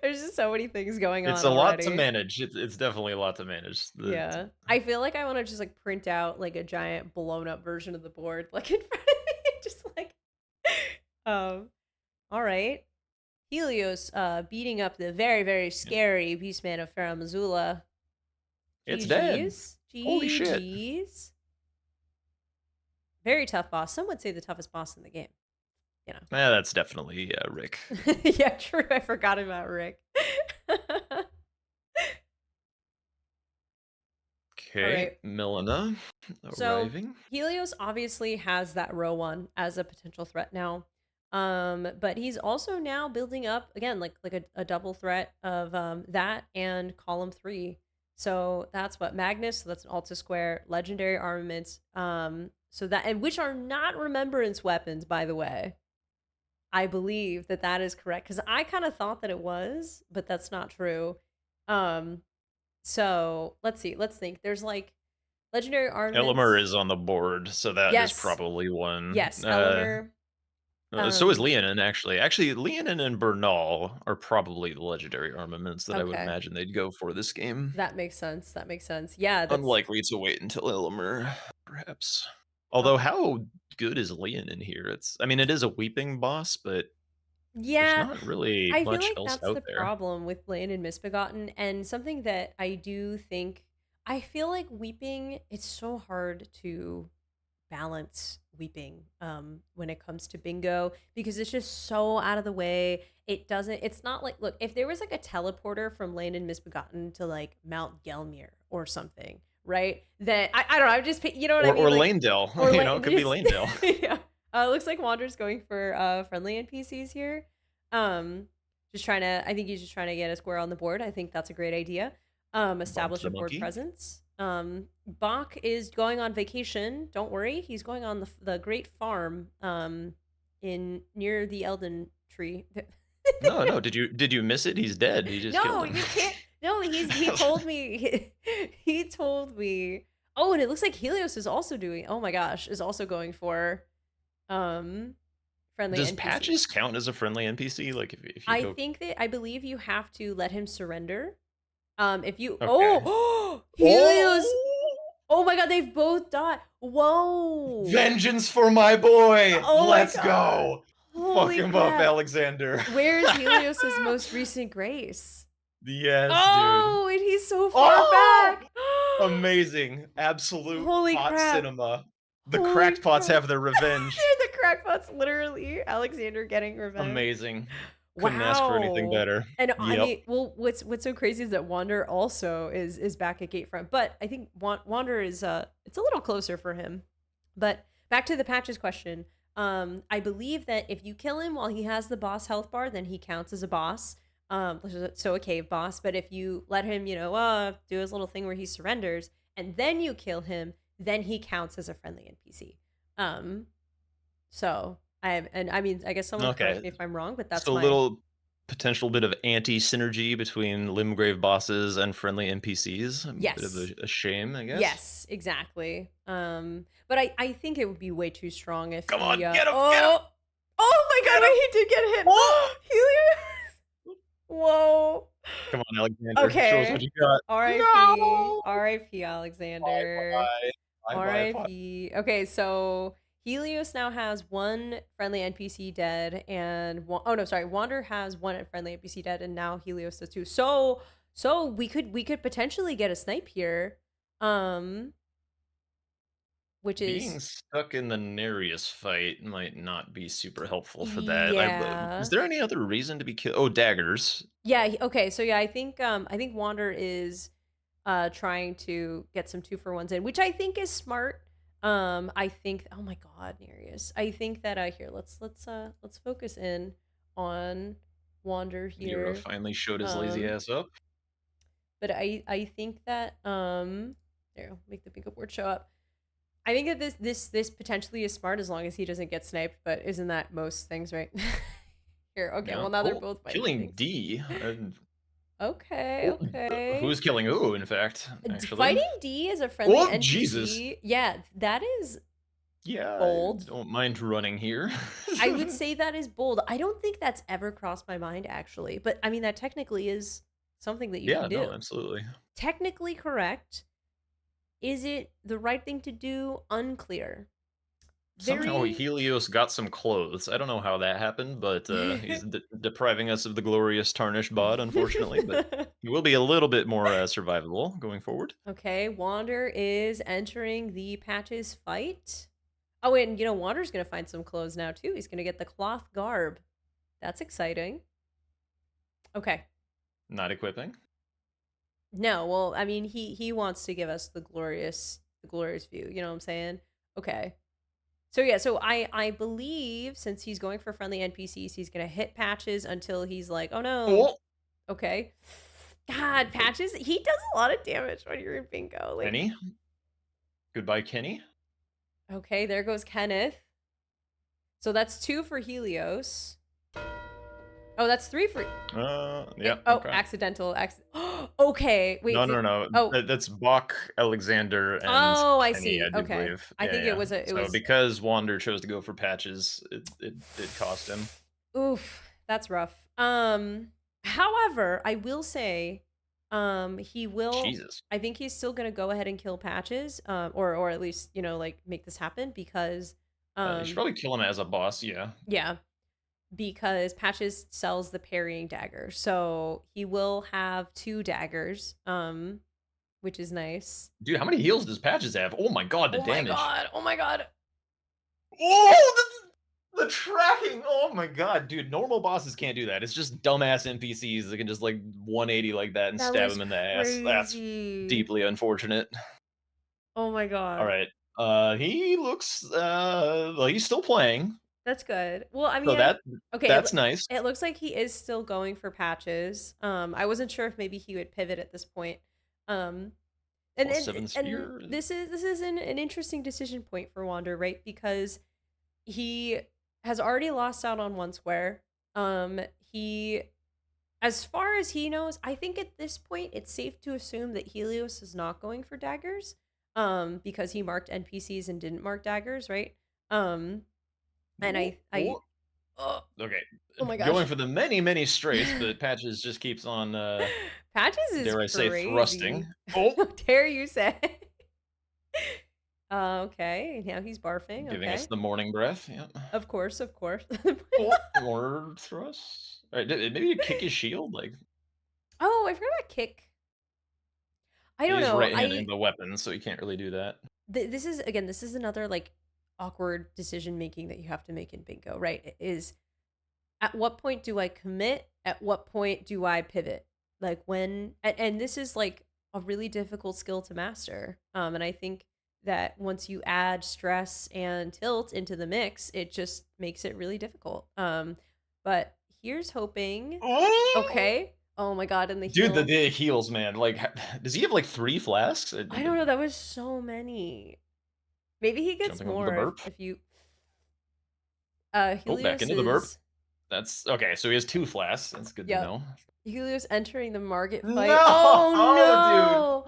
there's just so many things going It's on a lot to already. manage. It's definitely a lot to manage. Yeah, I feel like I want to just like print out like a giant blown up version of the board, like in front of me, just like. Um, all right, Helios, beating up the very very scary Beastman of Farah Missoula. It's dead. GG's, Holy shit. GG's. Very tough boss. Some would say the toughest boss in the game. You know. That's definitely, Rick. Yeah, true. I forgot about Rick. All Okay, right. Milena So arriving. Helios obviously has that row one as a potential threat now. But he's also now building up again like a double threat of that and column three. So that's what Magnus, so that's an Alta Square, legendary armaments. So that and which are not remembrance weapons, by the way. I believe that that is correct because I kind of thought that it was, but that's not true. Um, so let's see, let's think. There's like legendary Elamur armaments. is on the board, so that is Yes, probably one. yes, Elemer. So is Um, Leonin, actually. Actually, Leonin and Bernal are probably the legendary armaments that I would okay. imagine they'd go for this game. That makes sense, that makes sense. Yeah, that's Unlikely to wait until Illimer, perhaps. Although, um how good is Leonin here? I mean, it is a weeping boss, but there's yeah, not really I feel much like else that's out the there. problem with Blaine and Misbegotten, and something that I do think I feel like weeping, it's so hard to balance weeping when it comes to bingo because it's just so out of the way. It's not like, look, if there was like a teleporter from Lane and Misbegotten to like Mount Gelmir or something, right? That I don't know, I'm just you know what I mean? Or Like, Lanedale, or you know, it like could be just Lanedale. yeah. Looks like Wander's going for friendly NPCs here. Um just trying to I think he's just trying to get a square on the board. I think that's a great idea. Bump Establish the a board monkey. presence. Bach is going on vacation. Don't worry, he's going on the Great Farm in near the Elden tree. No, no, did you miss it? He's dead, he just killed No, him. you can't. No, he told me he told me. Oh, and it looks like Helios is also doing. Oh my gosh, is also going for um friendly Does NPC. Patches count as a friendly NPC? Like, if you I go. think that I believe you have to let him surrender. If you Okay. oh Helios. Oh! Oh my god, they've both died. Whoa. Vengeance for my boy! Oh my Let's god. go! Fuck Holy him up, crap. Alexander. Where's Helios's most recent grace? Yes, dude. Oh, and he's so far Oh! back. Amazing. Absolute Holy pot crap. cinema. The Holy crackpots crap. have their revenge. They're the crackpots, literally. Alexander getting revenge. Amazing. Couldn't ask for anything Wow. better. And I Yep. mean, well, what's so crazy is that Wander also is back at Gatefront, but I think Wander is it's a little closer for him. But back to the patches question. I believe that if you kill him while he has the boss health bar, then he counts as a boss. So a cave boss. But if you let him, do his little thing where he surrenders, and then you kill him, then he counts as a friendly NPC. Um, so and I mean, I guess someone correct Okay. me if I'm wrong, but that's So a my little potential bit of anti-synergy between Limgrave bosses and friendly NPCs. A bit of yes. a shame, I guess. Yes, exactly. But I think it would be way too strong if Come he on, get him, get him, oh oh my god, get him! wait, he did get hit. Oh! Helios. Whoa. Come on, Alexander. Show us what Okay. you got. RIP. No! RIP Alexander. Bye-bye. Bye-bye. RIP. Okay, so Helios now has one friendly NPC dead, and oh no, sorry, Wander has one friendly NPC dead, and now Helios does too. So we could potentially get a snipe here, um, which Being is stuck in the Nereus fight might not be super helpful for that. Is yeah. there any other reason to be killed? Oh, daggers. Yeah, okay, so yeah, I think Wander is trying to get some 2-for-1s in, which I think is smart. I think oh my god, Nereus. I think that here, let's focus in on Wander Nero here. finally showed his lazy Um ass up. but I think that there, make the bingo board show up. I think that this potentially is smart as long as he doesn't get sniped, but isn't that most things, right? Here, okay, Yeah. well now they're Oh, both fighting killing things. D. Okay, Oh, okay. who's killing who, in fact, actually? Fighting D is a friendly Oh, Jesus. NPC. Yeah, that is Yeah, I bold. don't mind running here. I would say that is bold. I don't think that's ever crossed my mind actually, but I mean that technically is something that you can Yeah, do. no, absolutely. Technically correct. Is it the right thing to do? Unclear. Somehow Very Helios got some clothes. I don't know how that happened, but he's depriving us of the glorious tarnished bod, unfortunately. But he will be a little bit more survivable going forward. Okay, Wander is entering the Patches fight. Oh, and Wander's gonna find some clothes now too. He's gonna get the cloth garb. That's exciting. Okay. Not equipping. No, well, I mean, he wants to give us the glorious view. You know what I'm saying? Okay. So yeah, so I believe since he's going for friendly NPCs, he's gonna hit Patches until he's like, oh no. Oh, Okay. God, Patches, he does a lot of damage when you're in bingo. Like, Kenny. Goodbye, Kenny. okay, there goes Kenneth. So that's 2 for Helios. Oh, that's 3 for Yeah, oh, okay. accidental. Okay, wait, No, no, no. oh, That's Bach, Alexander, and oh, I Kenny, see, I do okay. believe. I Yeah, think it yeah. was a it So was because Wander chose to go for patches, it did cost him. oof, that's rough. However, I will say, he will Jesus. I think he's still gonna go ahead and kill Patches, or at least, like, make this happen because, You should um probably kill him as a boss, yeah. yeah, because Patches sells the parrying dagger, so he will have 2 daggers, which is nice. Dude, how many heals does Patches have? Oh my god, the Oh my damage. god, oh my god. Oh, the tracking. Oh my god, dude. Normal bosses can't do that. It's just dumbass NPCs that can just like 180 like that and That stab was him in the ass. That's crazy. deeply unfortunate. Oh my All god. right. He looks well, he's still playing. That's good. Well, I So mean, that okay, that's nice. it looks like he is still going for Patches. I wasn't sure if maybe he would pivot at this point. Um, and Plus and 7 and spear. this is an interesting decision point for Wander, right? Because he has already lost out on one square. He, as far as he knows, I think at this point it's safe to assume that Helios is not going for daggers. Because he marked NPCs and didn't mark daggers, right? Um, and Ooh, ooh. oh, Okay. oh my Going gosh. for the many, many straights, but Patches just keeps on Patches is dare I say thrusting. crazy. Oh, How dare you say? Okay, now he's barfing. giving us Okay, the morning breath. Yep. of course, of course. Oh, more thrusts. All right, maybe you kick his shield. Like Oh, I forgot about kick. I he don't is know. right-handed the weapon, so you can't really do that. This is again. This is another like awkward decision making that you have to make in bingo. Right? It is, at what point do I commit? At what point do I pivot? Like when, and this is like a really difficult skill to master. And I think that once you add stress and tilt into the mix, it just makes it really difficult. But here's hoping. Oh! Okay. Oh my god, and the Dude, the, heal. the heals, man. Like, does he have like 3 flasks? I don't know. That was so many. Maybe he gets Jumping over the more burp. if you. Oh, back Helios into the burp. is. That's okay. So he has 2 flasks. That's good to Yep. know. Helios entering the market fight. No, Oh oh,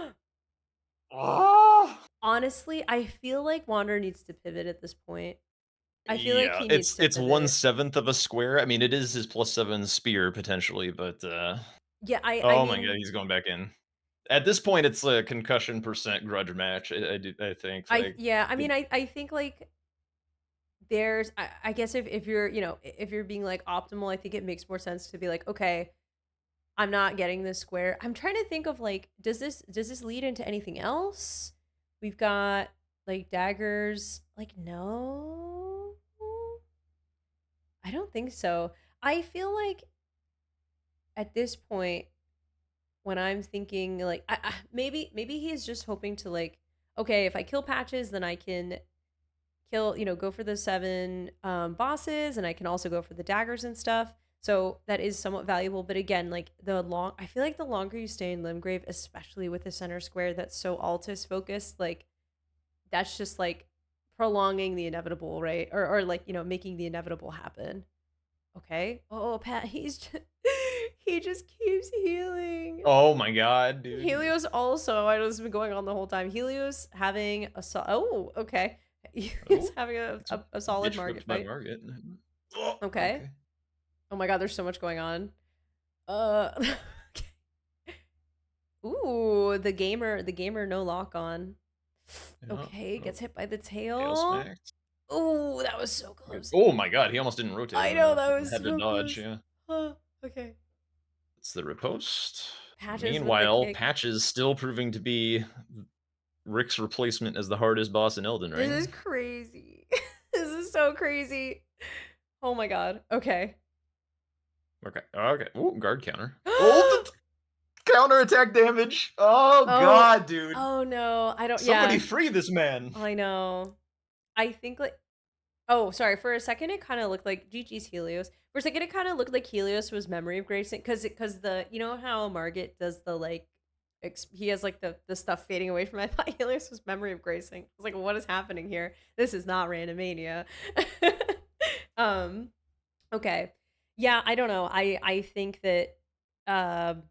dude. no! Oh. Honestly, I feel like Wander needs to pivot at this point. I feel like Yeah, he needs to it's pivot. 1/7 of a square. I mean, it is his +7 spear potentially, but Yeah, I oh my god, mean, he's going back in. At this point, it's a concussion percent grudge match. I think like yeah, I mean, it, I think like there's, I guess if you're, if you're being like optimal, I think it makes more sense to be like, okay, I'm not getting this square. I'm trying to think of like, does this lead into anything else? We've got like daggers. Like, no, I don't think so. I feel like at this point, when I'm thinking like, maybe he is just hoping to like, okay, if I kill Patches, then I can kill, go for the 7 bosses, and I can also go for the daggers and stuff. So that is somewhat valuable. But again, like I feel like the longer you stay in Limgrave, especially with the center square that's so Altus focused, like that's just like prolonging the inevitable, right? Or like, making the inevitable happen. Okay. Oh, Pat, he just keeps healing. oh my god, dude. Helios also, I know this has been going on the whole time. Helios having oh, okay. Helios Oh, having it's a a solid bitch market whipped by fight. Margit. Oh, Okay. okay. Oh my god, there's so much going on. Uh Ooh, the gamer no lock on. Yeah. Okay, Oh, gets hit by the tail tail. smacked. Ooh, that was so Good. close. Oh my god, he almost didn't rotate I him know enough. that was Had to so dodge, close. yeah. Okay. It's the riposte. Patches with the Meanwhile, kick. Patch is still proving to be Rick's replacement as the hardest boss in Elden, This right? is crazy. This is so crazy. Oh my god. Okay. Okay. Okay. Ooh, guard counter. Oh, counter attack damage. Oh Oh. god, dude. Oh no. I don't, Somebody yeah. free this man. I know. I think like, oh, sorry. For a second, it kind of looked like GG's Helios. For a second, it kind of looked like Helios was Memory of Grace, because the, how Margit does the like, he has like the stuff fading away from. I thought Helios was Memory of Gracing. I was like, what is happening here? This is not Randomania. um. Okay. Yeah. I don't know. I think that. Um.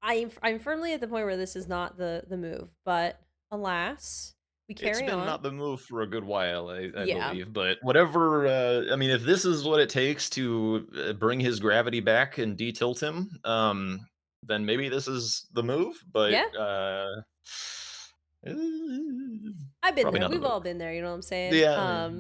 I'm firmly at the point where this is not the move, but alas, we It's carry been on. not the move for a good while, I Yeah. believe, but whatever, I mean, if this is what it takes to, bring his gravity back and de-tilt him, then maybe this is the move, but, Yeah. eh, I've been probably there. not the We've move. all been there, you know what I'm saying? Yeah.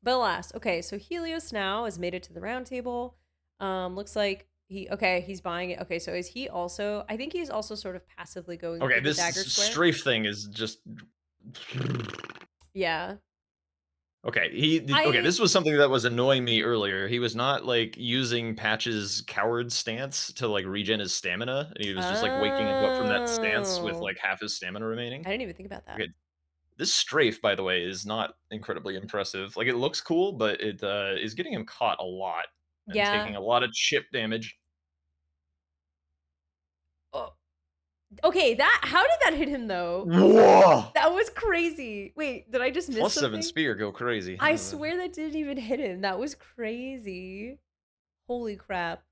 But alas, okay, so Helios now has made it to the round table. Looks like he's buying it. Okay, so is he also I think he's also sort of passively going Okay, through the this dagger square. strafe thing is just Yeah. okay, okay, I this was something that was annoying me earlier. He was not, like, using Patch's coward stance to, like, regen his stamina, and he was just, like, waking up from that stance with, Oh. like, half his stamina remaining. I didn't even think about that. Okay, this strafe, by the way, is not incredibly impressive. Like, it looks cool, but it, is getting him caught a lot and Yeah. taking a lot of chip damage. Oh. Okay, that how did that hit him though? Whoa! That was crazy. Wait, did I just miss +7 something? spear go crazy. I swear that didn't even hit him. That was crazy. Holy crap.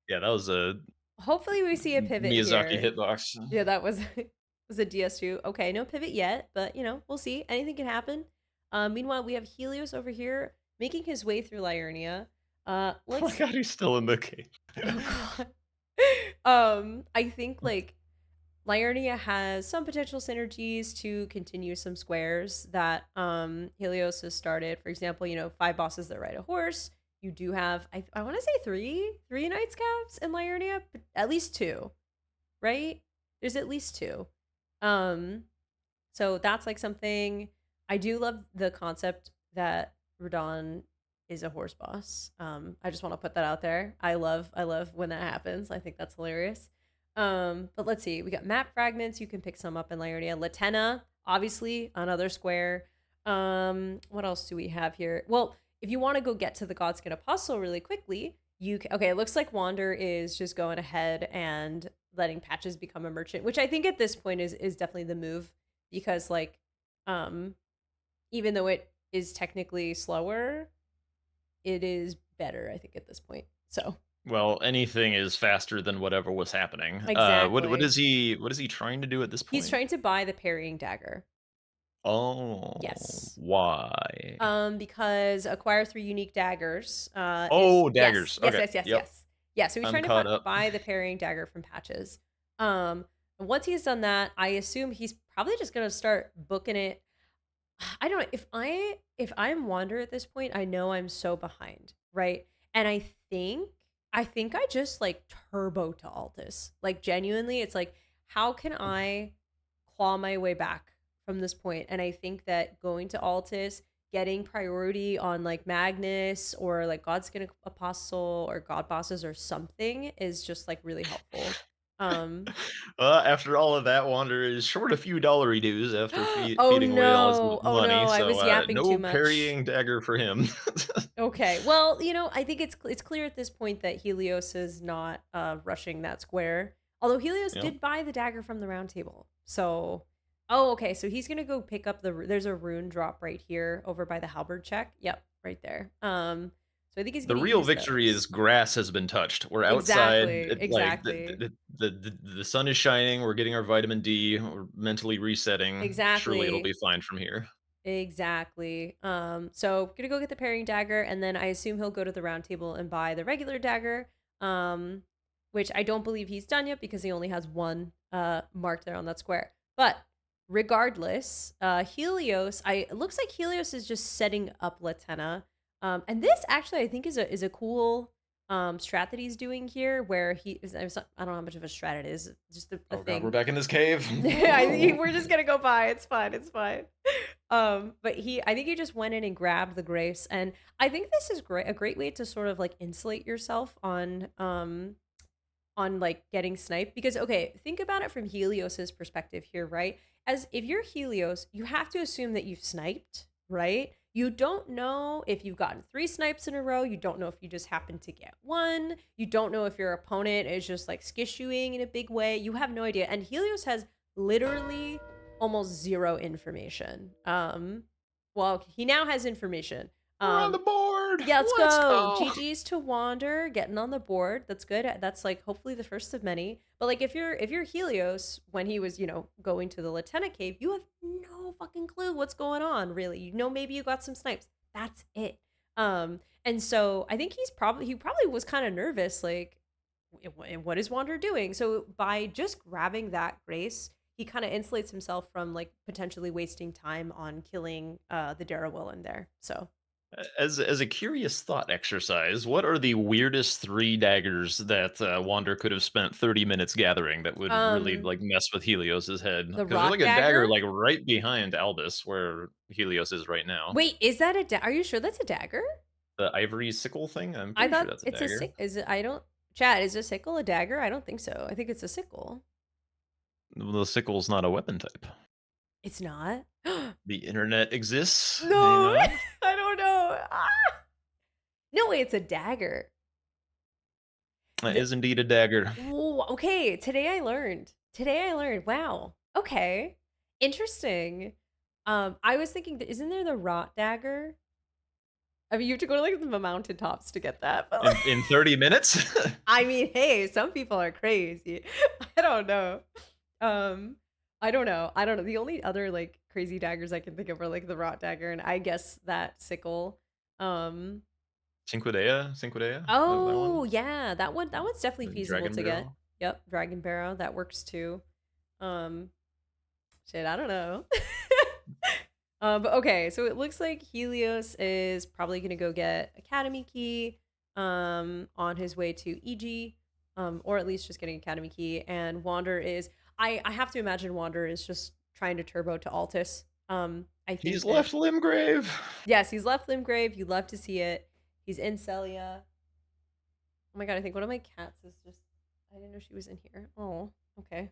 Yeah, that was a Hopefully we see a pivot Miyazaki here. hitbox. Yeah, that was was a DS2. Okay, no pivot yet, but we'll see. Anything can happen. Meanwhile, we have Helios over here making his way through Liurnia. Oh my Let's god, he's still in the cave. oh god. I think like Liurnia has some potential synergies to continue some squares that Helios has started. For example, five bosses that ride a horse. You do have I want to say three Night Scouts in Liurnia, but at least two, right? There's at least two. Um, so that's like something I do love the concept that Radon is a horse boss. I just want to put that out there. I love when that happens. I think that's hilarious. But let's see. We got map fragments. You can pick some up in Liurnia. Latena, obviously, another square. What else do we have here? Well, if you want to go get to the Godskin Apostle really quickly, okay, it looks like Wander is just going ahead and letting Patches become a merchant, which I think at this point is definitely the move because like um even though it is technically slower, it is better I think at this point. So, Well, anything is faster than whatever was happening. What exactly. is he trying to do at this He's point? trying to buy the parrying dagger. Oh, Yes. why? Because acquire 3 unique daggers, is Oh, yes, daggers. yes, Okay, yes, yes, yep, yes. Yeah, so he's I'm trying to caught up. buy the parrying dagger from Patches. And once he's done that, I assume he's probably just gonna start booking it. I don't know, if I'm Wander at this point, I know I'm so behind, right? And I think I just, like, turbo to Altus. Like, genuinely, it's like, how can I claw my way back from this point? And I think that going to Altus, getting priority on, like, Magnus or, like, Godskin Apostle or God Bosses or something is just, like, really helpful. Um After all of that, Wander is short a few dollary dues after Oh, feeding away all his no. Oh, money, no, I so, was yapping too no much. parrying dagger for him. Okay. Well, I think it's clear at this point that Helios is not rushing that square. Although Helios Yep. did buy the dagger from the round table. So, oh, okay. So he's going to go pick up there's a rune drop right here over by the halberd check. Yep, right there. So I think he's The going to real use victory is those. grass has been touched. We're outside, Exactly. like, Exactly. the sun is shining, we're getting our vitamin D, we're mentally resetting. Surely it'll be Exactly. fine from here. Exactly. So gonna go get the parrying dagger, and then I assume he'll go to the round table and buy the regular dagger. Which I don't believe he's done yet because he only has one marked there on that square. But regardless, Helios, it looks like Helios is just setting up Latenna. And this actually I think is a cool strat that he's doing here where I don't know how much of a strat it is, just a Oh god, we're thing. back in this cave. We're just gonna go by. It's fine. It's fine. But I think he just went in and grabbed the grace, and I think this is great. A great way to sort of like insulate yourself on like getting sniped because okay, think about it from Helios's perspective here, right? As if you're Helios, you have to assume that you've sniped, right? You don't know if you've gotten 3 snipes in a row. You don't know if you just happen to get one. You don't know if your opponent is just like skissuing in a big way. You have no idea. And Helios has literally almost zero information. Well, he now has information. We're on the Um, board. board. Yeah, let's Let's go. go. GG's to Wander, getting on the board. That's good. That's like hopefully the first of many. But like if you're Helios when he was, going to the Lieutenant Cave, you have no fucking clue what's going on, really. Maybe you got some snipes. That's it. And so I think he probably was kind of nervous, like, what is Wander doing? So by just grabbing that grace, he kind of insulates himself from like potentially wasting time on killing the Darrow in there. So As a curious thought exercise, what are the weirdest 3 daggers that, Wander could have spent 30 minutes gathering that would really, um like, mess with Helios's head? the Because there's, like, rock a dagger, dagger. like, right behind Albus where Helios is right now. Wait, is that are you sure that's a dagger? The ivory sickle thing? I'm I pretty sure thought that's a it's a dagger. sick. Is it? I don't. Chad, is a sickle a dagger? I don't think so. I think it's a sickle. The sickle's not a weapon type. It's not. The internet exists, you No, know? I don't know. No way, it's a dagger. That is indeed a dagger. Whoa, okay, today I learned. Today I learned. Wow. Okay. Interesting. I was thinking, isn't there the rot dagger? I mean, you have to go to like the mountaintops to get that, but In 30 minutes? I mean, hey, some people are crazy. I don't know. Um, I don't know. I don't know. The only other like crazy daggers I can think of are like the rot dagger, and I guess that sickle. Um, Cinquedea? That oh one? yeah, that one's definitely The feasible dragon to get. barrel? Yep, dragon barrow that works too. Um, shit, I don't know. But okay, so it looks like Helios is probably gonna go get Academy Key, on his way to EG, or at least just getting Academy Key. And Wander is, I have to imagine Wander is just trying to turbo to Altus. I He's think that left Limgrave. yes, he's left Limgrave. You love to see it. He's in Celia. Oh my god, I think one of my cats is just. I didn't know she was in here. Oh, okay.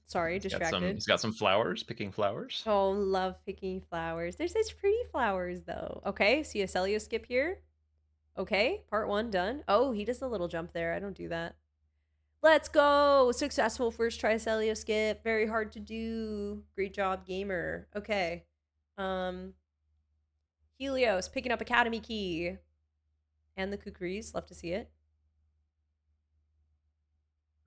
Sorry, distracted. He's got some flowers, picking flowers. Oh, love picking flowers. They're such pretty flowers, though. Okay, see a Celio skip here. Okay, part one done. Oh, he does a little jump there. I don't do that. Let's go! Successful first try Celio skip. Very hard to do. Great job, gamer. Okay. Um, Helios picking up Academy Key. And the Kukris. Love to see it.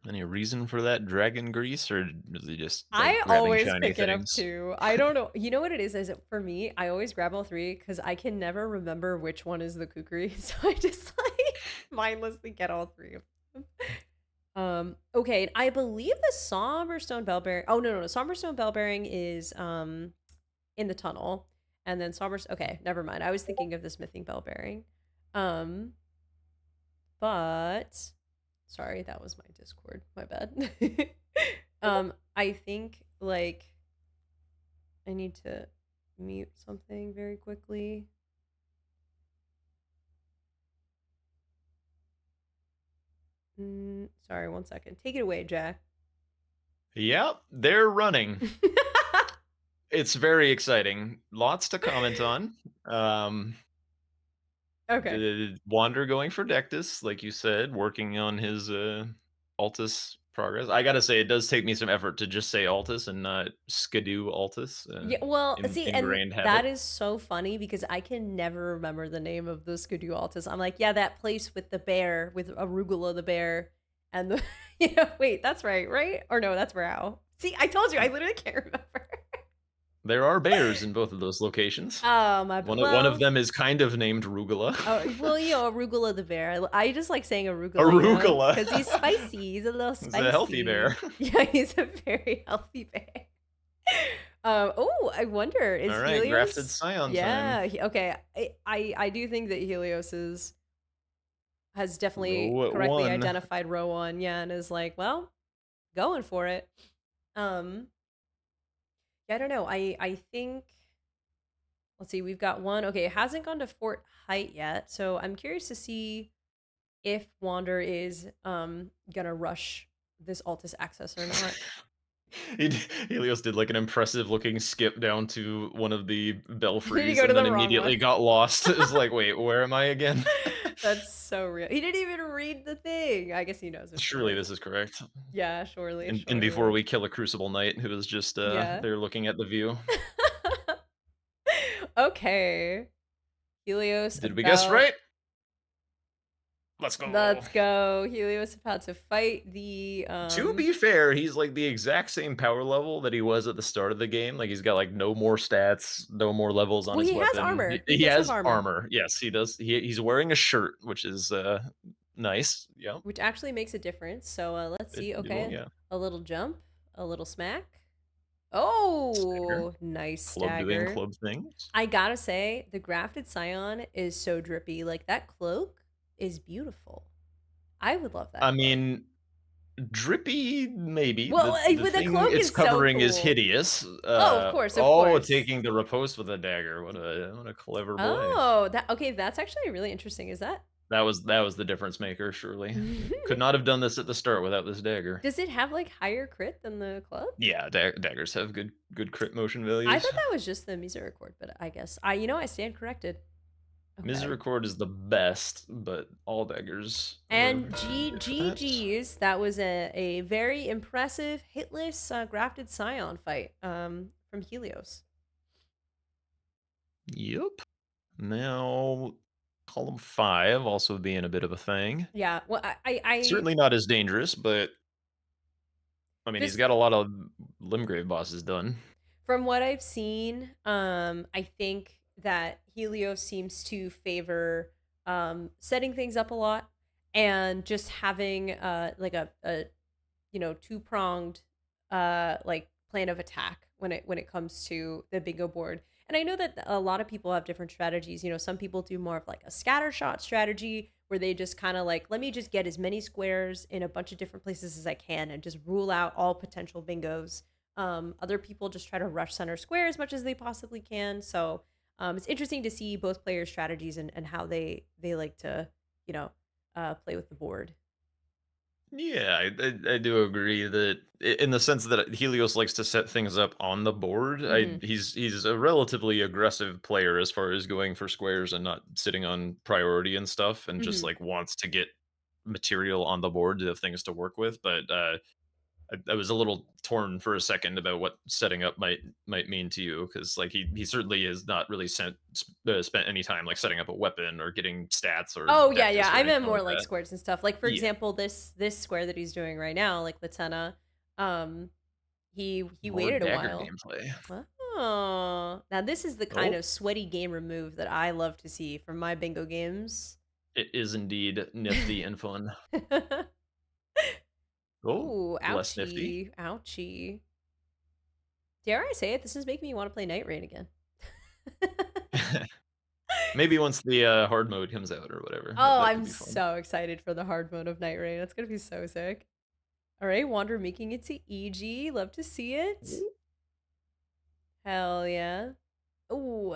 Any reason for that dragon grease, or is he just, like, I grabbing always shiny pick it up things? too. I don't know. You know what it is for me, I always grab all three because I can never remember which one is the kukri. So I just like mindlessly get all three of them. Okay, and I believe the Somberstone Bell Bearing. Oh no, Somberstone Bell Bearing is in the tunnel. And then okay, never mind. I was thinking of the Smithing Bell Bearing. Um, but sorry, that was my Discord. My bad. I think like I need to mute something very quickly. Sorry, one second. Take it away, Jack. Yep, they're running. It's very exciting. Lots to comment on. Um, Okay. the Wander going for Dectus, like you said, working on his, Altus progress. I gotta say, it does take me some effort to just say Altus and not Skidoo Altus, Yeah, well, in see, and ingrained that habit. is so funny because I can never remember the name of the Skidoo Altus. I'm like, yeah, that place with the bear, with Arugula the bear, and the wait, that's right, right? Or no, that's Rao. See, I told you, I literally can't remember. There are bears in both of those locations. Oh my, One of well, them is kind of named Rugula. oh well, Arugula the bear. I just like saying Arugula, Arugula. because he's spicy. He's a little He's a healthy spicy. bear. Yeah, he's a very healthy bear. Oh, I wonder, is Alright, grafted Helios? scion time. Yeah, okay. I do think that Helios has definitely Row correctly 1. identified row one, yeah, and is like, well, going for it. Um, yeah, I don't know. I think let's see, we've got one. Okay, it hasn't gone to Fort Height yet, so I'm curious to see if Wander is gonna rush this Altus access or not. Helios did, like, an impressive looking skip down to one of the Did he belfries go to and the then wrong immediately one? got lost. It was like, "Wait, where am I again?" That's so real. He didn't even read the thing. I guess he knows, of Surely course. this is correct. Yeah, surely, And before surely. we kill a Crucible Knight who was just, Yeah. there looking at the view. Okay. Helios Did we guess about right? Let's go. let's go. Helios about to fight the To be fair, he's like the exact same power level that he was at the start of the game. Like he's got like no more stats, no more levels on well, his he has weapon. armor. He He does have has armor, armor. Yes, he does. He's wearing a shirt, which is nice. Yeah, which actually makes a difference. So let's see. well, Okay, yeah. a little jump, a little smack. Stagger, Oh, nice club doing stagger. club things. I gotta say, the grafted scion is so drippy. Like that cloak is beautiful. I would love that I cloak. mean, drippy, maybe. Well, The with the thing cloak it's is so covering is cool. hideous. Oh, of course, of Oh, course. taking the riposte with a dagger. What a clever play. Oh, that okay. That's actually really interesting. Is that? That was the difference maker, surely. Could not have done this at the start without this dagger. Does it have like higher crit than the club? Yeah, daggers have good crit motion I values. thought that was just the misericord, but I guess I stand corrected. Okay. Misericord is the best, but all daggers are And if that. GG's, that was a very impressive hitless grafted scion fight from Helios. Yep. Now, column 5 also being a bit of a thing. Yeah, well, I Certainly not as dangerous, but I mean, he's just got a lot of Limgrave bosses done. from what I've seen, I think that Helios seems to favor setting things up a lot and just having like a two-pronged like plan of attack when it comes to the bingo board. And I know that a lot of people have different strategies. Some people do more of like a scatter shot strategy where they just kind of like, let me just get as many squares in a bunch of different places as I can and just rule out all potential bingos. Other people just try to rush center square as much as they possibly can. So it's interesting to see both players' strategies and how they like to, you know, play with the board. Yeah, I do agree that in the sense that Helios likes to set things up on the board. Hmm. He's a relatively aggressive player as far as going for squares and not sitting on priority and stuff, and just Hmm. like wants to get material on the board to have things to work with. But I was a little torn for a second about what setting up might mean to you because like he certainly has not really spent any time like setting up a weapon or getting stats or Oh yeah, yeah. dectus or I anything meant more like like that. squares and stuff. Like for Yeah, example, this square that he's doing right now, like Latenna, um, he more waited a dagger while. gameplay. Oh, now this is the kind Oh, of sweaty gamer move that I love to see from my bingo games. it is indeed nifty and fun. Oh, Ooh, less nifty. ouchie, ouchie. Dare I say it? This is making me want to play Night Rain again. Maybe once the hard mode comes out or whatever, Oh, that could I'm be fun. so excited for the hard mode of Night Rain. That's gonna be so sick. All right, Wander making it to EG. Love to see it. Ooh. Hell yeah. Ooh,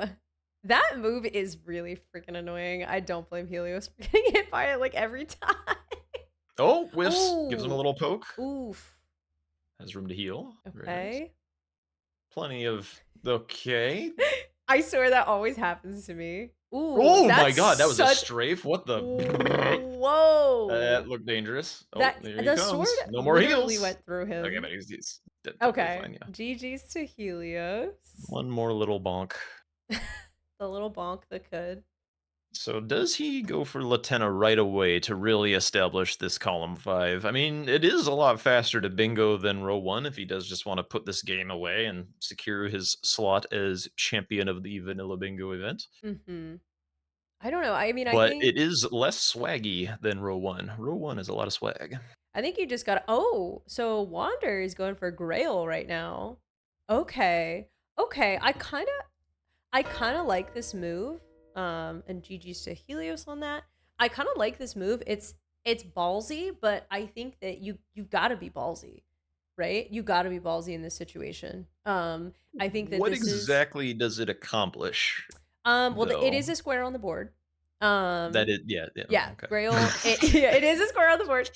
that move is really freaking annoying. I don't blame Helios for getting hit by it like every time. Oh, whiffs gives him a Oh, little poke. oof. Has room to heal. Very nice. Okay. Plenty of okay. I swear that always happens to me. Ooh, Oh my that's god, that was a such. strafe. What the? That Whoa. looked dangerous. Oh, That there he the sword comes. No more literally heals. went through Okay, him. but he's totally Okay. fine. Yeah, GG's to Helios. one more little bonk. The little bonk that could. So does he go for Latenna right away to really establish this column 5? I mean, it is a lot faster to bingo than row 1 if he does just want to put this game away and secure his slot as champion of the vanilla bingo event. Mm-hmm. I don't know. I mean, I But think it is less swaggy than row 1. Row 1 is a lot of swag. I think you just got. Oh, so Wander is going for Grail right now. Okay, okay. I kind of like this move. And GG's to Helios on that. I kind of like this move. It's ballsy, but I think that you've got to be ballsy, right? You got to be ballsy in this situation. I think that What this is exactly does it accomplish, well, it though? is a square on the board. That Um, it yeah, yeah, yeah, okay. Grail. Yeah, it is a square on the board.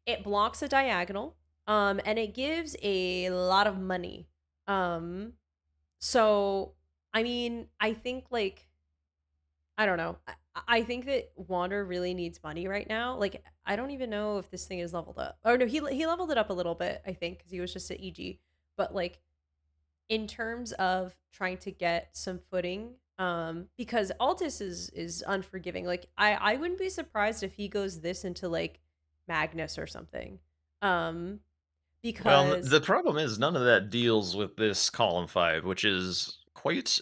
It blocks a diagonal. And it gives a lot of money. Um, so I mean, I think like I don't know. I think that Wander really needs money right now. Like I don't even know if this thing is leveled up. Or no, he leveled it up a little bit. I think because he was just at EG. But like in terms of trying to get some footing Because Altus is unforgiving. Like I wouldn't be surprised if he goes this into like Magnus or something. Um, Well, because the problem is none of that deals with this column 5, which is quite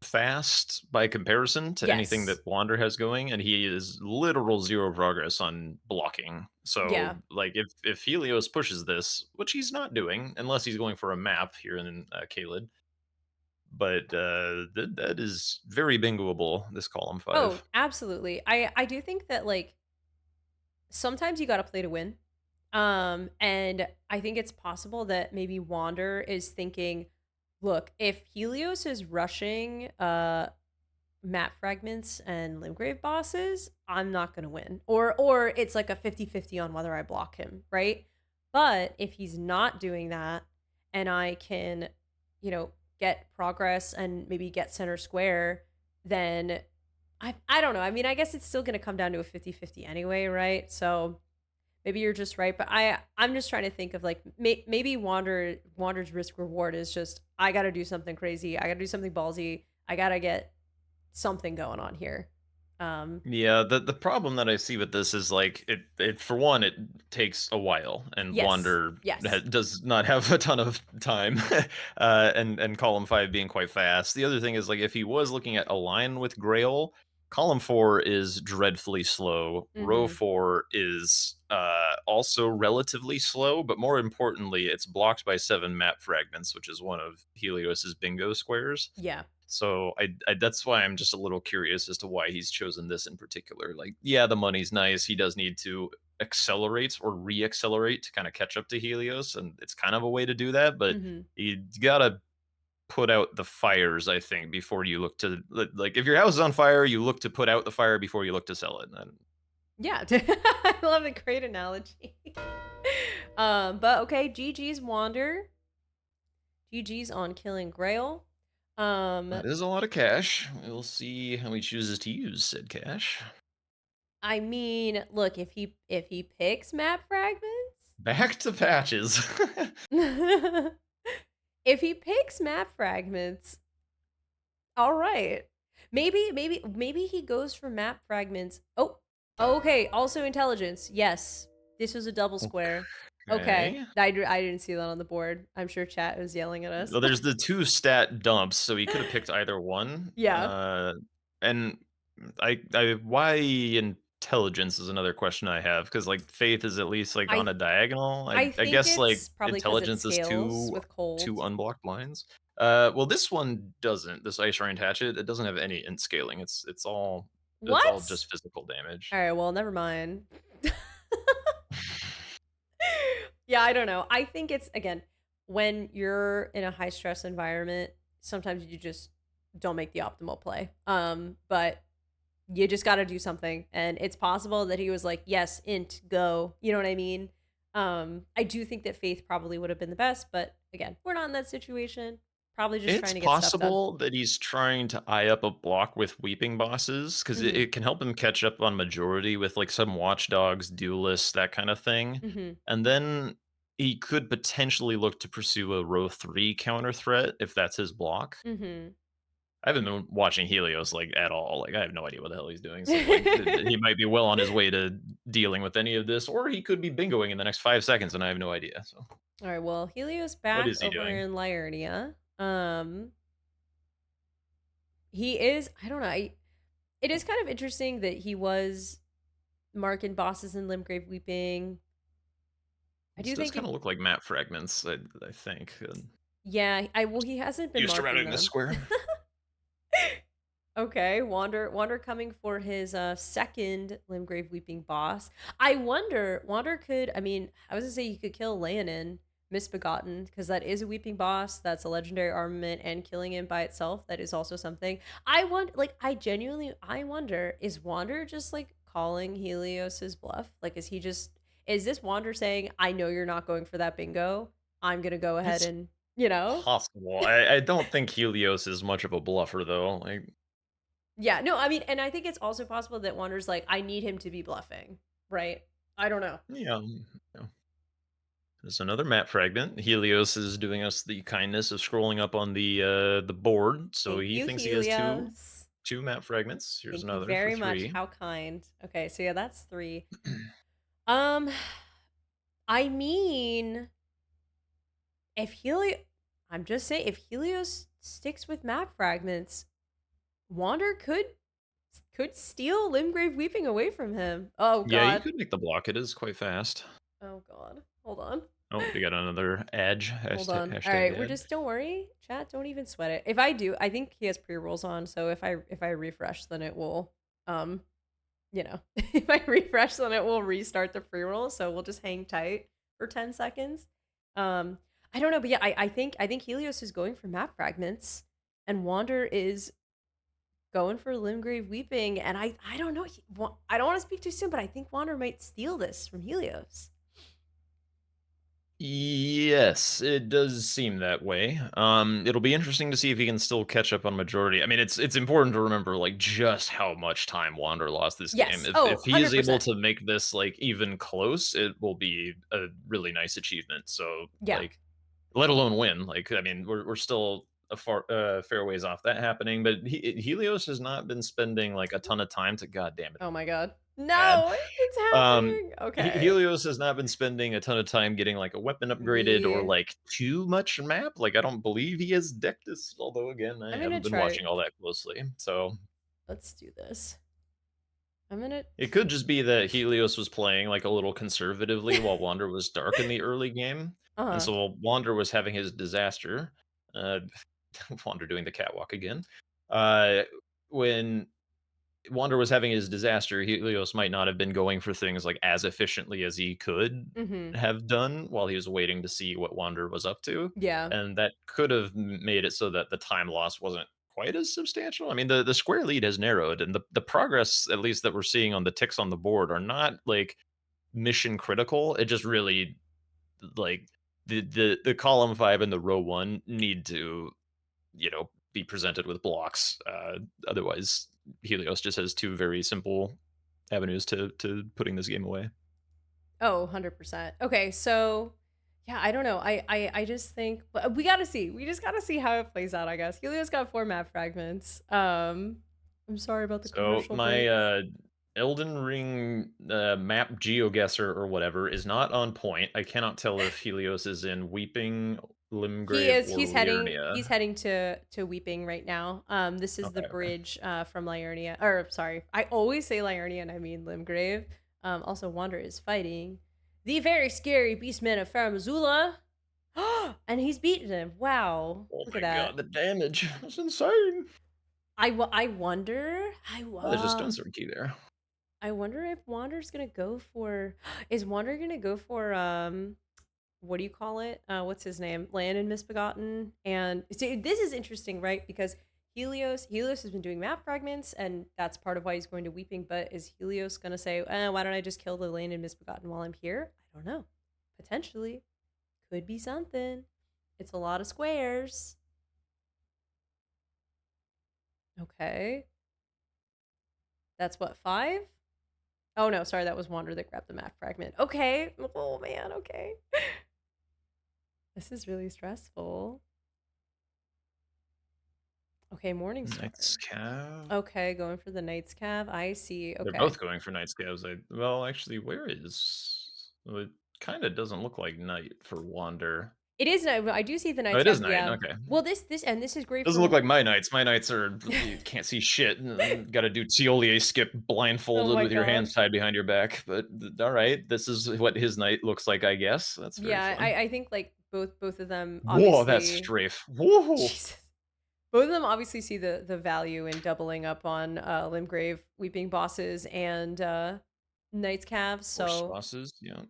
fast by comparison to anything yes, that Wander has going, and he is literal 0 progress on blocking. yeah. So, like, if Helios pushes this, which he's not doing, unless he's going for a map here in Kaled, but that is very bingoable, this column Oh, 5. absolutely. I do think that like sometimes you got to play to win. And I think it's possible that maybe Wander is thinking, look, if Helios is rushing map fragments and Limgrave bosses, I'm not going to win. Or it's like a 50-50 on whether I block him, right? But if he's not doing that and I can, you know, get progress and maybe get center square, then I don't know. I mean, I guess it's still going to come down to a 50-50 anyway, right? So maybe you're just right, but I'm just trying to think of like maybe Wander's risk reward is just I got to do something crazy. I got to do something ballsy. I got to get something going on here. Um, Yeah, the problem that I see with this is like it for one it takes a while, and yes. Wander Yes. does not have a ton of time, and column 5 being quite fast. The other thing is like if he was looking at align with Grail, column 4 is dreadfully slow. Row Mhm. 4 is also relatively slow, but more importantly, it's blocked by 7 map fragments, which is one of Helios's bingo squares. Yeah. So I that's why I'm just a little curious as to why he's chosen this in particular. Like, yeah, the money's nice. He does need to accelerate or re-accelerate to kind of catch up to Helios, and it's kind of a way to do that. But Mhm. you gotta put out the fires, I think, before you look to like if your house is on fire, you look to put out the fire before you look to sell it. And Yeah. I love it. Great analogy. But okay, GG's Wander. GG's on killing Grail. Um, that is a lot of cash. We'll see how he chooses to use said cash. I mean, look, if he picks map fragments, Back to patches. if he picks map fragments, all right. Maybe he goes for map fragments. Oh, okay. Also intelligence. Yes, this was a double square. Okay, Okay. I didn't see that on the board. I'm sure chat was yelling at us. Well, there's the 2 stat dumps, so he could have picked either one. Yeah, And I why intelligence is another question I have because like faith is at least like on I a diagonal. I I I think guess like it's probably because it intelligence is scales with two cold. unblocked lines. Well, this one doesn't. This ice rain hatchet it doesn't have any int scaling. It's all What? just physical damage. All right. Well, never mind. Yeah, I don't know. I think it's again when you're in a high stress environment, sometimes you just don't make the optimal play. But you just got to do something, and it's possible that he was like, "Yes, int, go." You know what I mean? I do think that Faith probably would have been the best, but again, we're not in that situation. Probably just It's trying to get stuff done. possible that he's trying to eye up a block with weeping bosses because it, Mhm. it can help him catch up on majority with like some watchdogs, duelists, that kind of thing. Mhm. And then he could potentially look to pursue a row 3 counter threat if that's his block. Mhm. I haven't been watching Helios like at all. Like I have no idea what the hell he's doing. So like he might be well on his way to dealing with any of this, or he could be bingoing in the next 5 seconds, and I have no idea. So All right. Well, Helios what back is he over doing? in Liurnia. He is. I don't know. It is kind of interesting that he was marking bosses in Limgrave Weeping. I This do does think kind if of look like map fragments. I think. yeah, I well he hasn't been Used to marking routing this them. square. Okay, Wander coming for his second Limgrave Weeping boss. I wonder Wander could I mean, I was gonna say he could kill Leonin, Misbegotten, because that is a weeping boss, that's a legendary armament, and killing him by itself, that is also something. I want like I genuinely I wonder, is Wander just like calling Helios's bluff? Like is this Wander saying, I know you're not going for that bingo. I'm gonna go ahead It's and you know? possible. I don't think Helios is much of a bluffer though. Like, Yeah, no, I mean, and I think it's also possible that Wander's like, I need him to be bluffing, right? I don't know. yeah, yeah. There's another map fragment. Helios is doing us the kindness of scrolling up on the board, so Thank he you, thinks he has Helios. two map fragments. Here's Thank you another for very much. 3. How kind. Okay, so yeah, that's three. Um, I mean, if Helios, I'm just saying, if Helios sticks with map fragments, Wander could steal Limgrave Weeping away from him. Oh Yeah, you god. could make the block. It is quite fast. Oh god. Hold on. Oh, we got another edge. Hold Hashtag, on. All hashtag right, we're edge. just don't worry, chat. Don't even sweat it. If I do, I think he has pre-rolls on. So if I refresh, then it will, um, if I refresh, then it will restart the pre-roll. So we'll just hang tight for 10 seconds. Um, I don't know, but yeah, I think Helios is going for map fragments, and Wander is going for Limgrave Weeping, and I don't know. I don't want to speak too soon, but I think Wander might steal this from Helios. Yes, it does seem that way. It'll be interesting to see if he can still catch up on majority. I mean, it's important to remember like just how much time Wander lost this game. Yes. If Oh, he is able 100%. to make this like even close, it will be a really nice achievement. So Yeah. like, let alone win. Like, I mean, we're still a fair ways off that happening. But Helios has not been spending like a ton of time to. God damn it, Oh my god. bad. No, it's Um, happening. Okay. Helios has not been spending a ton of time getting, like, a weapon upgraded or, Yeah. like, too much map, like, I don't believe he has decked this, although, again, I I'm gonna haven't been try. watching all that closely, so Let's do this. I'm gonna. it could just be that Helios was playing, like, a little conservatively while Wander was dark in the early game, and Uh-huh. so while Wander was having his disaster, uh, Wander doing the catwalk again, uh, when Wander was having his disaster, Helios might not have been going for things like as efficiently as he could Mhm. have done while he was waiting to see what Wander was up to, Yeah. and that could have made it so that the time loss wasn't quite as substantial. I mean, the square lead has narrowed, and the progress, at least that we're seeing on the ticks on the board, are not like mission critical. It just really like the column 5 and the row 1 need to be presented with blocks. Otherwise, Helios just has two very simple avenues to putting this game away. Oh, 100%. Okay, so yeah, I don't know. I just think but we gotta see. We just gotta see how it plays out, I guess. Helios got 4 map fragments. I'm sorry about the So commercial my break. Elden Ring map geoguesser or whatever is not on point. I cannot tell if Helios is in Weeping, He Limgrave, is or he's Liurnia. heading to Weeping right now. This is the Okay, okay. bridge from Liurnia, or sorry, I always say Liurnia and I mean Limgrave. Also Wander is fighting the very scary beastman of Faramazula. And he's beaten him. Wow. Oh Look at my god, that. the damage! That's insane. I wonder Oh, there's a stone sword key there. I wonder if Wander's gonna go for is Wander gonna go for what do you call it? What's his name? Land and Misbegotten. And see, this is interesting, right? Because Helios has been doing map fragments, and that's part of why he's going to Weeping. But is Helios gonna say, why don't I just kill the Land and Misbegotten while I'm here? I don't know. Potentially, could be something. It's a lot of squares. Okay, that's what 5. Oh no, sorry, that was Wander that grabbed the map fragment. Okay. Oh man. Okay. This is really stressful. Okay, Knight's Morningstar. Cav. Okay, going for the Knight's Cav. I see. They're Okay. both going for Knight's Calves. Well, actually, where is? Well, it kind of doesn't look like Knight for Wander. It is night. I do see the Oh, Knight's it is Cav. Knight. Yeah. Okay, Well, this is great doesn't look for. like my Knights. My Knights are you can't see shit. Got to do Tiolier skip Oh blindfolded my with your god. hands tied behind your back. But all right, this is what his Knight looks like. I guess that's very Yeah, fun. I think like both of them Whoa, that's obviously. strafe. Whoa, Jesus. Both of them obviously see the value in doubling up on Limgrave Weeping bosses and Knight's Cav. horse So bosses. Yeah,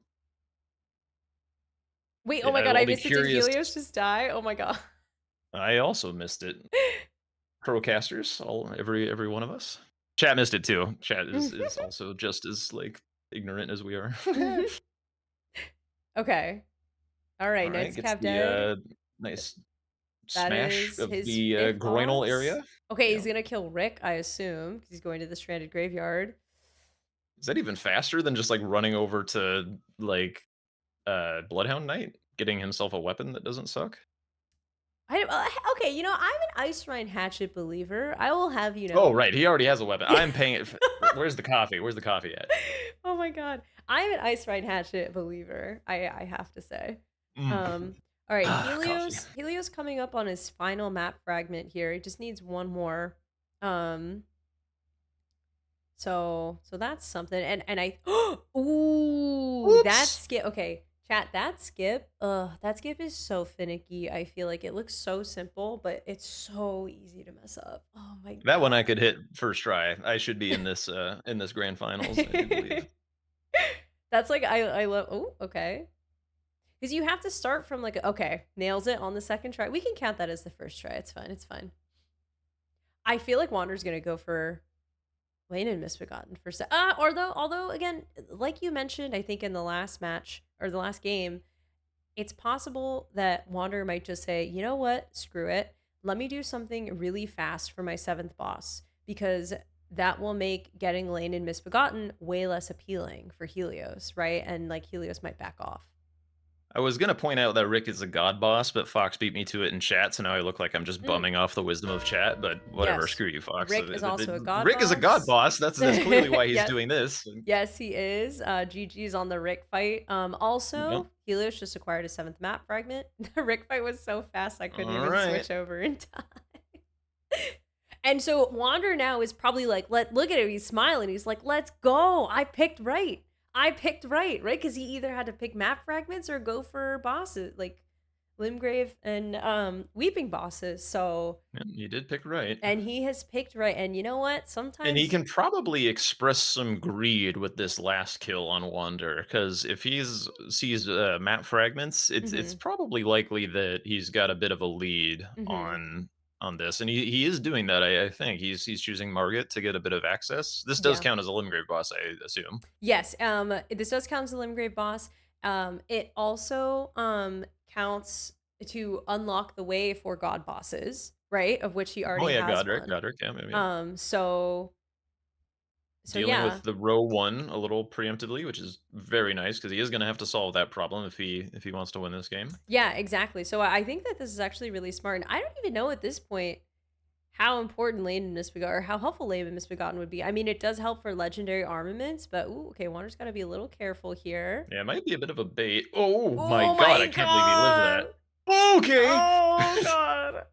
wait. Oh my god, I'll I be missed it. Did curious. Helios just die? Oh my god. I also missed it. Procasters, every one of us. Chat missed it too. Chat is also just as like ignorant as we are. Okay. All right. All right, Knight's gets Cav the dead. nice That smash is of his the fifth groinal boss. area. Okay, he's Yeah, gonna kill Rick, I assume, because he's going to the stranded graveyard. is that even faster than just like running over to like Bloodhound Knight, getting himself a weapon that doesn't suck. Okay, I'm an Ice Rhine Hatchet believer. I will have you Oh, know. right, he already has a weapon. I'm paying it f where's the coffee? Where's the coffee at? Oh my god. I'm an Ice Ride Hatchet believer, I have to say. Mm. Um, all right, Coffee. Helios coming up on his final map fragment here. He just needs one more. Um, so that's something. And I ooh, that Whoops! skip. Okay, chat, that skip is so finicky. I feel like it looks so simple, but it's so easy to mess up. Oh my That one I god. could hit first try. I should be in this grand finals, I do believe. That's like I love. Oh, okay. Because you have to start from like, okay, nails it on the second try. We can count that as the first try. It's fine. It's fine. I feel like Wander's gonna go for Lane and Misbegotten for although again, like you mentioned, I think in the last match or the last game, it's possible that Wander might just say, you know what, screw it. Let me do something really fast for my seventh boss because that will make getting Lane and Misbegotten way less appealing for Helios, right? And like Helios might back off. I was gonna point out that Rick is a god boss, but Fox beat me to it in chat, so now I look like I'm just Mm. bumming off the wisdom of chat, but whatever, Yes. screw you, Fox. Rick is also a god Rick is a god boss. boss, that's clearly why he's Yes. doing this. Yes, he is. GG's on the Rick fight. Yep. Also, Helios just acquired a seventh map fragment. The Rick fight was so fast I couldn't even Alright. switch over in time. And so Wander now is probably like, look at him, he's smiling. He's like, let's go. I picked right. I picked right, right? Because he either had to pick map fragments or go for bosses like Limgrave and Weeping bosses. So Yep, you did pick right. and he has picked right. And you know what? And he Sometimes can probably express some greed with this last kill on Wander, because if he's sees map fragments, it's mhm, probably likely that he's got a bit of a lead mhm. on this, and he is doing that. I think he's choosing Margit to get a bit of access. This does Yeah. count as a Limgrave boss, I assume. Yes, this does count as a Limgrave boss. It also counts to unlock the way for god bosses, right? Of which he Oh already yeah, has Godric, one. Godric, yeah, yeah, yeah. So Dealing yeah. with the row one a little preemptively, which is very nice because he is going to have to solve that problem if he wants to win this game. Yeah, exactly. So I think that this is actually really smart. And I don't even know at this point how important Lane and Misbegotten or how helpful Lane and Misbegotten would be. I mean, it does help for legendary armaments, but ooh, okay, Wander's gotta be a little careful here. Yeah, it might be a bit of a bait. Oh my Oh god, I my can't believe he lived that. god! Okay. Oh god.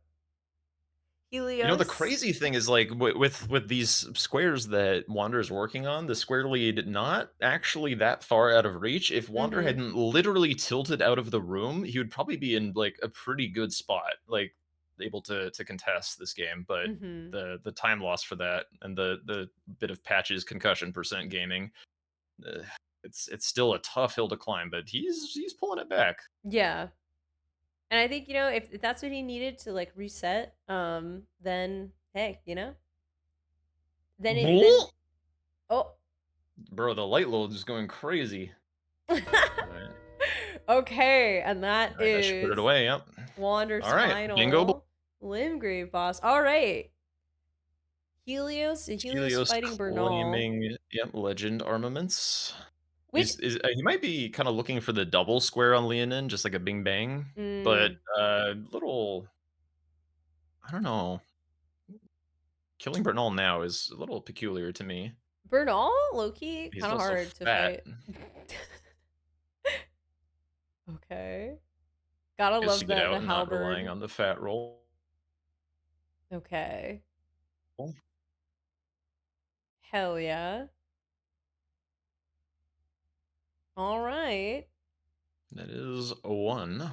You know, the Helios. crazy thing is, like, with these squares that Wander is working on, the square lead not actually that far out of reach. If Wander Mhm. hadn't literally tilted out of the room, he would probably be in, like, a pretty good spot, like, able to contest this game, but Mhm. the time loss for that and the bit of Patch's concussion percent gaming, uh, it's still a tough hill to climb, but he's pulling it back. Yeah. And I think, if that's what he needed to like reset, then hey, then oh. Bro, the light load is going crazy. Alright. Okay, and that Alright, that should put it is away, yep. Wander's Alright, bingo final Limgrave boss. All right. Helios Helios fighting Bernal. claiming, yep, legend armaments. Which He might be kinda looking for the double square on Leonin, just like a bing bang, but, mm, little I don't know, killing Bernal now is a little peculiar to me. Bernal, low-key, He's kind of also hard to fat. fight. Okay. Gotta Just to love get the out and not relying halberd. on the fat roll. Okay. Hell yeah. All right. That is a 1.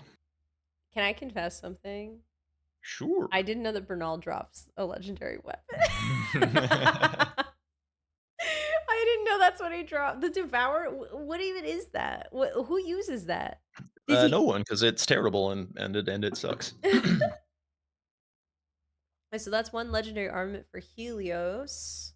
Can I confess something? Sure. I didn't know that Bernal drops a legendary weapon. I didn't know that's what he dropped. The Devour? What even is that? Who uses that? Does No he? one, because it's terrible and it sucks. So that's one legendary armament for Helios.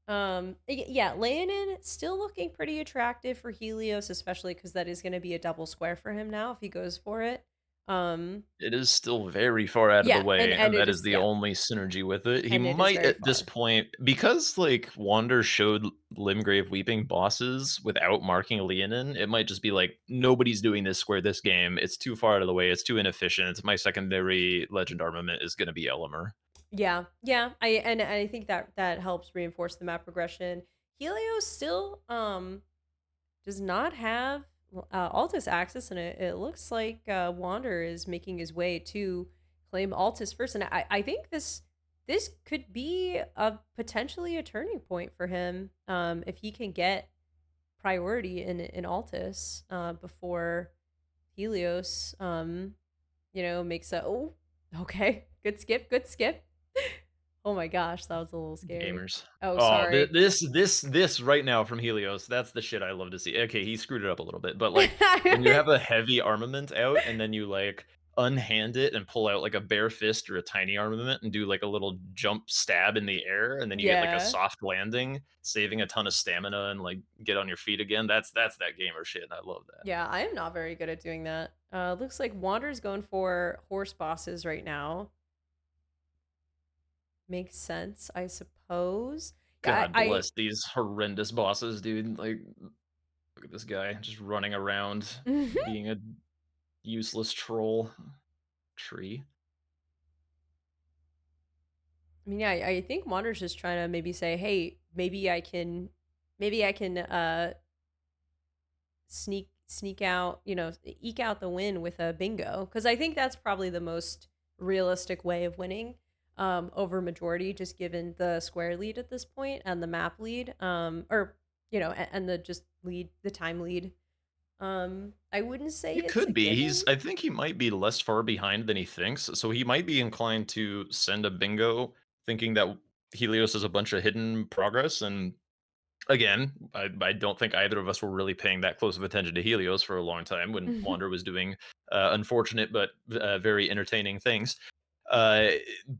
Yeah, Leonin still looking pretty attractive for Helios, especially because that is going to be a double square for him now if he goes for it. Um, It is still very far out of the yeah, way, and and it that is is the yeah, only synergy with it. He and it is might very at this far. point because, like, Wander showed Limgrave Weeping bosses without marking Leonin, it might just be like, "Nobody's doing this square this game. It's too far out of the way. It's too inefficient. My secondary legend armament is gonna be Elemer." Yeah, yeah. I think that that helps reinforce the map progression. Helios still does not have Altus access, and it looks like Wander is making his way to claim Altus first. And I think this could be a potentially a turning point for him if he can get priority in Altus before Helios. Makes a okay, good skip, good skip. Oh my gosh, that was a little scary. Gamers. Oh, Oh, sorry. this right now from Helios, that's the shit I love to see. Okay, he screwed it up a little bit, but, like, when you have a heavy armament out and then you, like, unhand it and pull out, like, a bare fist or a tiny armament and do, like, a little jump stab in the air, and then you get, like, a Yeah. soft landing, saving a ton of stamina and, like, get on your feet again, that's that gamer shit, and I love that. Yeah, I am not very good at doing that. Looks like Wander's going for horse bosses right now. Makes sense, I suppose. Yeah, God bless these horrendous bosses, dude, like, look at this guy just running around, I being a useless troll tree. mean, yeah, I think Wander's just trying to maybe say, hey, maybe I can sneak out, eke out the win with a bingo, because I think that's probably the most realistic way of winning over majority, just given the square lead at this point and the map lead, or and the just lead, the time lead. I wouldn't say It it's a could be. given. I think he might be less far behind than he thinks, so he might be inclined to send a bingo thinking that Helios has a bunch of hidden progress, and again, I don't think either of us were really paying that close of attention to Helios for a long time when Wander was doing, unfortunate but, very entertaining things. Uh,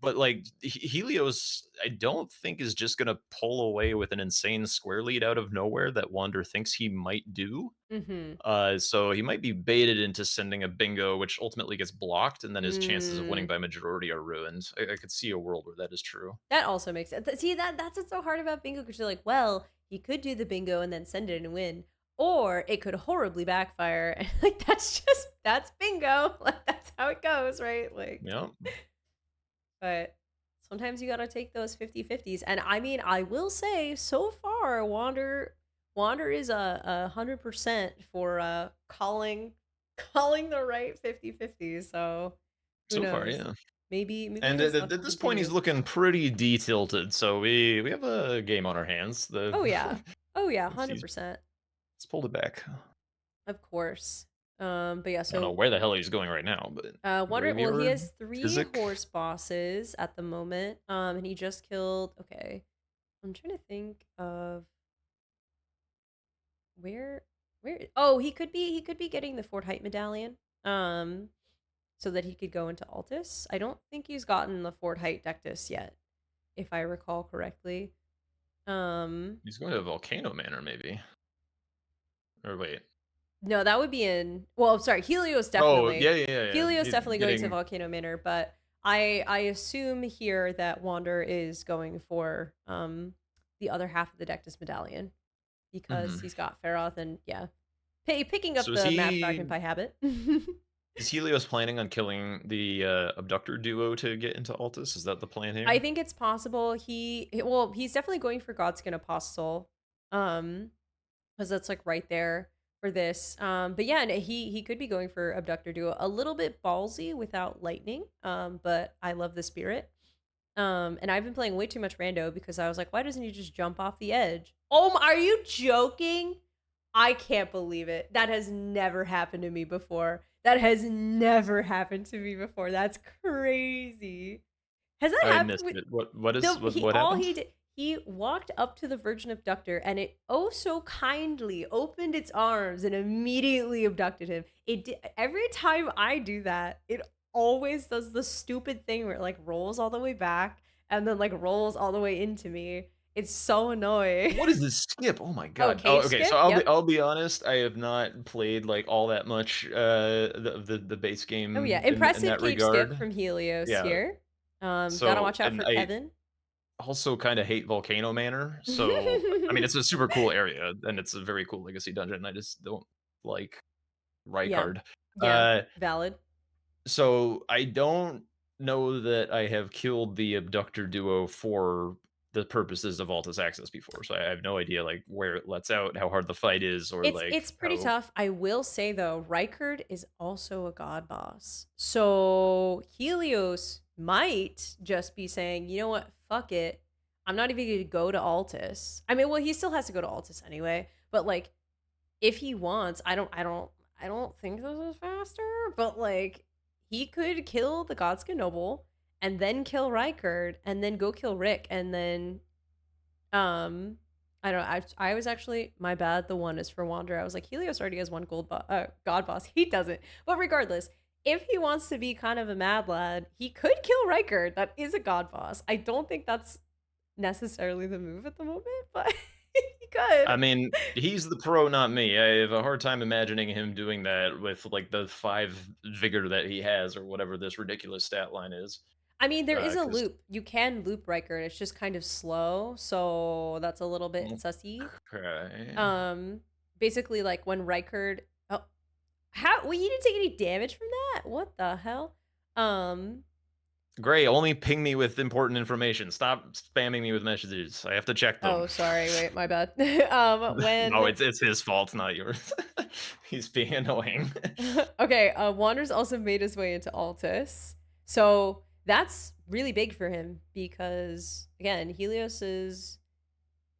but, like, Helios, I don't think is just gonna pull away with an insane square lead out of nowhere that Wander thinks he might do. Mm-hmm. So he might be baited into sending a bingo, which ultimately gets blocked, and then his chances of winning Mm. by majority are ruined. I could see a world where that is true. That also makes sense. See, that's what's so hard about bingo, because you're like, well, he could do the bingo and then send it and win, or it could horribly backfire. And like that's bingo. Like that's how it goes, right? Like, Yeah, but sometimes you gotta take those 50-50s. And I mean, I will say, so far, Wander is a 100% for calling the right 50-50s. So who so far, knows? yeah. Maybe And his luck at will this point, he's continue. looking pretty D-tilted, so we have a game on our hands. The Oh yeah. Oh yeah, he's 100%. he's pulled it back. I Of course. But yeah, don't know so where the hell he's going right now, but Wonder, well, he graveyard, has 3 Physic. horse bosses at the moment. And he just killed, okay. I'm trying to think of where oh, he could be getting the Fort Height medallion. So that he could go into Altus. I don't think he's gotten the Fort Height Dectus yet, if I recall correctly. Um He's going to Volcano Manor, maybe. Or wait. No, that would be in, well, sorry, Helios Oh, definitely. yeah, yeah, yeah, yeah. Helios He's definitely going to getting Volcano Manor, but I assume here that Wander is going for the other half of the Dectus medallion, because mhm. he's got Feroth and yeah. Picking up So is the map he fragment by habit. is Helios planning on killing the, abductor duo to get into Altus? Is that the plan I here? think it's possible well, he's definitely going for Godskin Apostle. Um because that's like right there for this. But yeah, and he could be going for Abductor Duo. A little bit ballsy without lightning. But I love the spirit. And I've been playing way too much rando, because I was like, why doesn't he just jump off the edge? Oh, are you joking? I can't believe it. That has never happened to me before. That has never happened to me before. That's crazy. Has that I happened missed with it. What is the what he what all happened? he did, he walked up to the virgin abductor, and it oh so kindly opened its arms and immediately abducted him. Every time I do that, it always does the stupid thing where it like rolls all the way back and then like rolls all the way into me. It's so annoying. What is this skip? Oh my Oh, god. Oh, cave okay, so skip? Yep. I'll be honest, I have not played, like, all that much, the base Oh, yeah. game in Impressive that cave skip regard. from Helios Yeah, here. Gotta so watch out and for I Kevin. also kinda hate Volcano Manor, so I mean, it's a super cool area, and it's a very cool legacy dungeon, I just don't like Yeah. Rykard. Yeah. Uh, Valid. so I don't know that I have killed the abductor duo for the purposes of Altus Access before, so I have no idea, like, where it lets out, how hard the fight is, or, like, It's pretty how tough. I will say though, Rykard is also a god boss. So Helios might just be saying, you know what, fuck it. I'm not even gonna go to Altus. I mean, well, he still has to go to Altus anyway, but like if he wants, I don't think this is faster, but like he could kill the Godska Noble and then kill Rykard and then go kill Rick and then um, I don't know. I was actually my bad. The one is for Wander. I was like Helios already has one god boss. He doesn't. But regardless, if he wants to be kind of a mad lad, he could kill Riker. That is a god boss. I don't think that's necessarily the move at the moment, but he I could. mean, he's the pro, not me. I have a hard time imagining him doing that with, like, the 5 vigor that he has or whatever this ridiculous stat line is, I mean, there is a 'cause loop. You can loop Riker, and it's just kind of slow, so that's a little bit sussy. okay. Um, basically, like when Riker. Oh, how? Well, you didn't take any damage from that. What the hell? Um. Gray, only ping me with important information. Stop spamming me with messages. I have to check them. Oh, sorry. Wait, my bad. No, When. it's his fault, not yours. He's being annoying. Okay. Wander's also made his way into Altus, so that's really big for him because again, Helios is.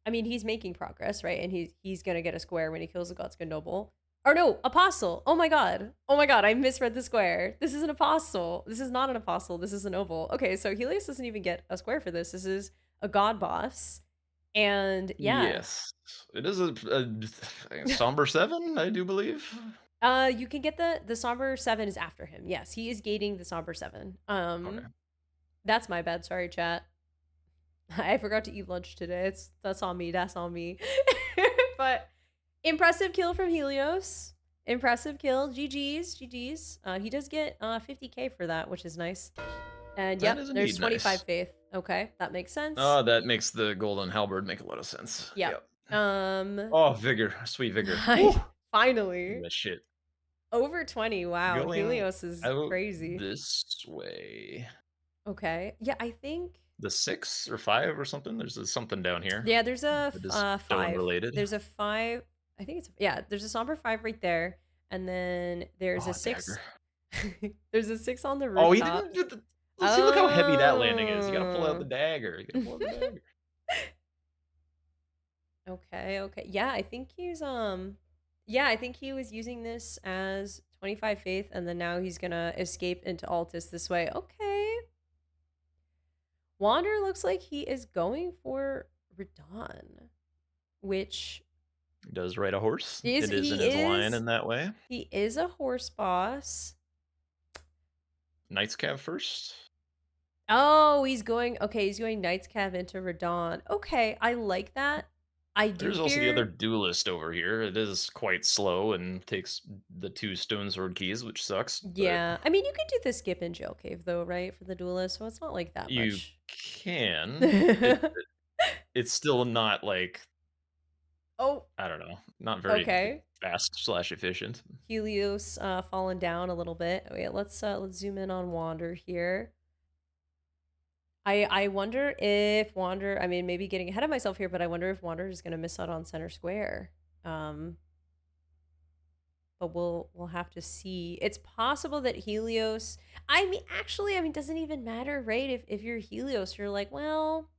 I mean, he's making progress, right? And he's gonna get a square when he kills the Godska Noble. Or no, Apostle. Oh my god. Oh my god, I misread the square. This is an Apostle. This is not an Apostle. This is an Oval. Okay, so Helios doesn't even get a square for this. This is a God boss. And yeah. Yes. It is a somber 7, I do believe. You can get the Somber 7 is after him. Yes, he is gating the Somber 7. Okay. That's my bad. Sorry, chat. I forgot to eat lunch today. That's on me. That's on me. But impressive kill from Helios. Impressive kill. GG's. GG's. He does get 50k for that, which is nice. And That yep, is there's indeed 25 nice. faith. Okay, that makes sense. Oh, that makes the golden halberd make a lot of sense. Yep. Yep. Um, Oh, vigor. Sweet vigor. Woo! nice. Give me Finally that shit. over 20. Wow, Going Helios is out crazy. this way. Okay, yeah, I think The 6 or 5 or something? There's a something down here yeah. There's a that is stone 5. related. There's a 5. I think it's yeah. There's a somber 5 right there, and then there's a Oh, 6. dagger. There's a 6 on the Oh, he rooftop. didn't do the see, look how heavy that landing is. You gotta pull out the Oh. dagger. You gotta pull out the dagger. Okay, okay. Yeah, I think he's yeah, I think he was using this as 25 faith and then now he's going to escape into Altus this way. Okay. Wander looks like he is going for Radon, which He does ride a horse. is It is in his line in that way. he is a horse boss. Knight's Cav first. Oh, he's going okay, he's going Knight's Cav into Radon. Okay, I like that. I do There's also the other fear duelist over here. It is quite slow and takes the 2 stone sword keys, which sucks, but yeah. I mean, you could do the skip in jail cave though, right? For the duelist, so it's not like that you much. can. It's still not like Oh, I don't know, not very okay. fast/efficient. Helios fallen down a little bit. Okay, let's zoom in on Wander here. I wonder if Wander, I mean maybe getting ahead of myself here, but I wonder if Wander is gonna miss out on center square. Um but we'll have to see. It's possible that Helios I mean actually I mean doesn't even matter, right? If you're Helios, you're like, well,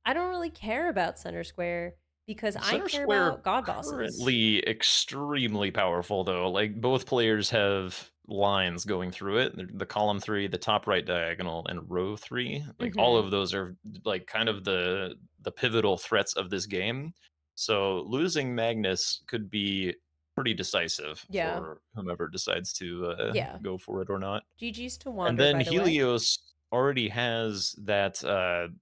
I don't really care about center square because I Center care Square about god bosses. currently extremely powerful though. Like both players have lines going through it. The column 3, the top right diagonal, and row 3. Like all Mhm. of those are like kind of the pivotal threats of this game. So losing Magnus could be pretty decisive Yeah. for whomever decides to Yeah. go for it or not. GG's to And Wander, then by the way. Helios already has that,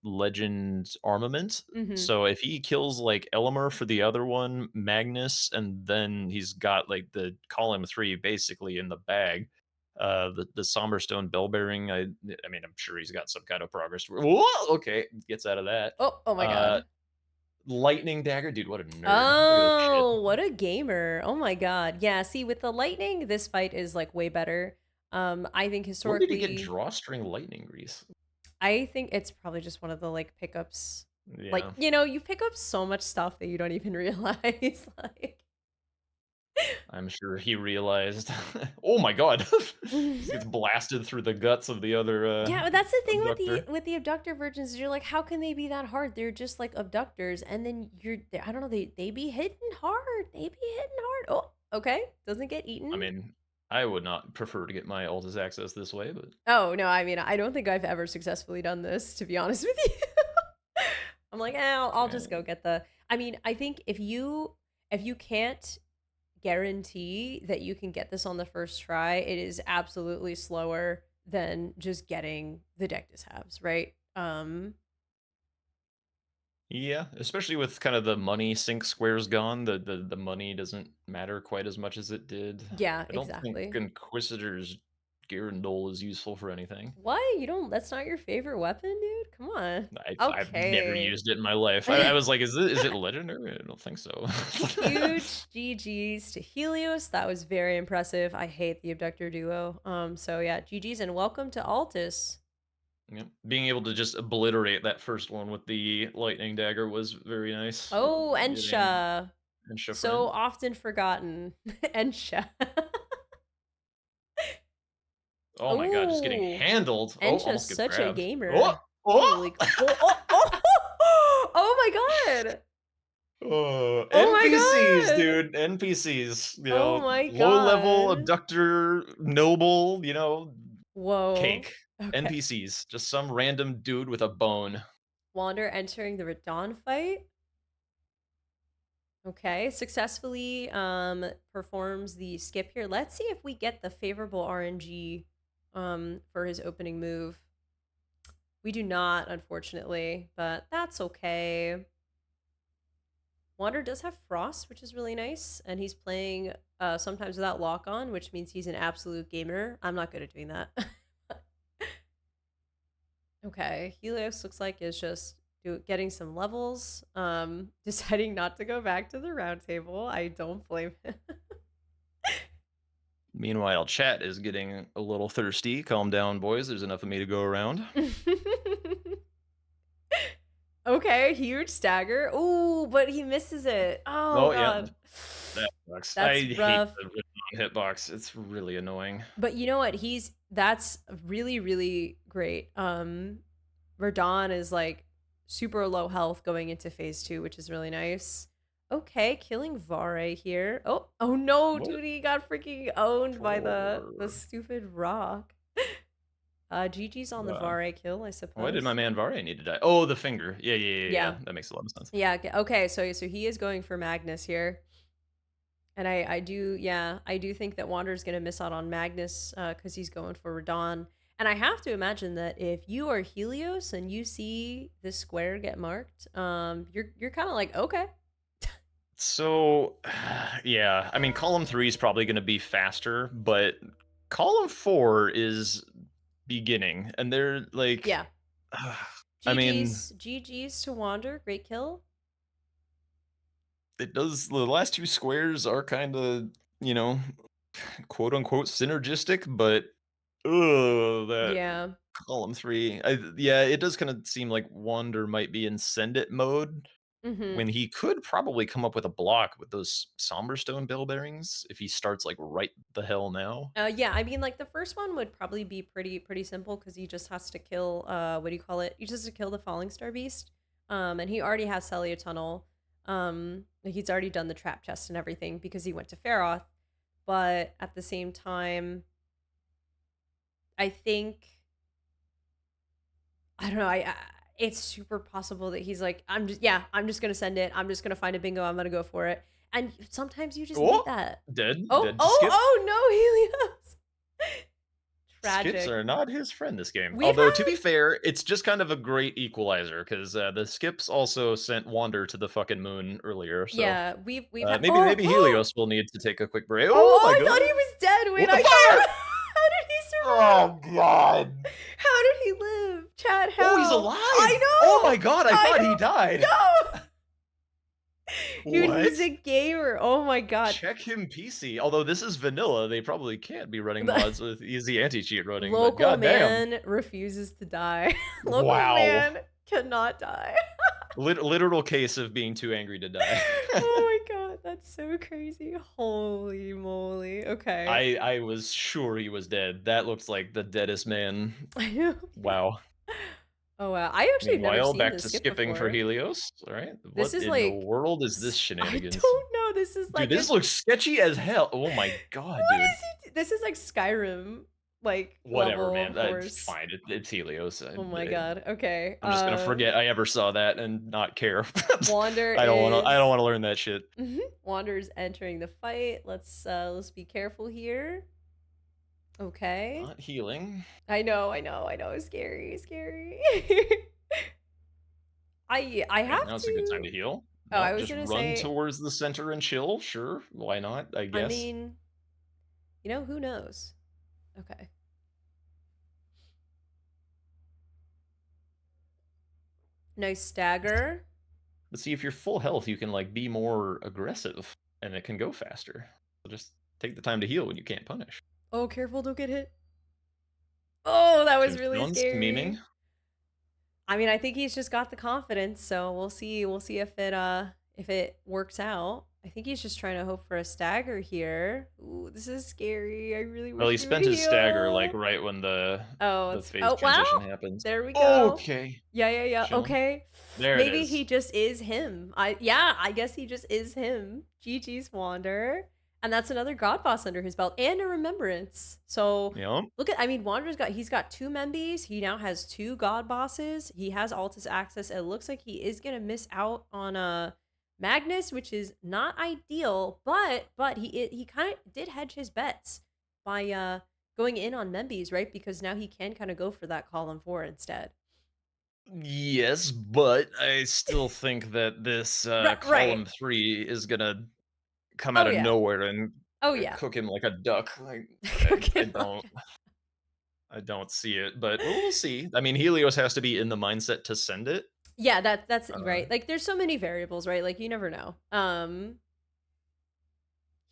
legend armament, Mhm. so if he kills, like, Elmer for the other one, Magnus, and then he's got, like, the Column 3 basically in the bag, the Somber Stone Bell Bearing, I mean, I'm sure he's got some kind of progress whoa! Okay, gets out of that. Oh, oh my Uh, god. Lightning Dagger, dude, what a nerd. Look at this shit. Oh, what a gamer. Oh my god. Yeah, see, with the lightning, this fight is, like, way better. I think Where did he get historically Drawstring Lightning Grease? I think it's probably just one of the, like, pickups. Like, Yeah. you pick up so much stuff that you don't even realize, like I'm sure he realized, "Oh my god." Just gets blasted through the guts of the other, Yeah, but that's the thing with abductor. the abductor virgins is you're like, how can they be that hard? They're just like abductors, and then I don't know, they be hitting hard. They be hitting hard. Oh, okay. Doesn't get I eaten. mean, I would not prefer to get my Altus access this way, but Oh, no, I mean, I don't think I've ever successfully done this, to be honest with you. I'm like, I'll yeah. just go get the I mean, I think if you can't guarantee that you can get this on the first try, it is absolutely slower than just getting the deck halves, right? Yeah, especially with kind of the money sink squares gone, the money doesn't matter quite as much as it did. Yeah, I don't think exactly. Inquisitor's Garandol is useful for anything. What? You don't that's not your favorite weapon, dude? Come on. I've never Okay. used it in my life. I was like, "Is it legendary?" I don't think so. Huge GG's to Helios. That was very impressive. I hate the abductor duo. So yeah, GG's and welcome to Altus. Yep. Being able to just obliterate that first one with the lightning dagger was very nice. Oh, Getting Ensha. and So Shifrin. often forgotten. Ensha. Oh my god, just getting Oh, handled. Oh, Ensha's almost gets such a grabbed. Oh! gamer. Oh! Holy oh, oh, oh, oh my god. Oh, Oh my NPCs, god. dude. NPCs. Oh my Low level god. abductor, noble, Whoa. cake. Okay. NPCs. Just some random dude with a bone. Wander entering the Radon fight. Okay, successfully performs the skip here. Let's see if we get the favorable RNG for his opening move. We do not, unfortunately, but that's okay. Wander does have Frost, which is really nice, and he's playing sometimes without lock on, which means he's an absolute gamer. I'm not good at doing that. Okay, Helios looks like is just getting some levels, deciding not to go back to the round table. I don't blame him. Meanwhile, chat is getting a little thirsty. Calm down, boys. There's enough of me to go around. Okay, huge stagger. Ooh, but he misses it. Oh Oh, yeah. god. That sucks. I That's hate rough. the rhythm hitbox. It's really annoying. But you know what? That's really, really great. Verdon is like super low health going into phase 2, which is really nice. Okay, killing Vare here. Oh, oh no, What? dude, he got freaking owned by the For stupid rock. GG's on the uh, Vare kill, I why did my suppose. man Varre need to die? Oh, the finger. Yeah, yeah, yeah, yeah. Yeah. That makes a lot of sense. Yeah, okay, so he is going for Magnus here. And I do, yeah, I do think that Wander's gonna miss out on Magnus because he's going for Radon. And I have to imagine that if you are Helios and you see this square get marked, you're kind of like, okay, So, yeah, I mean, column 3 is probably going to be faster, but column 4 is beginning, and they're like, yeah. I mean, GG's to Wander, great kill. it does. The last two squares are kind of, you know, quote unquote synergistic, but that Yeah. column 3, yeah, it does kind of seem like Wander might be in send it mode Mm-hmm. when he could probably come up with a block with those Somberstone bell bearings if he starts like right the hell now. Yeah, I mean, like the first one would probably be pretty simple because he just has to kill what do you call it? He just has to kill the Falling Star Beast. And he already has Celia Tunnel. Like he's already done the trap chest and everything because he went to Feroth. But at the same time, I think I don't know. It's super possible that he's like, I'm just gonna send it. I'm just gonna find a bingo. I'm gonna go for it. And sometimes you just need Oh, that. dead, Oh, dead to oh, skip. oh no, Helios. Skips Tragic. are not his friend this game. We've Although, to had be fair, it's just kind of a great equalizer because the Skips also sent Wander to the fucking moon earlier. So yeah, we've had maybe Helios will need to take a quick break. oh, Oh my I thought god! he was dead. Wait, What the I fire? thought how did he survive? Oh god! How did he live? Chad, Oh, he's how? I alive! Oh my know! god! I I thought he know! died. No! Dude, What? he's a gamer. Oh my god. Check him PC. Although this is vanilla, they probably can't be running mods with easy anti-cheat running. But Local goddamn! man refuses to die. Local Wow! man cannot die. Literal case of being too angry to die. Oh my god, that's so crazy. Holy moly. Okay. I was sure he was dead. That looks like the deadest man. I know. Yeah. Wow. Oh wow. I actually have never Meanwhile, seen back this to skip skipping for before. Helios. All right. This What is in the like world is this I shenanigans? don't know. This is Dude, like this if looks sketchy as hell. Oh my god, what dude. is this is like Skyrim like Whatever, level man. of It's horse. fine. It's Helios. Oh my god. Okay. I'm just gonna forget I ever saw that and not care. Wander I don't want to. I don't is want to learn that shit. Wander is entering the fight. Let's be careful here. Okay. Not healing. I know. Scary, scary. I Okay, have now it's a good time to to heal. oh, I No, was just gonna run say, towards the center and chill. Sure, why not? I I guess. mean, who knows? Okay. Nice stagger. But see, if you're full health, you can like be more aggressive, and it can go faster. So just take the time to heal when you can't punish. Oh, careful, don't get hit. Oh, that was really Tombstones, memeing. scary. I mean, I think he's just got the confidence, so we'll see. We'll see if it works out. I think he's just trying to hope for a stagger here. Ooh, this is scary. I really Well, wish he he would spent his stagger like heal. right when Oh, the it's phase oh wow. transition happens. There we go. Okay, Yeah, yeah, yeah. chilling. Okay. There it Maybe he is. just is him. I guess he just is him. GG's Wander. And that's another God Boss under his belt and a remembrance. So Yep. look at I mean he's got two Membes. He now has two God Bosses. He has Altus access. It looks like he is gonna miss out on a Magnus, which is not ideal, but he kind of did hedge his bets by going in on Membes, right? Because now he can kind of go for that column 4 instead. Yes, but I still think that this Right, right. column 3 is gonna come out Oh of yeah. nowhere and Oh yeah. cook him like a duck. Like I Okay, don't. okay. I don't see it, but we'll see. I mean, Helios has to be in the mindset to send it. Yeah, that's Uh, right. Like there's so many variables, right? Like you never know.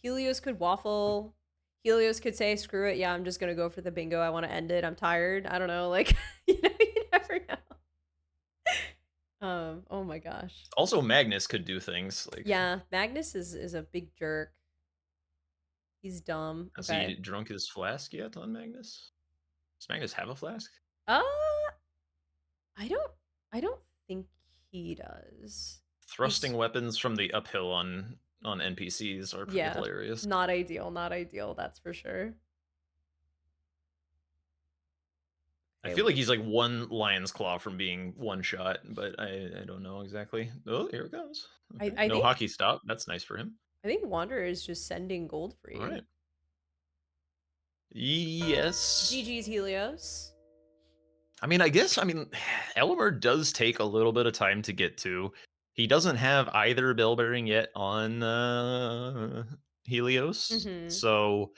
Helios could waffle. Helios could say, "Screw it. Yeah, I'm just going to go for the bingo. I want to end it. I'm tired." I don't know. Like, you never know. Oh my gosh. Also, Magnus could do things like, Yeah, Magnus is a big jerk. He's dumb. has he Okay. drunk his flask yet on Magnus? Does Magnus have a flask? Uh I don't I don't think he does. Thrusting He's weapons from the uphill on NPCs are pretty yeah, hilarious. not ideal, not ideal, that's for sure. I Okay, feel like he's like one lion's claw from being one shot, but I don't know exactly. Oh, here it goes. I Okay, I no think hockey stop. That's nice for him. I think Wanderer is just sending gold All free. right. Yes. GG's Helios. I mean, I guess, Elmer does take a little bit of time to get to. He doesn't have either bell bearing yet on Helios. Mm-hmm. So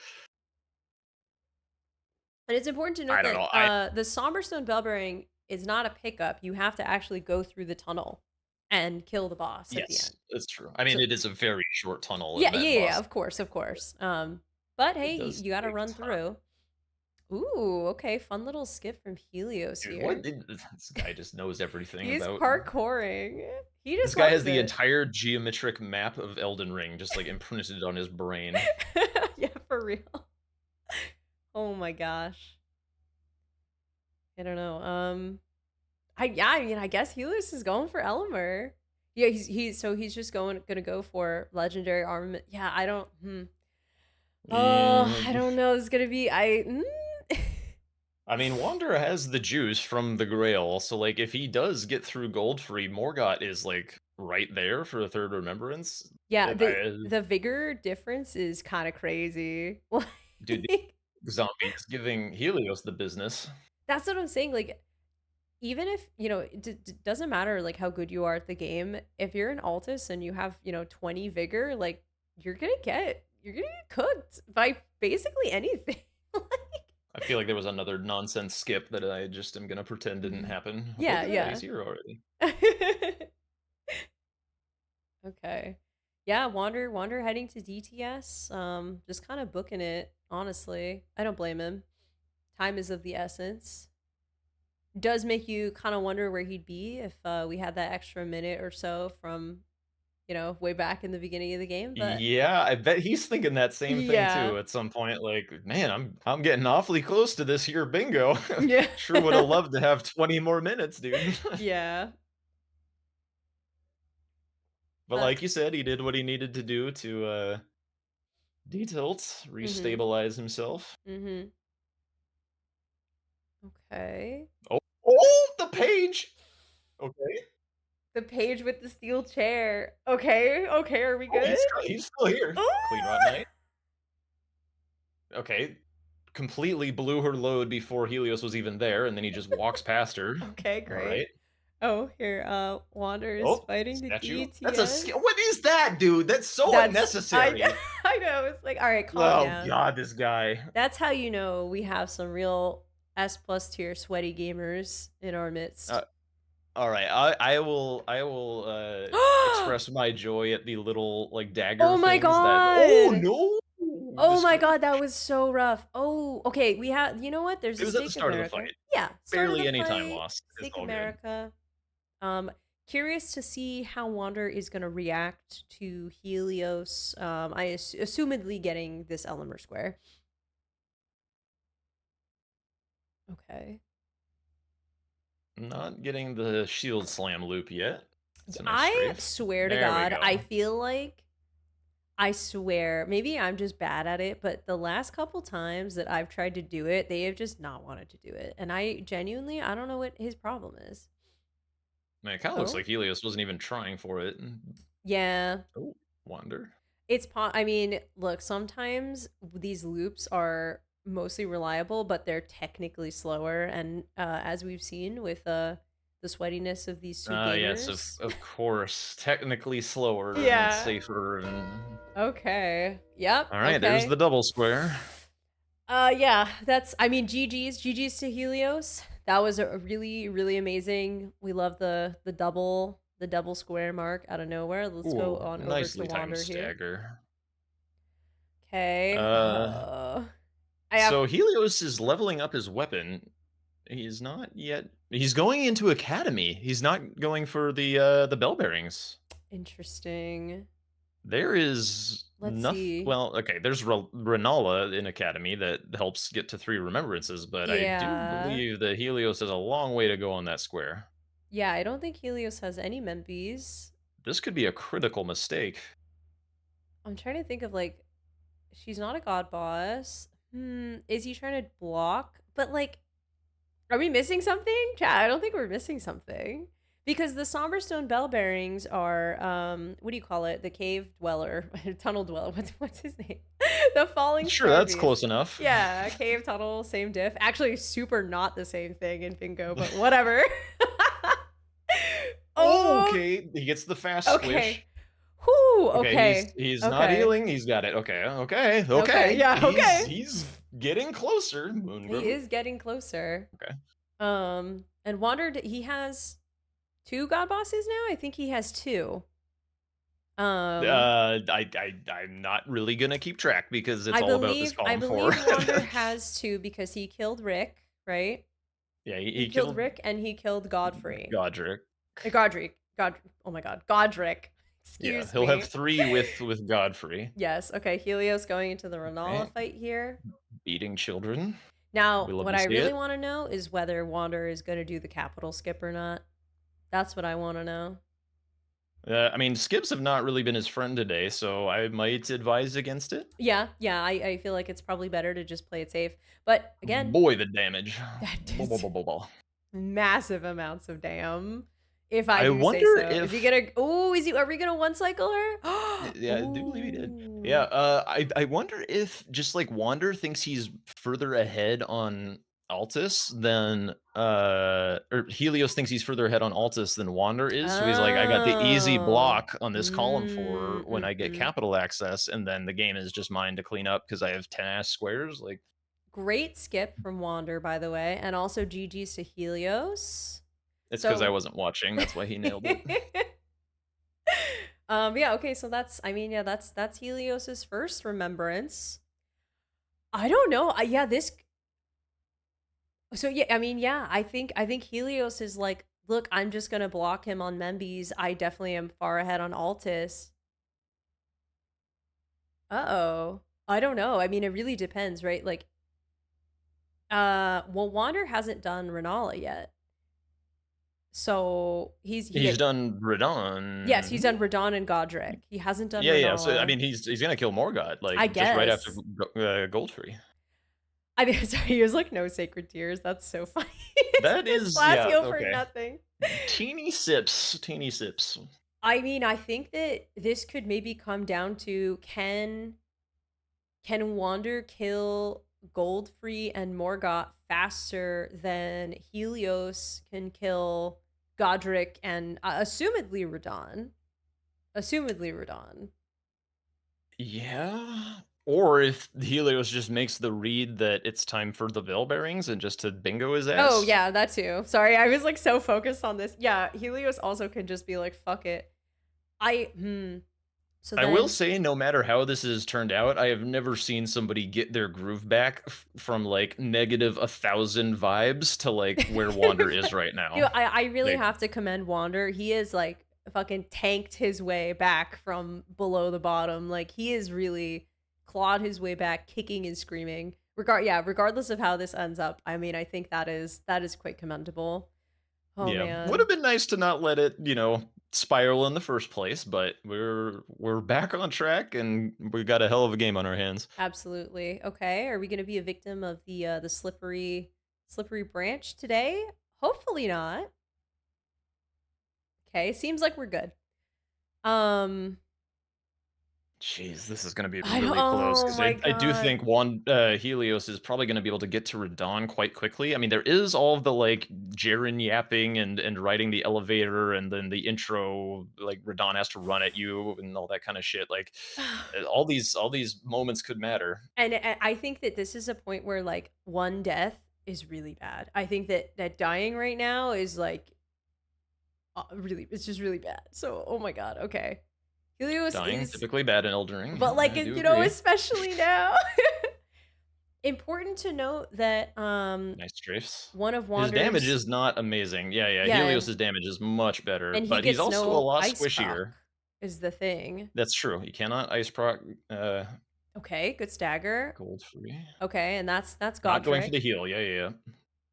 And it's important to note I don't that know. the Somberstone Bellbearing is not a pickup. You have to actually go through the tunnel and kill the boss at the Yes, end. it's true. I mean, So it is a very short tunnel yeah, in yeah, that yeah, boss. of course, of course. But It hey, does you got to take run time. through. Ooh, okay, fun little skip from Helios Dude, what here. this guy just knows everything He's about. parkouring. He This just guy has loves the it. entire geometric map of Elden Ring just like imprinted on his brain. Yeah, for real. Oh my gosh. I don't know. I mean, I guess Helios is going for Elmer. Yeah, he's just gonna go for legendary armament. Yeah, I don't. Oh, Yeah, I don't know. It's gonna be I mean, Wanderer has the juice from the Grail, so like if he does get through gold free, Morgott is like right there for a third remembrance. yeah. Uh, The I- the vigor difference is kind of crazy. Dude, Like, zombies giving Helios the business. That's what I'm saying, like, even if, it doesn't matter, like, how good you are at the game, if you're an Altus and you have, 20 vigor, like, you're gonna get cooked by basically anything. Like I feel like there was another nonsense skip that I just am gonna pretend didn't Mhm. happen. Yeah, Look at that, yeah. he's here already. Okay. Yeah, Wander heading to DTS, just kinda booking it, honestly. I don't blame him. Time is of the essence. Does make you kinda wonder where he'd be if, we had that extra minute or so from, way back in the beginning of the game, but Yeah, I bet he's thinking that same thing yeah. too at some point, like, "Man, I'm getting awfully close to this here bingo. Yeah. Sure woulda loved to have 20 more minutes, dude." Yeah. But Uh, like you said, he did what he needed to do to, detilt, mhm, restabilize himself. mhm. Okay. Oh, oh, the page! Okay. The page with the steel chair. Okay, okay, are we Oh, good? he's still here. Clean Rot Ooh! Knight. Okay. Completely blew her load before Helios was even there, and then he just walks past her. Okay, Alright. great. Oh, here, Wander is Oh, fighting the statue? That's a sk DTS. what is that, dude? That's so That's I unnecessary. I know, it's like, "Alright, calm Oh down." god, this guy. That's how you know we have some real S plus tier sweaty gamers in our Uh, midst. alright, I will, express my joy at the little, like, dagger Oh my things that oh, god! no! The Oh my god, that screech. was so rough. Oh, okay, we have you know what? There's It a was at the Stake start of the America. fight. Yeah, start of the Barely any time fight, lost. It's Stake all good. America. Um, Curious to see how Wander is gonna react to Helios, assumedly getting this Elemer Square. Okay. Not getting the shield slam loop yet. It's a nice I strafe. swear to There we God, I go. feel like I swear, maybe I'm just bad at it, but the last couple times that I've tried to do it, they have just not wanted to do it. And I don't know what his problem is. Man, it kinda looks Oh, like Helios wasn't even trying for it. yeah. Oh, Wander. I mean, look, sometimes these loops are mostly reliable, but they're technically slower. And as we've seen with the sweatiness of these two Yes, gamers. of course. Technically slower and Yeah. safer and Okay. Yep. alright, there's the Okay. double square. Yeah, I mean, GG's to Helios. That was a really, really amazing. We love the double square mark out of nowhere. Let's go Ooh, on over to nicely timed Wander here. stagger. Okay. Uh, I have so Helios is leveling up his weapon. He's not yet he's going into Academy. He's not going for the bell bearings. interesting. There is Let's nothing. see. Well, okay, there's Renala in Academy that helps get to 3 remembrances, but I do Yeah. believe that Helios has a long way to go on that square. Yeah, I don't think Helios has any Membies. This could be a critical mistake. I'm trying to think of like she's not a god boss. Is he trying to block? But like are we missing something? Chat, I don't think we're missing something. Because the Somberstone bell bearings are what do you call it? The cave dweller, tunnel dweller. What's his name? The falling Sure, star that's beast. close enough. Yeah, cave tunnel, same diff. Actually, super not the same thing in bingo, but whatever. Oh, Okay, he gets the fast okay. squish. Whoo, Okay, he's okay. he's not Okay. healing, he's got it. Okay, okay, Okay. okay. Yeah, okay. He's getting closer, He Moongrim. is getting closer. Okay. And Wandered, he has two god bosses now? I think he has two. Um, I'm not really gonna keep track because it's I all about this believe I column 4. believe Wander has two because he killed Rick, right? Yeah, He he killed killed Rick and he killed Godfrey. Godric. Godric. Oh my god. Godric. Yeah, Excuse he'll have me. 3 with Godfrey. Yes, okay. Helios going into the Okay, Renala fight here. beating children. We Now, love what to I see really it. want to know is whether Wander is going to do the capital skip or not. That's what I want to know. I mean, skips have not really been his friend today, so I might advise against it. Yeah, yeah, I feel like it's probably better to just play it safe. But again, Boy, the damage. that Blah, blah, is blah, blah, blah. massive amounts of damn. If I I do say wonder so. Is he if gonna ooh, is he are we gonna one cycle her? yeah, I do believe he did. Yeah, Ooh. I wonder if just like Wander thinks he's further ahead on Altus than or Helios thinks he's further ahead on Altus than Wander is. So he's like, I got the easy Oh. block on this column for when I get Mhm. capital access, and then the game is just mine to clean up because I have 10 ass squares. Like Great skip from Wander, by the way, and also GG's to Helios. it's because I So wasn't watching. That's why he nailed it. yeah, okay, so that's I mean, yeah, that's Helios's first remembrance. I don't know. Yeah, this so yeah, I mean, yeah, I think Helios is like, look, I'm just gonna block him on Membies. I definitely am far ahead on Altis. Uh-oh. I don't know. I mean, it really depends, right? Like, well, Wander hasn't done Renala yet. So He's done yes, he's Radon. done Radon and Godric. He hasn't done Yeah, yeah. So I Renala. mean, he's gonna kill Morgott I like just right after guess. Goldfree. I mean, sorry, he was like no sacred tears. That's so funny. That It's is glass yeah, heal for okay. nothing. Teeny sips, teeny sips. I mean, I think that this could maybe come down to can Wander kill Goldfree and Morgott faster than Helios can kill Godric and assumedly Radon? Assumedly Radon. Yeah. Or if Helios just makes the read that it's time for the Veil Bearings and just to bingo his Oh ass. yeah, that too. Sorry, I was like so focused on this. Yeah, Helios also can just be like, fuck it. So I will then say, no matter how this has turned out, I have never seen somebody get their groove back from like negative 1,000 vibes to like where Wander is right Dude, now. I really Like, have to commend Wander. He is like fucking tanked his way back from below the bottom. Like he is really clawed his way back, kicking and screaming. Regardless of how this ends up, I mean, I think that is quite commendable. Oh yeah, would have man. been nice to not let it, spiral in the first place, but we're back on track and we got a hell of a game on our hands. Absolutely. Okay. Are we gonna be a victim of the slippery branch today? Hopefully not. Okay, seems like we're good. Um Jeez, this is gonna be I don't really close oh because my I do god. think Helios is probably gonna be able to get to Radon quite quickly. I mean, there is all of the, like, Jaren yapping and riding the elevator and then the intro, like, Radon has to run at you and all that kinda shit, like, all these moments could matter. And I think that this is a point where like one death is really bad. I think that dying right now is like really it's just really bad. So oh my god, okay. Helios Dying, is typically bad in Elden Ring, but like I do agree. especially now. Important to note that Nice strafes. one of His damage Wander's is not amazing. Yeah, yeah, yeah, Helios's damage is much better, and he but he's gets also a no lot ice proc squishier. is the thing. That's true. He cannot ice proc, Okay, good stagger. gold free. Okay, and that's Not going for Godric. the heal. Yeah, yeah, yeah.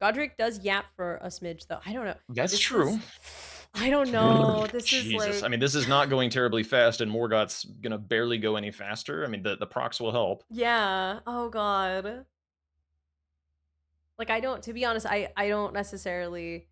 Godric does yap for a smidge though. I don't know. That's This true. is I don't know. This is Jesus. I like mean, this is not going terribly fast, and Morgott's gonna barely go any faster. I mean, the procs will help. yeah. Oh god. Like I don't to be honest, I don't necessarily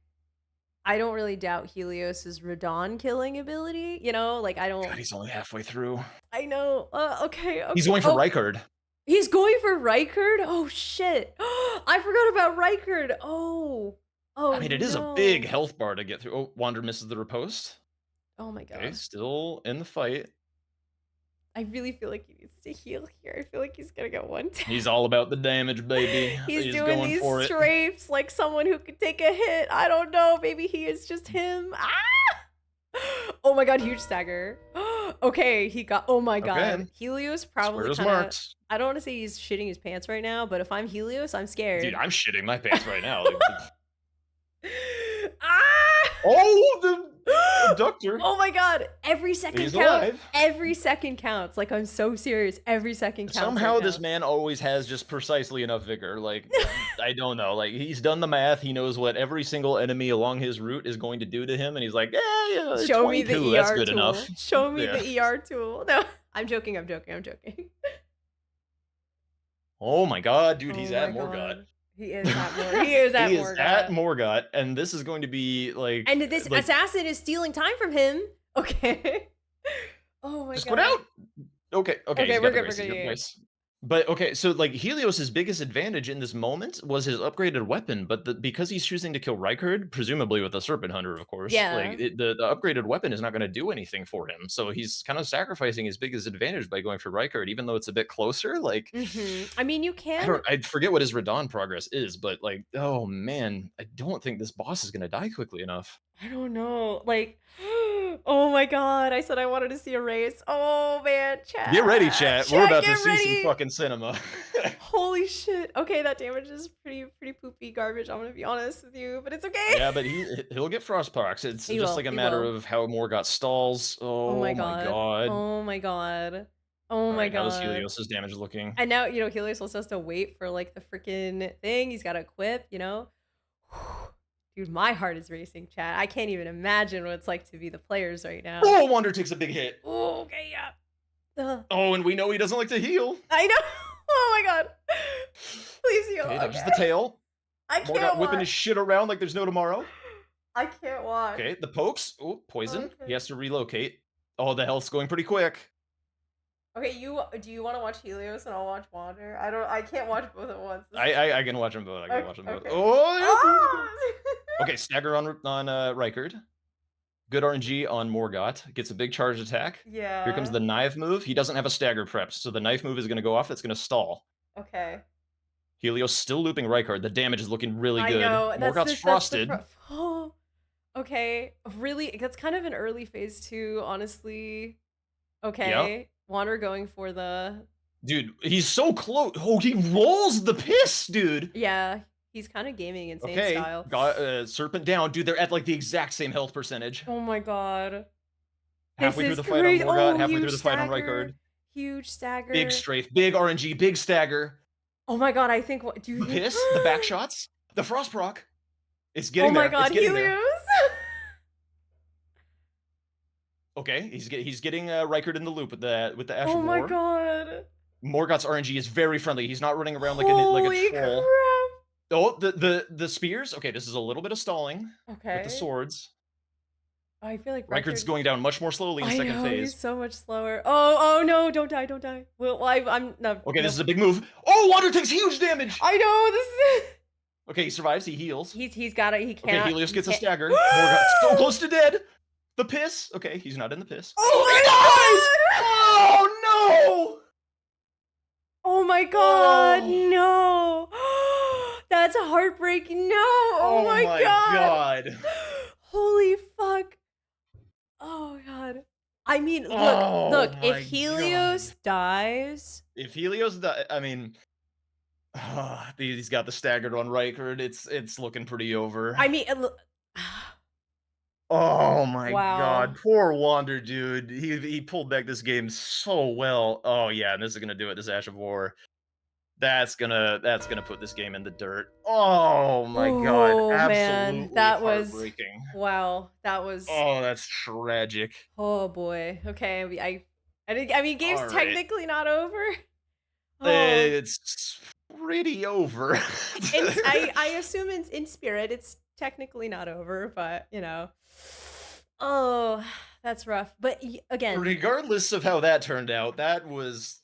I don't really doubt Helios's Radon killing ability, you know? Like I God, don't he's only halfway through. I know. Okay, He's okay. going for Oh, Rykard. he's going for Rykard? Oh shit. I forgot about Rykard. Oh. I Oh mean, it is a big no. health bar to get through. Oh, Wander misses the riposte. Oh my Okay, god. still in the fight. I really feel like he needs to heal here. I feel like he's gonna get one tap. He's all about the damage, baby. He's He's doing going these for it. strafes like someone who could take a hit. I don't know. Maybe he is just him. Ah! Oh my god, huge stagger. Okay, he got. Oh my Okay, god. Helios square probably is kind of. marked. I don't want to say he's shitting his pants right now, but if I'm Helios, I'm Dude, scared. I'm shitting my pants right now. Like, Ah! oh, the abductor. Oh my god, every second He's counts. alive. Every second counts. Like I'm so serious. Every second counts right Somehow this now. man always has just precisely enough vigor. Like, I don't know. Like, he's done the math. He knows what every single enemy along his route is going to do to him, and he's like, "Yeah, yeah, Show me the 22. That's ER good enough." tool. Show me Yeah. the ER tool. No, I'm joking. I'm joking. I'm joking. Oh my god, dude, he's Oh at my Morgott. god. He is at He is at Morga. Morgott, and this is going to be And this like assassin is stealing time from him. Okay. Oh my just go god. down. Okay, okay, Okay, he's got the we're grace, good, he's got the yeah, yeah. grace. But okay, so like Helios's biggest advantage in this moment was his upgraded weapon, but because he's choosing to kill Rykard, presumably with the Serpent Hunter, of course, like Yeah. the upgraded weapon is not going to do anything for him. So he's kind of sacrificing his biggest advantage by going for Rykard, even though it's a bit closer. Like I mean, you I can don't, I forget what his Radon progress is, but like, oh man, I don't think this boss is going to die quickly enough. I don't know. Like, oh my god, I said I wanted to see a race. Oh man, Get ready, chat. chat. We're Chat, about get to see some ready. fucking cinema. Holy shit. Okay, that damage is pretty poopy garbage, I'm gonna be honest with you, but it's okay. Yeah, but he'll get frostpox. It's He just will. like a He matter will. of how more got stalls. Oh my Oh my god. god. Oh my god. Oh All my right, how does god. Helios's damage looking? And now, Helios also has to wait for like the freaking thing. He's got to equip. Dude, my heart is racing, chat. I can't even imagine what it's like to be the players right now. Oh, Wander takes a big hit. Oh, okay, yeah. Ugh. Oh, and we know he doesn't like to heal. I know. Oh my god. Please heal. Okay, Okay. dodges the tail. I Morgott can't whipping watch. his shit around like there's no tomorrow. I can't watch. Okay, the pokes. Oh, poison. He Okay. has to relocate. Oh, the health's going pretty quick. Okay, do you want to watch Helios and I'll watch Wander? I can't watch both at once. I can watch them both. I can Okay. watch them both. Okay. Oh, yep, he's good. Oh! Okay, stagger on Rykard. Good RNG on Morgott. Gets a big charge attack. Here comes Yeah. the knife move. He doesn't have a stagger prepped, so the knife move is going to go off. That's going to stall. Okay. Helios still looping Rykard. The damage is looking really I good. know. Morgott's That's the frosted. oh, okay. Really, that's kind of an early phase two, honestly. Yep. Okay. Wander going for the Dude, he's so close. Oh, he rolls the piss, dude. yeah, he's kind of gaming insane Okay, style. got Serpent down. Dude, they're at like the exact same health percentage. Oh my god. This Halfway through is the fight on great. Morgott, Oh, halfway through huge the fight on stagger. Rykard. Huge Big stagger. strafe, big RNG, big stagger. Oh my god, I think what do you The think? piss, the back shots, the frost proc. It's Oh getting my there. It's god, getting there. Helios. Okay, he's getting Rykard in the loop with the Ash Oh of my War. god. Morgott's RNG is very friendly. He's not running around like a Holy troll. crap. Oh, the spears. Okay, this is a little bit of stalling with the Okay. swords. I feel like Rykard's record going down much more slowly in I second know, he's phase. so much slower. Oh, oh no, don't die, don't die. Well, I'm no, Okay, this no. is a big move. Oh, Wander takes huge damage. I know this is Okay, he survives. He heals. he's got it. Okay, Helios He gets a can't. stagger. Morgott so close to dead. The piss. Okay, he's not in the piss. Oh Oh, he dies. my god! Oh no. Oh my god, Oh. no. That's heartbreaking. No. Oh Oh my my god. god. Holy fuck. Oh god. I mean, Oh look, if my Helios god. dies, If Helios die, I mean, he's got the staggered on Rykard. It's looking pretty over. I mean, Oh my god, wow. poor Wander, dude. He pulled back this game so well. Oh yeah, and this is gonna do it. This Ash of War. That's gonna put this game in the dirt. Oh my god, Oh man, absolutely that was heartbreaking. wow. That was Oh, that's tragic. oh boy. Okay, I mean, game's All right, technically not over. Oh, it's pretty over. I assume in spirit it's technically not over, but oh, that's rough. But again, Regardless of how that turned out, that was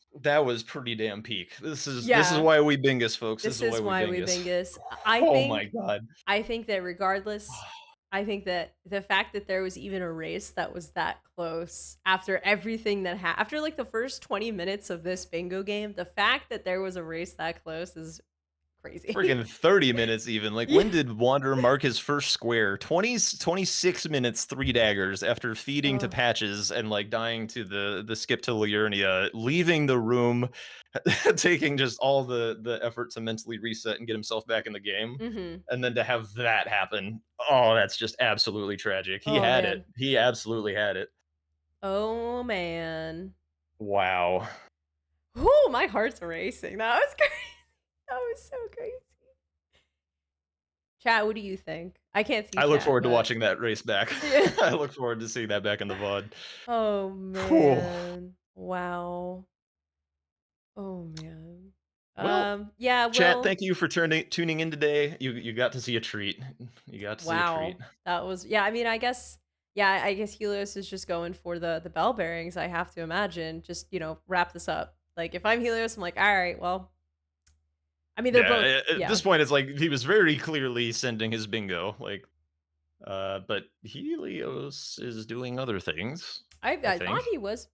pretty damn peak. This is yeah, why we bingus, folks. This this is why is we why we bingus. Bingus. I Oh my think god. I think that regardless, I think that the fact that there was even a race that was that close after everything that after like the first 20 minutes of this bingo game, the fact that there was a race that close is crazy. Friggin' 30 minutes even. Like, Yeah. when did Wander mark his first square? 26 minutes, 3 daggers after feeding to Oh. patches and, like, dying to the skip to Liurnia, leaving the room, taking just all the effort to mentally reset and get himself back in the game, Mhm. and then to have that happen, oh, that's just absolutely tragic. He Oh had it. man. He absolutely had it. Oh man. Wow. Ooh, my heart's racing. That was crazy. That was so crazy. Chat, what do you think? I can't see I look chat, forward to but watching that race back. yeah. I look forward to seeing that back in the VOD. Oh Whew. man. Wow. Oh man. Well, Yeah, chat, well, thank you for tuning in today. You got to see a treat. You got to see a treat. wow. That was yeah, I mean, I guess yeah, I guess Helios is just going for the bell bearings, I have to imagine. Just, wrap this up. Like, if I'm Helios, I'm like, "All right, well." I mean, they're both Yeah, at yeah. this point, it's like he was very clearly sending his bingo. Like, but Helios is doing other things. I I thought think. he was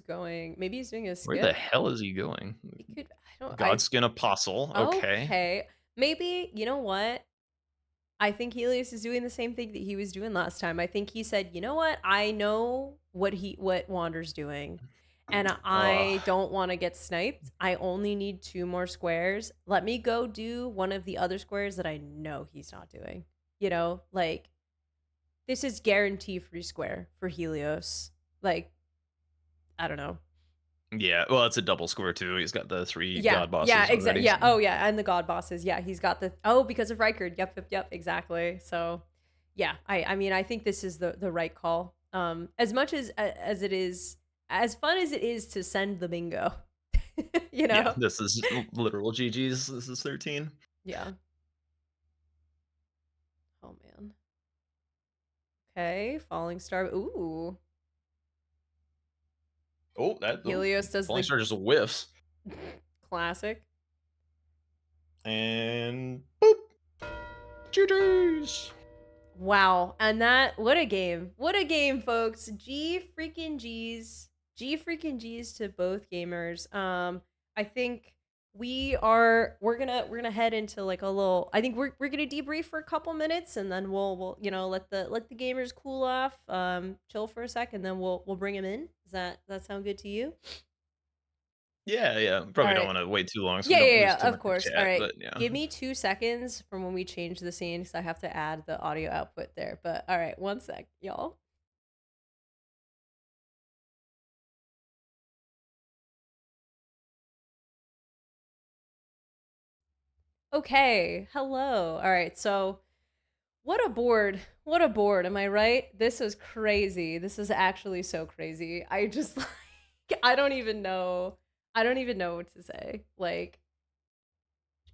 going maybe he's doing a Where the skip? hell is he going? It could I don't I Godskin Apostle. Okay. okay. Maybe, you know what? I think Helios is doing the same thing that he was doing last time. I think he said, "You know what? I know what Wander's doing, and Oh, I don't wanna get sniped. I only need 2 more squares. Let me go do one of the other squares that I know he's not doing." Like, this is guarantee free square for Helios. Like, I don't know. yeah. Well, it's a double square too. He's got the three Yeah, god yeah, bosses exactly. already. Yeah, So. oh, yeah, and the god bosses. Yeah, he's got because of Rykard. Yep, yep, yep, exactly. So, yeah, I mean, I think this is the right call. As much as it is as fun as it is to send the bingo, you Yeah, know? this is literal GG's. This is 13. Yeah. Oh man. Okay, falling star. Ooh, Oh, that oh, Helios does Falling the Star just whiffs. classic. And boop. GG's. Wow, and that what a game. What a game, folks. G freaking G's. G freaking G's to both gamers. I think we're going to head into like a little I think we're going to debrief for a couple minutes and then we'll let the gamers cool off, chill for a sec and then we'll bring them in. Does that sound good to you? Yeah, yeah. All Probably don't right. want to wait too long so we Yeah, don't yeah, lose yeah, too of much of course. All chat. right. But yeah. Give me 2 seconds from when we change the scene because I have to add the audio output there. But all right, 1 sec, y'all. Okay. Hello. All right. So, what a board. What a board. Am I right? This is crazy. This is actually so crazy. I just like I don't even know. I don't even know what to say. Like,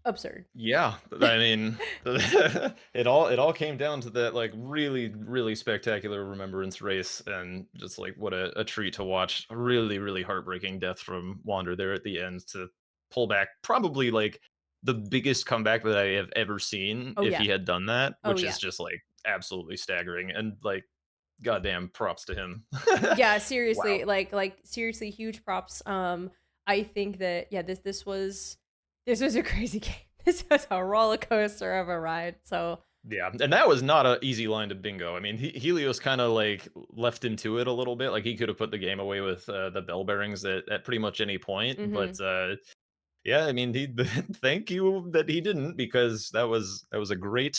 absurd. Yeah, I mean, it all came down to that like really really spectacular remembrance race, and just like what a treat to watch. A really really heartbreaking death from Wander there at the end to pull back probably like the biggest comeback that I have ever seen Oh if yeah. he had done that, Oh which is yeah. just like absolutely staggering and like goddamn props to him. Yeah, Wow. seriously. Like seriously huge props. I think that yeah, this was a crazy game. This was a roller coaster of a ride. So, Yeah, and that was not a easy line to bingo. I mean, Helios kind of like left him to it a little bit. Like he could have put the game away with the bell bearings at pretty much any point. But mhm. yeah, I mean, he thank you that he didn't, because that was a great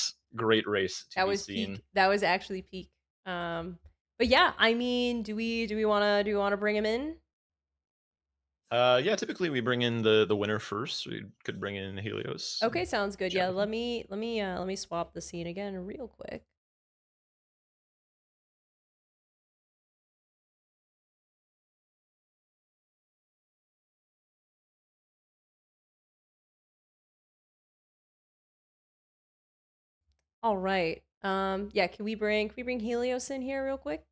race to That be was seen. peak. That was actually peak. But yeah, I mean, do we want to bring him in? Yeah, typically we bring in the winner first. We could bring in Helios Okay, and sounds good. chat Yeah, with let him. me let me let me swap the scene again real quick. All right. Yeah, can we bring Helios in here real quick?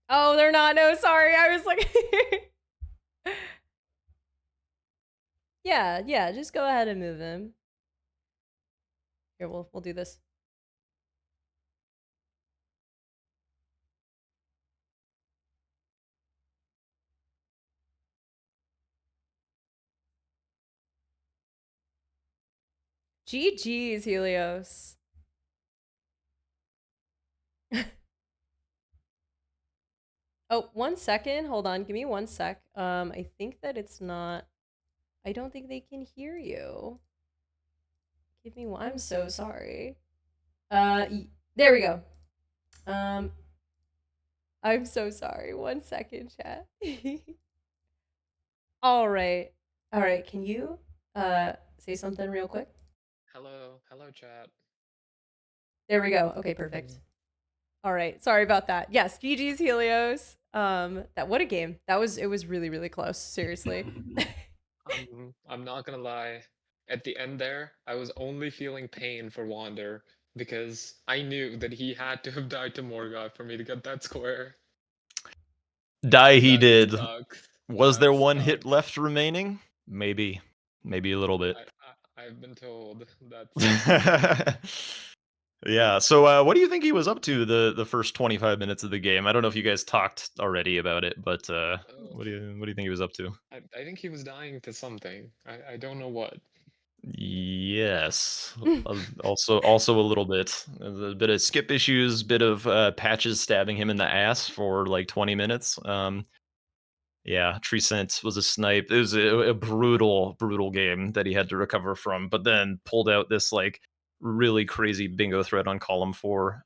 Oh, they're not. No, sorry. I was like Yeah, yeah, just go ahead and move him. Here, we'll do this. GG's, Helios. Oh, 1 second. Hold on. Give me 1 sec. I think that it's not. I don't think they can hear you. Give me one. I'm so sorry. There we go. Um, I'm so sorry. 1 second, chat. All right. All right. Can you say something real quick? Hello, hello, chat. There we go. Okay, perfect. All right. Sorry about that. Yes, GG's Helios. That what a game. That was it was really, really close, seriously. I'm not gonna lie. At the end there, I was only feeling pain for Wander because I knew that he had to have died to Morgoth for me to get that square. Die And he that did. sucks. Was That there one hit sucks. left remaining? Maybe. Maybe a little bit. I've been told that sucks. Yeah. So, what do you think he was up to the first 25 minutes of the game? I don't know if you guys talked already about it, but Oh, what do you think he was up to? I think he was dying to something. I don't know what. Yes. Also a little bit. A bit of skip issues, bit of patches stabbing him in the ass for like 20 minutes. Yeah, Treecent was a snipe. It was a brutal, brutal game that he had to recover from, but then pulled out this like really crazy bingo threat on column 4.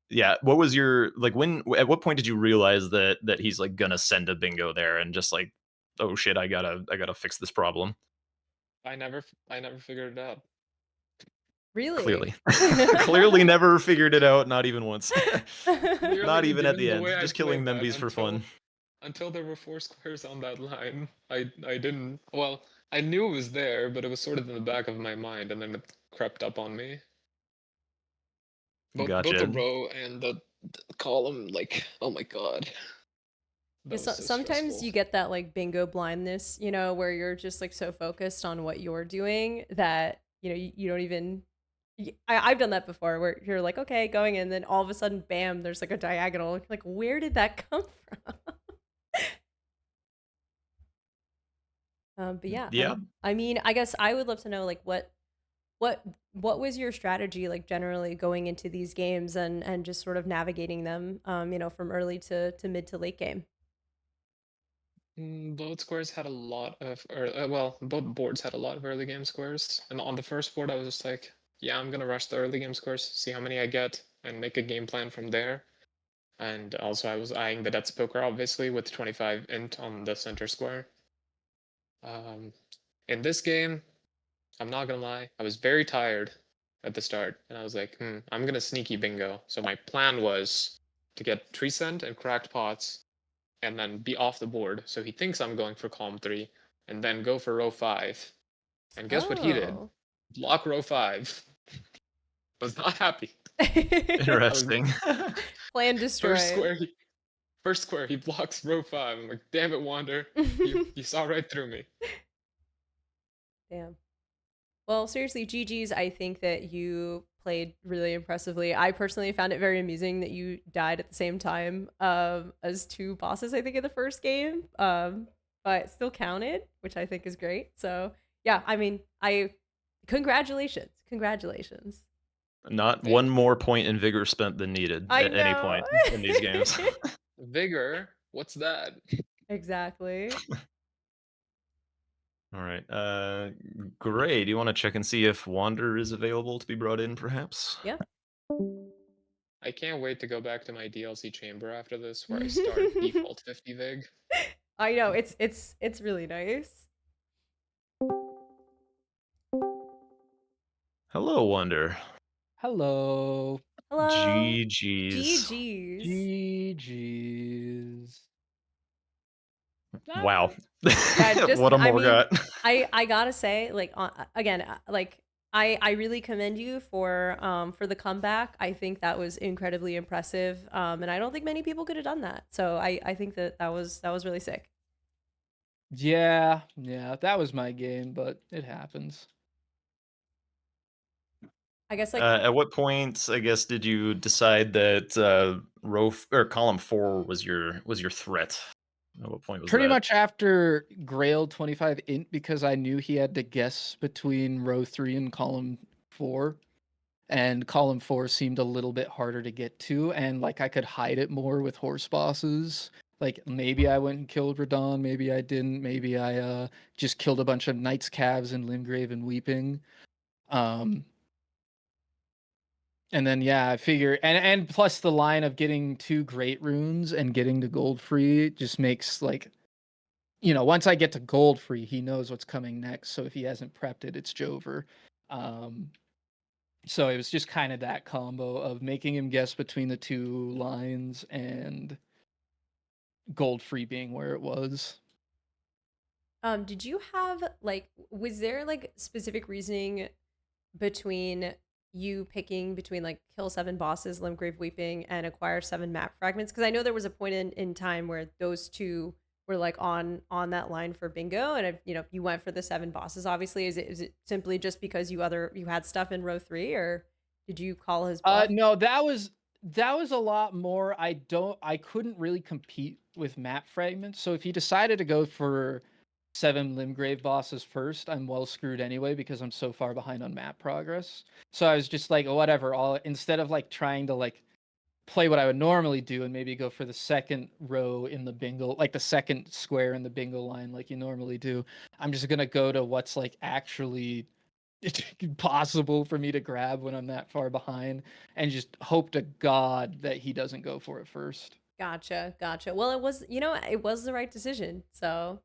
Yeah, what was your like when at what point did you realize that he's like gonna send a bingo there and just like, oh shit, I gotta fix this problem? I never figured it out. Really? Clearly. Clearly never figured it out, not even once. Not Clearly, even at given the the end, way I just killing played that Membies for fun. until there were four squares on that line, I didn't. Well, I knew it was there, but it was sort of in the back of my mind, and then it crept up on me. Both the Gotcha. row and the column, like, oh my god, Yeah, that was so, so sometimes stressful. you get that like bingo blindness, where you're just like so focused on what you're doing that you don't even. I've done that before, where you're like, okay, going in, then all of a sudden, bam, there's like a diagonal. You're like, where did that come from? But yeah, Yeah. I mean, I guess I would love to know like what what was your strategy like generally going into these games and just sort of navigating them, from early to mid to late game. Both squares had a lot of, well, both boards had a lot of early game squares. And on the first board, I was just like, yeah, I'm gonna rush the early game squares, see how many I get, and make a game plan from there. And also, I was eyeing the Death's Poker, obviously, with 25 int on the center square. Um, in this game, I'm not gonna lie, I was very tired at the start, and I was like, I'm gonna sneaky bingo. So my plan was to get Treecent and Cracked Pots, and then be off the board. So he thinks I'm going for column 3, and then go for row 5. And guess what he did? Oh. Block row 5. Was not happy. I was Interesting. Plan first destroyed. square. First square, he blocks row 5. I'm like, damn it, Wander. You saw right through me. Damn. Well, seriously, GG's. I think that you played really impressively. I personally found it very amusing that you died at the same time as two bosses, I think, in the first game. But still counted, which I think is great. So yeah, I mean, I congratulations. Congratulations. Not one Thank you. more point in vigor spent than needed I at any know. point in these games. Vigor? What's that? Exactly. All right. Gray, do you want to check and see if Wander is available to be brought in, perhaps? Yeah. I can't wait to go back to my DLC chamber after this, where I start default 50 Vig. I know it's really nice. Hello, Wander. Hello. Hello. GG's. GG's. GG's. Wow. Ah, Yeah, just What a I mean, Morgot. I gotta say, like, again, like, I really commend you for the comeback. I think that was incredibly impressive, and I don't think many people could have done that. So I think that was really sick. yeah, that was my game, but it happens. I guess like At what point, I guess, did you decide that or column 4 was your threat? At what point was Pretty that? much after Grail 25 int because I knew he had to guess between row 3 and column 4. And column 4 seemed a little bit harder to get to, and like I could hide it more with horse bosses. Like maybe I went and killed Radon, maybe I didn't, maybe I just killed a bunch of Knights Calves and Limgrave and Weeping. Um and then yeah, I figure and plus the line of getting 2 great runes and getting to gold free just makes like once I get to gold free, he knows what's coming next. So if he hasn't prepped it, it's Jover. Um So it was just kind of that combo of making him guess between the two lines and gold free being where it was. Did you have like was there like specific reasoning between you picking between like kill 7 bosses, Limgrave Weeping, and acquire 7 map fragments? Because I know there was a point in time where those two were like on that line for bingo, and if you went for the 7 bosses, obviously, is it simply just because you had stuff in row 3, or did you call his bluff? No, that was a lot more. I couldn't really compete with map fragments. So if he decided to go for 7 Limgrave bosses first, I'm well screwed anyway because I'm so far behind on map progress. So I was just like, whatever. I'll instead of like trying to like play what I would normally do and maybe go for the second row in the bingo, like the second square in the bingo line, like you normally do. I'm just gonna go to what's like actually it's possible for me to grab when I'm that far behind and just hope to God that he doesn't go for it first. Gotcha, gotcha. Well, it was the right decision, so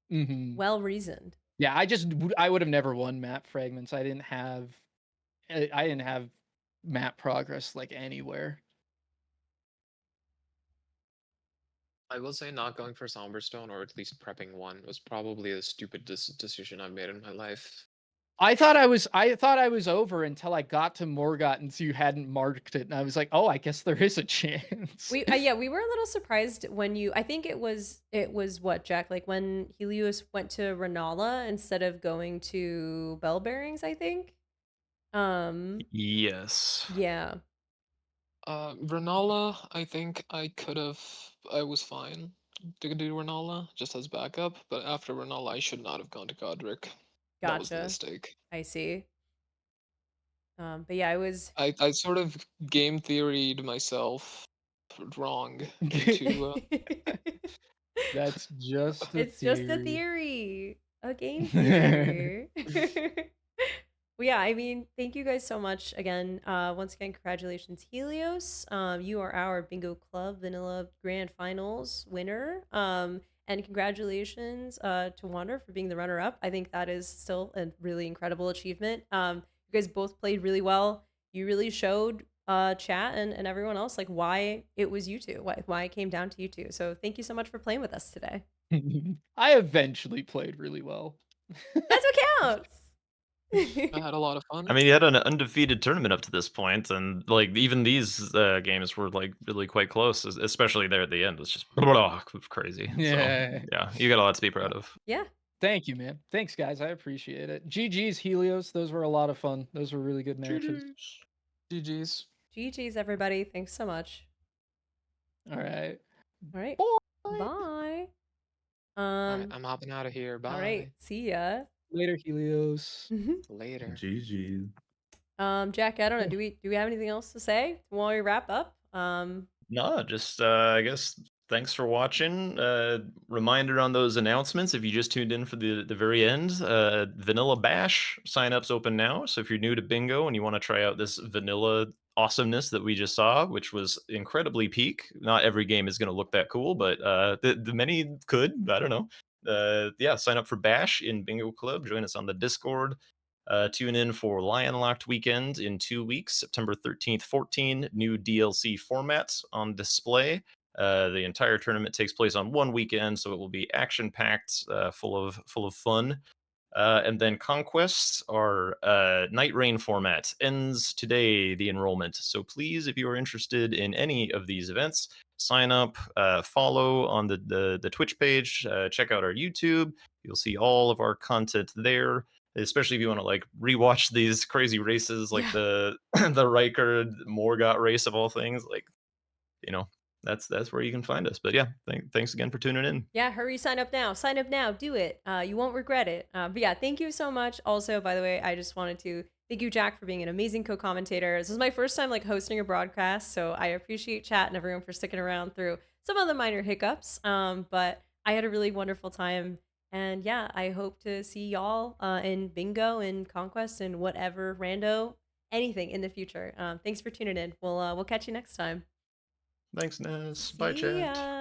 Hmm. well reasoned. Yeah, I would have never won map fragments. I didn't have map progress like anywhere. I will say not going for Somberstone or at least prepping one was probably the stupidest decision I've made in my life. I thought I was over until I got to Morgott and you hadn't marked it, and I was like, oh, I guess there is a chance. We were a little surprised when I think it was what, Jack, like when Helios went to Renala instead of going to Bell Bearings, I think. Um Yes. yeah. Renala, I think I was fine to do Renala just as backup, but after Renala, I should not have gone to Godric. That was the Gotcha. mistake. I see. But yeah, it was I sort of game theoried myself wrong into That's just a it's just a theory. theory, a game theory. Well, yeah, I mean, thank you guys so much again. Once again, congratulations, Helios. You are our Bingo Club Vanilla Grand Finals winner. And congratulations to Wander for being the runner-up. I think that is still a really incredible achievement. You guys both played really well. You really showed chat and everyone else like why it was you two, why it came down to you two. So thank you so much for playing with us today. I eventually played really well. That's what counts. I had a lot of I fun. mean, you had an undefeated tournament up to this point, and like even these games were like really quite close, especially there at the end. It was just crazy. So Yeah. yeah, you got a lot to be proud of. Yeah. Thank you, man. Thanks, guys. I appreciate it. GG's Helios. Those were a lot of fun. Those were really good matches. GG's. GG's. GG's, everybody. Thanks so much. All right. All right. Bye. Bye. Alright, Um, I'm hopping out of here. all right. Bye. See ya. Later, Helios. Later. GG. Jack, I don't know. Do we have anything else to say while we wrap up? No, just I guess thanks for watching. Reminder on those announcements if you just tuned in for the very end. Vanilla Bash signups open now. So if you're new to Bingo and you want to try out this vanilla awesomeness that we just saw, which was incredibly peak. Not every game is going to look that cool, but the many could. I don't know. Yeah, sign up for Bash in Bingo Club. Join us on the Discord. Tune in for Lion Locked Weekend in 2 weeks, September 13th, 14. New DLC formats on display. The entire tournament takes place on one weekend, so it will be action packed, full of fun. And then conquests are night rain format ends today. The enrollment. So please, if you are interested in any of these events, sign up, follow on the Twitch page, check out our YouTube. You'll see all of our content there. Especially if you want to like rewatch these crazy races, like Yeah. the Riker Morgott race of all things. Like that's where you can find us. But yeah, thanks again for tuning in. Yeah, hurry, sign up now. Sign up now. Do it. You won't regret it. But yeah, thank you so much. Also, by the way, I just wanted to thank you, Jack, for being an amazing co-commentator. This is my first time like hosting a broadcast, so I appreciate chat and everyone for sticking around through some of the minor hiccups. But I had a really wonderful time. And yeah, I hope to see y'all in Bingo and Conquest and whatever rando, anything in the future. Thanks for tuning in. We'll catch you next time. Thanks, Ness. Bye, See chat. ya.